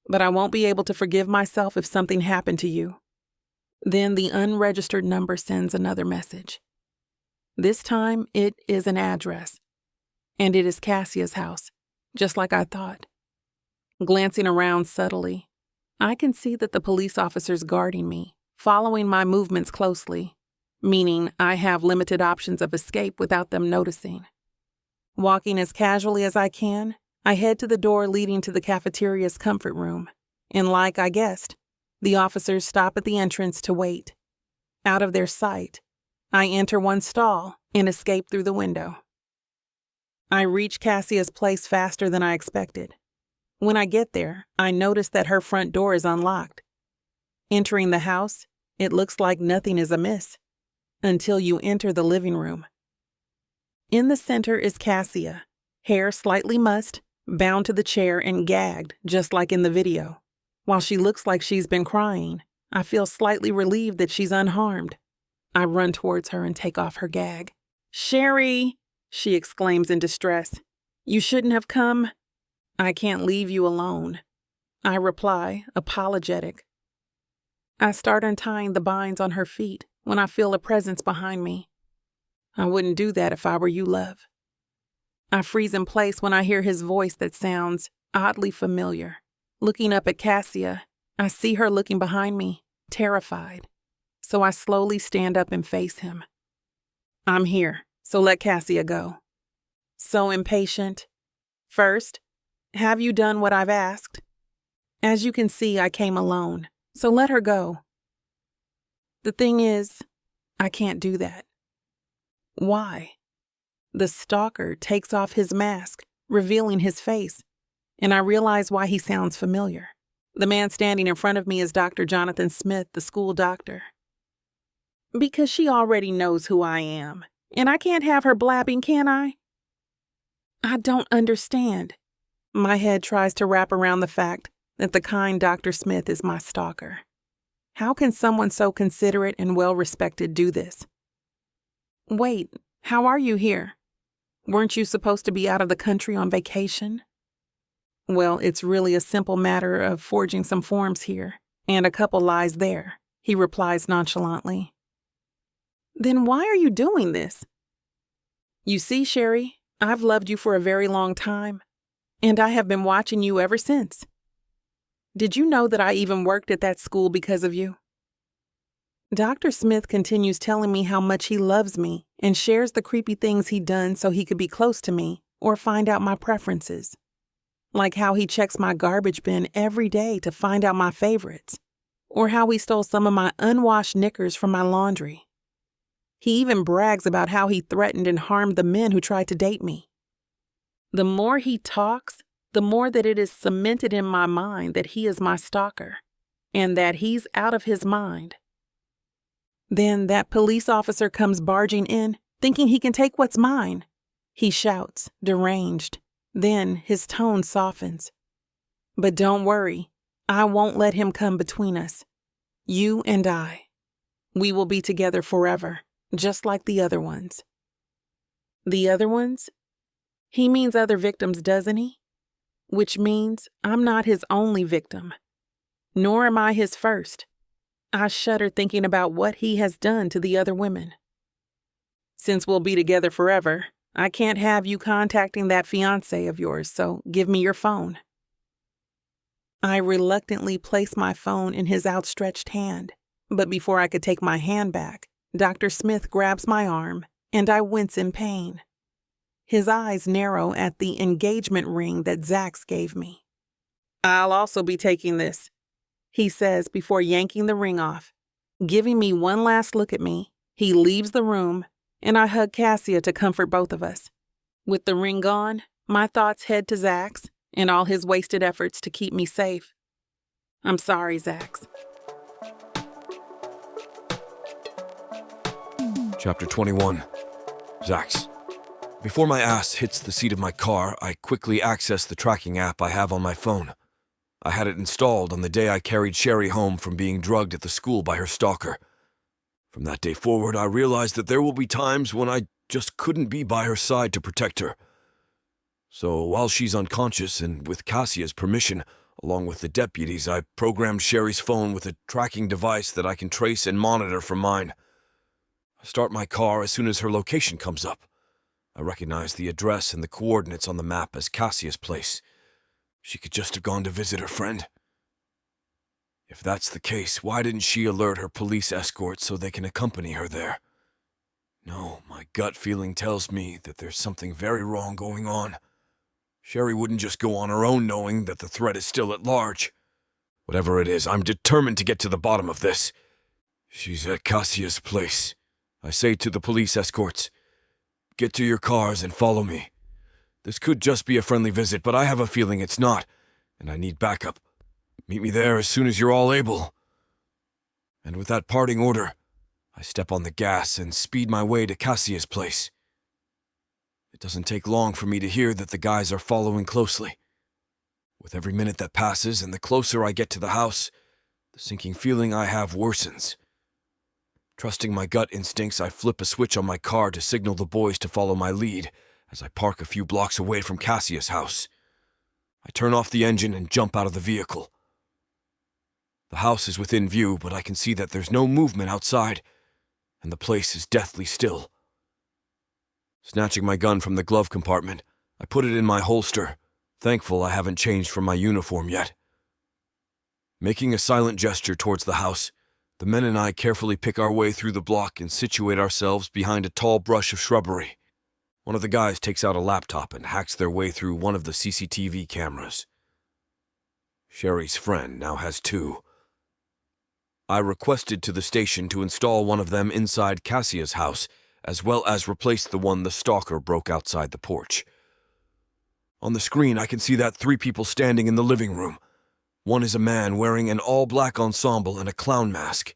but I won't be able to forgive myself if something happened to you." Then the unregistered number sends another message. This time, it is an address, and it is Cassia's house, just like I thought. Glancing around subtly, I can see that the police officer's guarding me, following my movements closely, meaning I have limited options of escape without them noticing. Walking as casually as I can, I head to the door leading to the cafeteria's comfort room, and like I guessed, the officers stop at the entrance to wait. Out of their sight, I enter one stall and escape through the window. I reach Cassia's place faster than I expected. When I get there, I notice that her front door is unlocked. Entering the house, it looks like nothing is amiss, until you enter the living room. In the center is Cassia, hair slightly mussed, bound to the chair and gagged, just like in the video. While she looks like she's been crying, I feel slightly relieved that she's unharmed. I run towards her and take off her gag. "Sherry!" she exclaims in distress. "You shouldn't have come." "I can't leave you alone," I reply, apologetic. I start untying the binds on her feet when I feel a presence behind me. "I wouldn't do that if I were you, love." I freeze in place when I hear his voice that sounds oddly familiar. Looking up at Cassia, I see her looking behind me, terrified. So I slowly stand up and face him. "I'm here, so let Cassia go." So impatient. "First, have you done what I've asked? As you can see, I came alone, so let her go." The thing is, I can't do that. Why? The stalker takes off his mask, revealing his face, and I realize why he sounds familiar. The man standing in front of me is Dr. Jonathan Smith, the school doctor. Because she already knows who I am, and I can't have her blabbing, can I? I don't understand. My head tries to wrap around the fact that the kind Dr. Smith is my stalker. How can someone so considerate and well-respected do this? Wait, how are you here? Weren't you supposed to be out of the country on vacation? Well, it's really a simple matter of forging some forms here, and a couple lies there, he replies nonchalantly. Then why are you doing this? You see, Sherry, I've loved you for a very long time, and I have been watching you ever since. Did you know that I even worked at that school because of you? Dr. Smith continues telling me how much he loves me and shares the creepy things he'd done so he could be close to me or find out my preferences. Like how he checks my garbage bin every day to find out my favorites, or how he stole some of my unwashed knickers from my laundry. He even brags about how he threatened and harmed the men who tried to date me. The more he talks, the more that it is cemented in my mind that he is my stalker, and that he's out of his mind. Then that police officer comes barging in, thinking he can take what's mine. He shouts, deranged. Then his tone softens. But don't worry, I won't let him come between us. You and I. We will be together forever, just like the other ones. The other ones? He means other victims, doesn't he? Which means I'm not his only victim. Nor am I his first. I shudder thinking about what he has done to the other women. Since we'll be together forever, I can't have you contacting that fiancé of yours, so give me your phone. I reluctantly place my phone in his outstretched hand, but before I could take my hand back, Dr. Smith grabs my arm, and I wince in pain. His eyes narrow at the engagement ring that Zax gave me. "I'll also be taking this," he says before yanking the ring off. Giving me one last look at me, he leaves the room, and I hug Cassia to comfort both of us. With the ring gone, my thoughts head to Zax and all his wasted efforts to keep me safe. I'm sorry, Zax. Chapter 21. Zax. Before my ass hits the seat of my car, I quickly access the tracking app I have on my phone. I had it installed on the day I carried Sherry home from being drugged at the school by her stalker. From that day forward, I realized that there will be times when I just couldn't be by her side to protect her. So while she's unconscious and with Cassia's permission, along with the deputies, I programmed Sherry's phone with a tracking device that I can trace and monitor from mine. I start my car as soon as her location comes up. I recognize the address and the coordinates on the map as Cassia's place. She could just have gone to visit her friend. If that's the case, why didn't she alert her police escort so they can accompany her there? No, my gut feeling tells me that there's something very wrong going on. Sherry wouldn't just go on her own knowing that the threat is still at large. Whatever it is, I'm determined to get to the bottom of this. She's at Cassia's place. I say to the police escorts, "Get to your cars and follow me. This could just be a friendly visit, but I have a feeling it's not, and I need backup. Meet me there as soon as you're all able." And with that parting order, I step on the gas and speed my way to Cassia's place. It doesn't take long for me to hear that the guys are following closely. With every minute that passes and the closer I get to the house, the sinking feeling I have worsens. Trusting my gut instincts, I flip a switch on my car to signal the boys to follow my lead as I park a few blocks away from Cassia's house. I turn off the engine and jump out of the vehicle. The house is within view, but I can see that there's no movement outside, and the place is deathly still. Snatching my gun from the glove compartment, I put it in my holster, thankful I haven't changed from my uniform yet. Making a silent gesture towards the house, the men and I carefully pick our way through the block and situate ourselves behind a tall brush of shrubbery. One of the guys takes out a laptop and hacks their way through one of the CCTV cameras. Sherry's friend now has two. I requested to the station to install one of them inside Cassia's house, as well as replace the one the stalker broke outside the porch. On the screen, I can see that 3 people standing in the living room. One is a man wearing an all-black ensemble and a clown mask.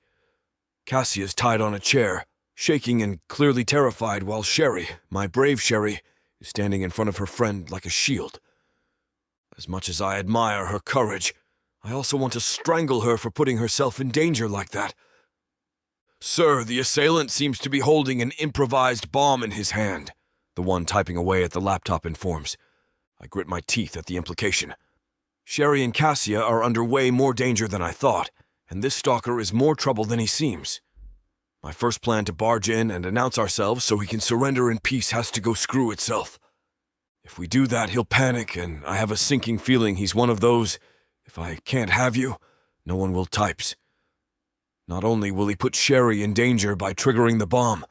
Cassia's tied on a chair, shaking and clearly terrified, while Sherry, my brave Sherry, is standing in front of her friend like a shield. As much as I admire her courage, I also want to strangle her for putting herself in danger like that. "Sir, the assailant seems to be holding an improvised bomb in his hand," the one typing away at the laptop informs. I grit my teeth at the implication. Sherry and Cassia are under way more danger than I thought, and this stalker is more trouble than he seems. My first plan to barge in and announce ourselves so he can surrender in peace has to go screw itself. If we do that, he'll panic, and I have a sinking feeling he's one of those, "If I can't have you, no one will" types. Not only will he put Sherry in danger by triggering the bomb,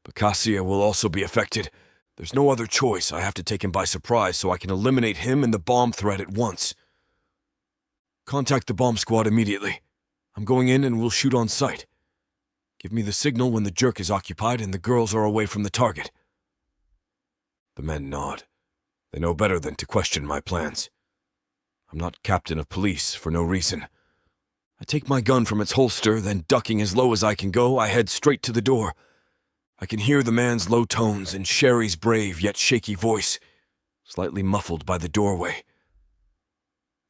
but Cassia will also be affected. There's no other choice. I have to take him by surprise so I can eliminate him and the bomb threat at once. "Contact the bomb squad immediately. I'm going in and we'll shoot on sight. Give me the signal when the jerk is occupied and the girls are away from the target." The men nod. They know better than to question my plans. I'm not captain of police for no reason. I take my gun from its holster, then ducking as low as I can go, I head straight to the door. I can hear the man's low tones and Sherry's brave yet shaky voice, slightly muffled by the doorway.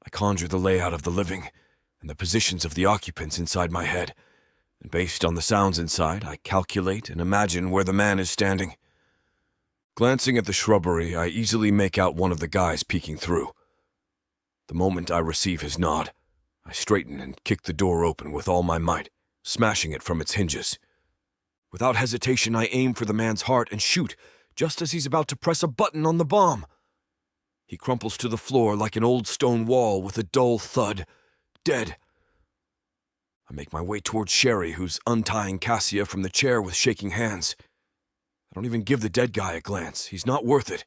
I conjure the layout of the living and the positions of the occupants inside my head, and based on the sounds inside, I calculate and imagine where the man is standing. Glancing at the shrubbery, I easily make out one of the guys peeking through. The moment I receive his nod, I straighten and kick the door open with all my might, smashing it from its hinges. Without hesitation, I aim for the man's heart and shoot, just as he's about to press a button on the bomb. He crumples to the floor like an old stone wall with a dull thud, dead. I make my way towards Sherry, who's untying Cassia from the chair with shaking hands. I don't even give the dead guy a glance. He's not worth it.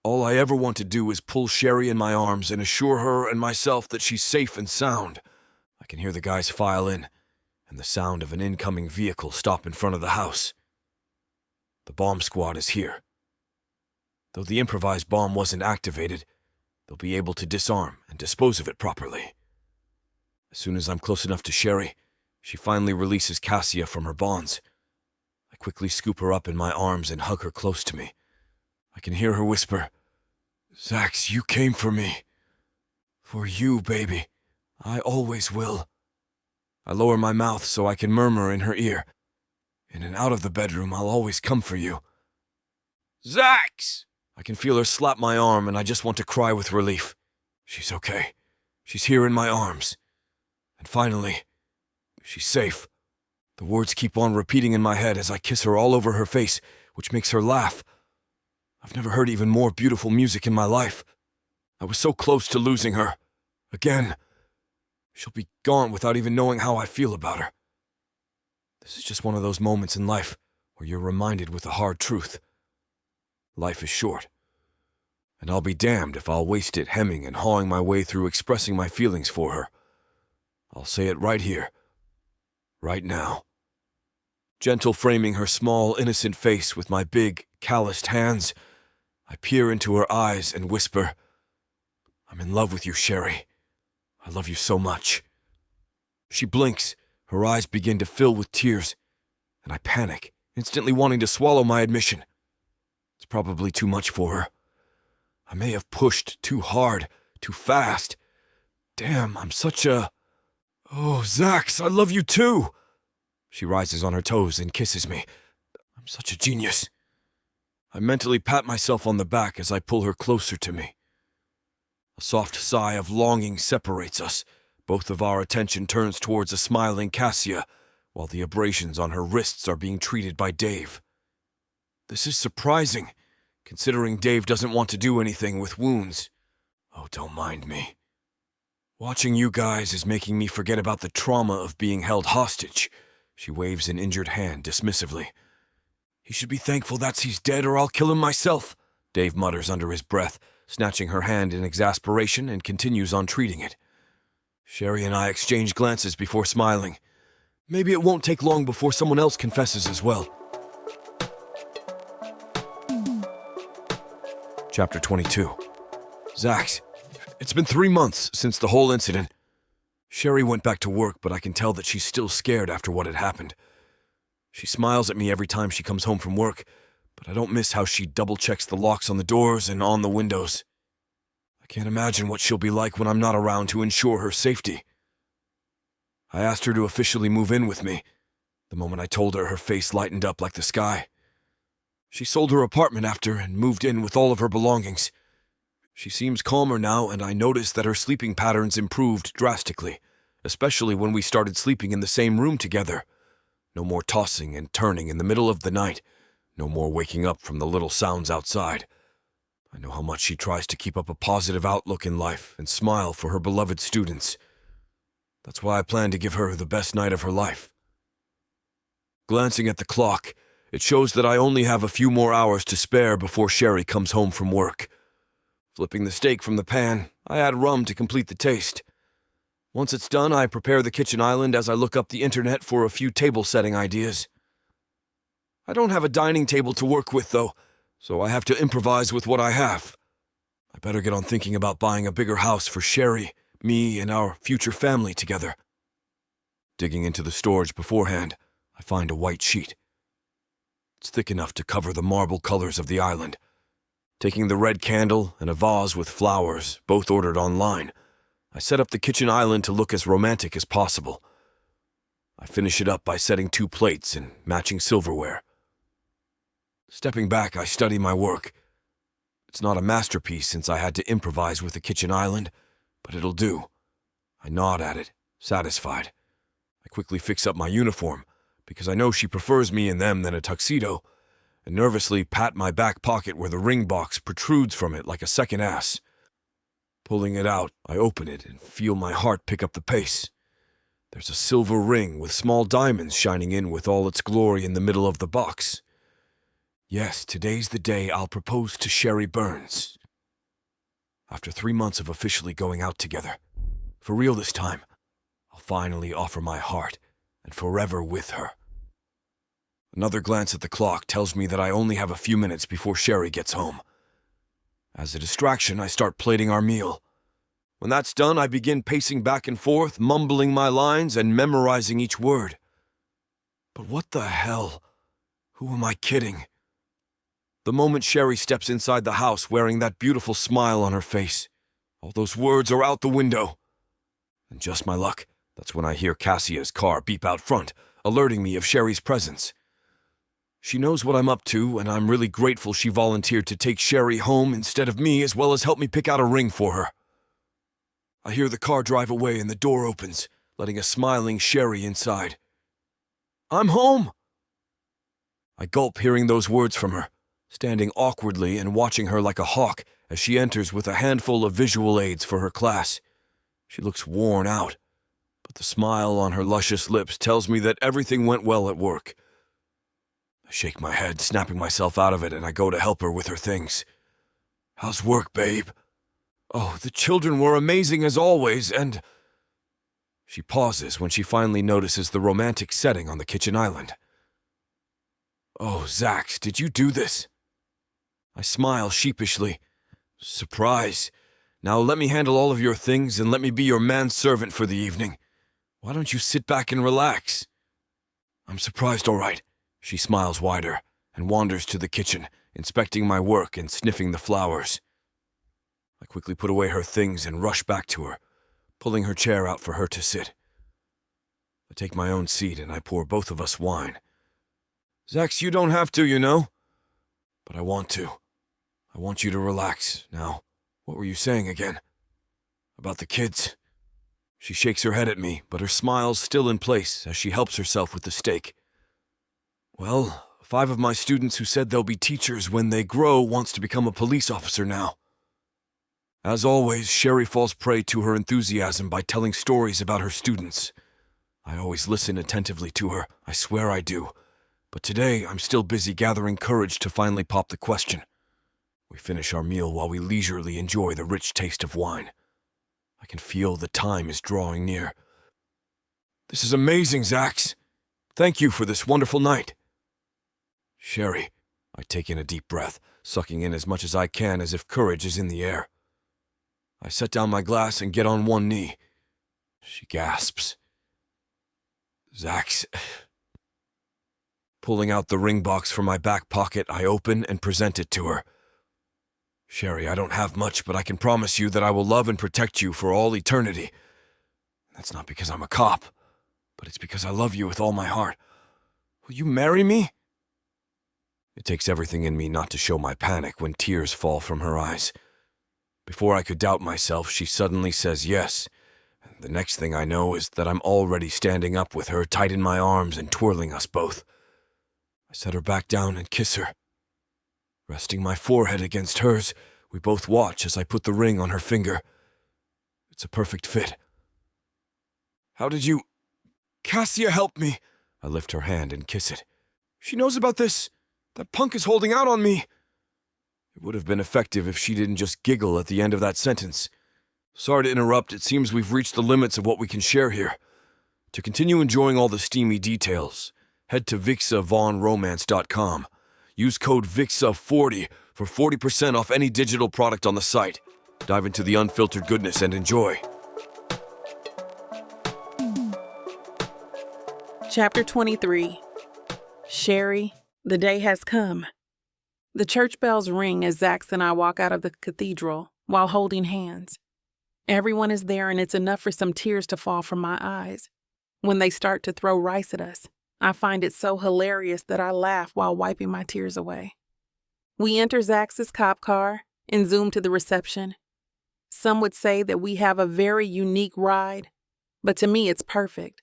All I ever want to do is pull Sherry in my arms and assure her and myself that she's safe and sound. I can hear the guys file in, and the sound of an incoming vehicle stop in front of the house. The bomb squad is here. Though the improvised bomb wasn't activated, they'll be able to disarm and dispose of it properly. As soon as I'm close enough to Sherry, she finally releases Cassia from her bonds. I quickly scoop her up in my arms and hug her close to me. I can hear her whisper, "Zax, you came for me." "For you, baby. I always will." I lower my mouth so I can murmur in her ear, "In and out of the bedroom, I'll always come for you." "Zax!" I can feel her slap my arm and I just want to cry with relief. She's okay. She's here in my arms. And finally, she's safe. The words keep on repeating in my head as I kiss her all over her face, which makes her laugh. I've never heard even more beautiful music in my life. I was so close to losing her. Again. She'll be gone without even knowing how I feel about her. This is just one of those moments in life where you're reminded with a hard truth. Life is short. And I'll be damned if I'll waste it hemming and hawing my way through expressing my feelings for her. I'll say it right here. Right now. Gentle framing her small, innocent face with my big, calloused hands, I peer into her eyes and whisper, "I'm in love with you, Sherry. I love you so much." She blinks, her eyes begin to fill with tears, and I panic, instantly wanting to swallow my admission. It's It's probably too much for her. I may have pushed too hard, too fast. Damn, I'm such a... Oh, Zax, I love you too! She rises on her toes and kisses me. I'm such a genius. I mentally pat myself on the back as I pull her closer to me. A soft sigh of longing separates us. Both of our attention turns towards a smiling Cassia, while the abrasions on her wrists are being treated by Dave. This is surprising, considering Dave doesn't want to do anything with wounds. Oh, don't mind me. Watching you guys is making me forget about the trauma of being held hostage. She waves an injured hand dismissively. He should be thankful he's dead or I'll kill him myself, Dave mutters under his breath, snatching her hand in exasperation and continues on treating it. Sherry and I exchange glances before smiling. Maybe it won't take long before someone else confesses as well. Chapter 22. Zax, it's been 3 months since the whole incident. Sherry went back to work, but I can tell that she's still scared after what had happened. She smiles at me every time she comes home from work, but I don't miss how she double-checks the locks on the doors and on the windows. I can't imagine what she'll be like when I'm not around to ensure her safety. I asked her to officially move in with me. The moment I told her, her face lightened up like the sky. She sold her apartment after and moved in with all of her belongings. She seems calmer now, and I noticed that her sleeping patterns improved drastically, especially when we started sleeping in the same room together. No more tossing and turning in the middle of the night. No more waking up from the little sounds outside. I know how much she tries to keep up a positive outlook in life and smile for her beloved students. That's why I plan to give her the best night of her life. Glancing at the clock, it shows that I only have a few more hours to spare before Sherry comes home from work. Flipping the steak from the pan, I add rum to complete the taste. Once it's done, I prepare the kitchen island as I look up the internet for a few table-setting ideas. I don't have a dining table to work with, though, so I have to improvise with what I have. I better get on thinking about buying a bigger house for Sherry, me, and our future family together. Digging into the storage beforehand, I find a white sheet. It's thick enough to cover the marble colors of the island. Taking the red candle and a vase with flowers, both ordered online, I set up the kitchen island to look as romantic as possible. I finish it up by setting 2 plates and matching silverware. Stepping back, I study my work. It's not a masterpiece since I had to improvise with the kitchen island, but it'll do. I nod at it, satisfied. I quickly fix up my uniform, because I know she prefers me in them than a tuxedo, and nervously pat my back pocket where the ring box protrudes from it like a second ass. Pulling it out, I open it and feel my heart pick up the pace. There's a silver ring with small diamonds shining in with all its glory in the middle of the box. Yes, today's the day I'll propose to Sherry Burns. After 3 months of officially going out together, for real this time, I'll finally offer my heart and forever with her. Another glance at the clock tells me that I only have a few minutes before Sherry gets home. As a distraction, I start plating our meal. When that's done, I begin pacing back and forth, mumbling my lines and memorizing each word. But what the hell? Who am I kidding? The moment Sherry steps inside the house wearing that beautiful smile on her face, all those words are out the window. And just my luck, that's when I hear Cassia's car beep out front, alerting me of Sherry's presence. She knows what I'm up to, and I'm really grateful she volunteered to take Sherry home instead of me, as well as help me pick out a ring for her. I hear the car drive away and the door opens, letting a smiling Sherry inside. "I'm home!" I gulp hearing those words from her, standing awkwardly and watching her like a hawk as she enters with a handful of visual aids for her class. She looks worn out, but the smile on her luscious lips tells me that everything went well at work. I shake my head, snapping myself out of it, and I go to help her with her things. "How's work, babe?" "Oh, the children were amazing as always, and..." She pauses when she finally notices the romantic setting on the kitchen island. "Oh, Zax, did you do this?" I smile sheepishly. "Surprise. Now let me handle all of your things and let me be your manservant for the evening. Why don't you sit back and relax?" "I'm surprised, all right." She smiles wider and wanders to the kitchen, inspecting my work and sniffing the flowers. I quickly put away her things and rush back to her, pulling her chair out for her to sit. I take my own seat and I pour both of us wine. Zax, you don't have to, you know. But I want to. I want you to relax. Now, what were you saying again? About the kids? She shakes her head at me, but her smile's still in place as she helps herself with the steak. Well, 5 of my students who said they'll be teachers when they grow wants to become a police officer now. As always, Sherry falls prey to her enthusiasm by telling stories about her students. I always listen attentively to her, I swear I do. But today, I'm still busy gathering courage to finally pop the question. We finish our meal while we leisurely enjoy the rich taste of wine. I can feel the time is drawing near. This is amazing, Zax. Thank you for this wonderful night. Sherry, I take in a deep breath, sucking in as much as I can as if courage is in the air. I set down my glass and get on one knee. She gasps. Zax. Pulling out the ring box from my back pocket, I open and present it to her. Sherry, I don't have much, but I can promise you that I will love and protect you for all eternity. That's not because I'm a cop, but it's because I love you with all my heart. Will you marry me? It takes everything in me not to show my panic when tears fall from her eyes. Before I could doubt myself, she suddenly says yes. The next thing I know is that I'm already standing up with her tight in my arms and twirling us both. I set her back down and kiss her. Resting my forehead against hers, we both watch as I put the ring on her finger. It's a perfect fit. How did you... Cassia, help me! I lift her hand and kiss it. She knows about this. That punk is holding out on me. It would have been effective if she didn't just giggle at the end of that sentence. Sorry to interrupt, it seems we've reached the limits of what we can share here. To continue enjoying all the steamy details, head to vixavonromance.com. Use code VIXA40 for 40% off any digital product on the site. Dive into the unfiltered goodness and enjoy. Chapter 23. Sherry, the day has come. The church bells ring as Zax and I walk out of the cathedral while holding hands. Everyone is there and it's enough for some tears to fall from my eyes. When they start to throw rice at us, I find it so hilarious that I laugh while wiping my tears away. We enter Zax's cop car and zoom to the reception. Some would say that we have a very unique ride, but to me it's perfect.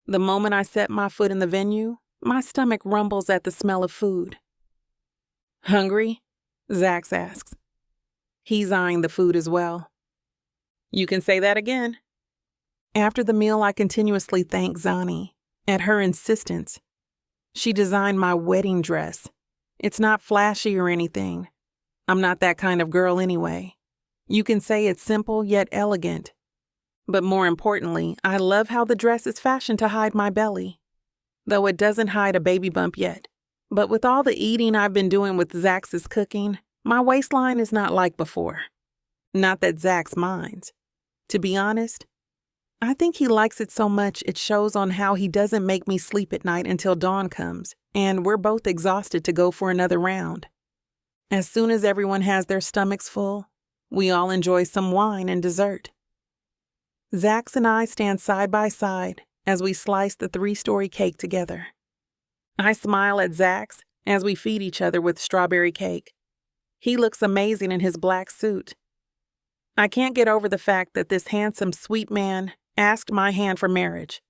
The moment I set my foot in the venue, my stomach rumbles at the smell of food. Hungry? Zax asks. He's eyeing the food as well. You can say that again. After the meal, I continuously thank Zani. At her insistence, she designed my wedding dress. It's not flashy or anything. I'm not that kind of girl anyway. You can say it's simple yet elegant. But more importantly, I love how the dress is fashioned to hide my belly. Though it doesn't hide a baby bump yet. But with all the eating I've been doing with Zax's cooking, my waistline is not like before. Not that Zax minds. To be honest, I think he likes it so much it shows on how he doesn't make me sleep at night until dawn comes, and we're both exhausted to go for another round. As soon as everyone has their stomachs full, we all enjoy some wine and dessert. Zax and I stand side by side as we slice the 3-story cake together. I smile at Zax as we feed each other with strawberry cake. He looks amazing in his black suit. I can't get over the fact that this handsome, sweet man asked my hand for marriage.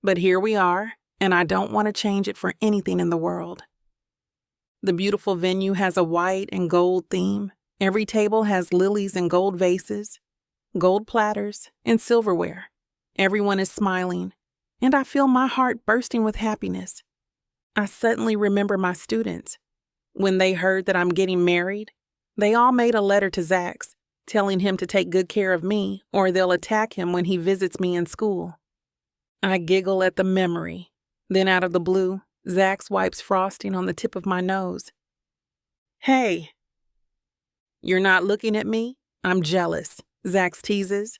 But here we are, and I don't want to change it for anything in the world. The beautiful venue has a white and gold theme. Every table has lilies and gold vases, gold platters, and silverware. Everyone is smiling, and I feel my heart bursting with happiness. I suddenly remember my students. When they heard that I'm getting married, they all made a letter to Zax, telling him to take good care of me or they'll attack him when he visits me in school. I giggle at the memory. Then out of the blue, Zax wipes frosting on the tip of my nose. Hey! You're not looking at me? I'm jealous, Zax teases.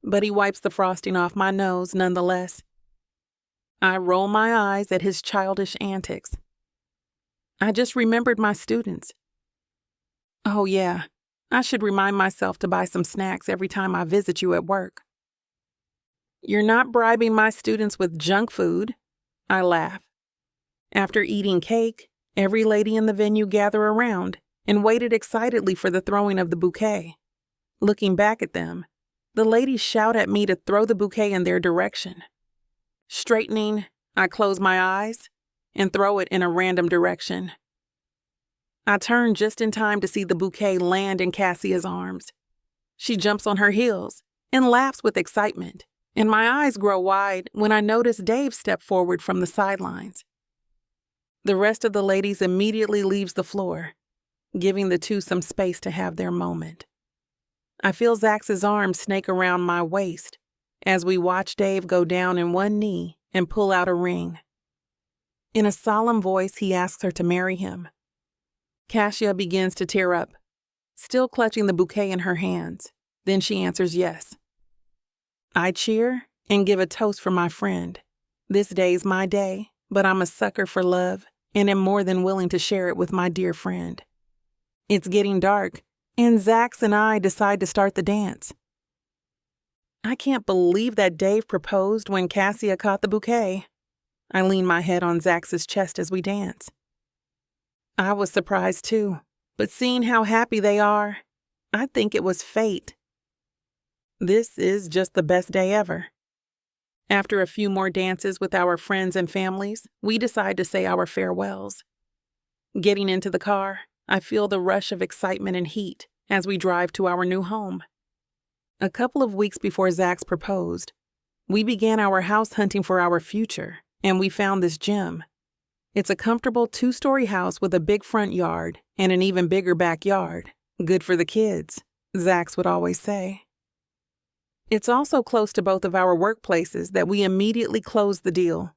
But he wipes the frosting off my nose nonetheless. I roll my eyes at his childish antics. I just remembered my students. Oh, yeah. I should remind myself to buy some snacks every time I visit you at work. You're not bribing my students with junk food. I laugh. After eating cake, every lady in the venue gathered around and waited excitedly for the throwing of the bouquet. Looking back at them, the ladies shout at me to throw the bouquet in their direction. Straightening, I close my eyes and throw it in a random direction. I turn just in time to see the bouquet land in Cassia's arms. She jumps on her heels and laughs with excitement, and my eyes grow wide when I notice Dave step forward from the sidelines. The rest of the ladies immediately leaves the floor, giving the two some space to have their moment. I feel Zax's arm snake around my waist as we watch Dave go down in one knee and pull out a ring. In a solemn voice, he asks her to marry him. Cassia begins to tear up, still clutching the bouquet in her hands. Then she answers yes. I cheer and give a toast for my friend. This day's my day, but I'm a sucker for love and am more than willing to share it with my dear friend. It's getting dark, and Zax and I decide to start the dance. I can't believe that Dave proposed when Cassia caught the bouquet. I lean my head on Zax's chest as we dance. I was surprised too, but seeing how happy they are, I think it was fate. This is just the best day ever. After a few more dances with our friends and families, we decide to say our farewells. Getting into the car, I feel the rush of excitement and heat as we drive to our new home. A couple of weeks before Zax proposed, we began our house hunting for our future, and we found this gem. It's a comfortable 2-story house with a big front yard and an even bigger backyard. Good for the kids, Zax would always say. It's also close to both of our workplaces that we immediately closed the deal.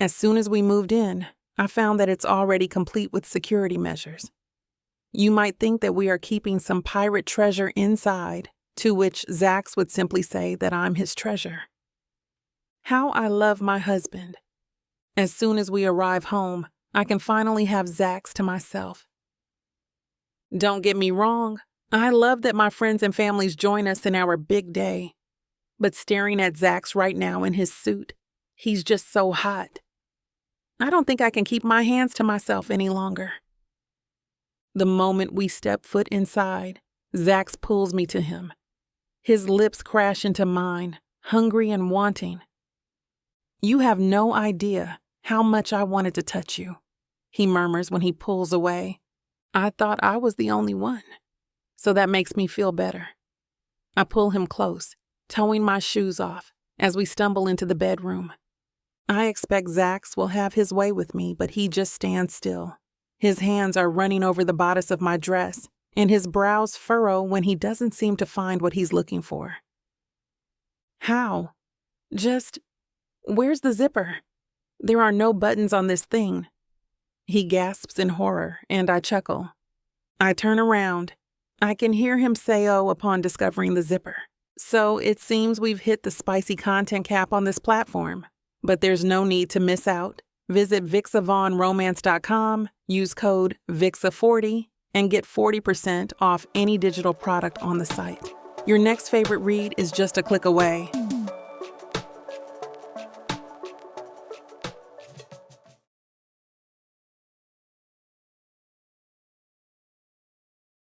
As soon as we moved in, I found that it's already complete with security measures. You might think that we are keeping some pirate treasure inside, to which Zax would simply say that I'm his treasure. How I love my husband. As soon as we arrive home, I can finally have Zax to myself. Don't get me wrong, I love that my friends and families join us in our big day. But staring at Zax right now in his suit, he's just so hot. I don't think I can keep my hands to myself any longer. The moment we step foot inside, Zax pulls me to him. His lips crash into mine, hungry and wanting. You have no idea how much I wanted to touch you, he murmurs when he pulls away. I thought I was the only one, so that makes me feel better. I pull him close, towing my shoes off as we stumble into the bedroom. I expect Zax will have his way with me, but he just stands still. His hands are running over the bodice of my dress, and his brows furrow when he doesn't seem to find what he's looking for. How? Where's the zipper? There are no buttons on this thing. He gasps in horror, and I chuckle. I turn around. I can hear him say oh upon discovering the zipper. So it seems we've hit the spicy content cap on this platform. But there's no need to miss out. Visit VixaVonRomance.com, use code VIXA40, and get 40% off any digital product on the site. Your next favorite read is just a click away.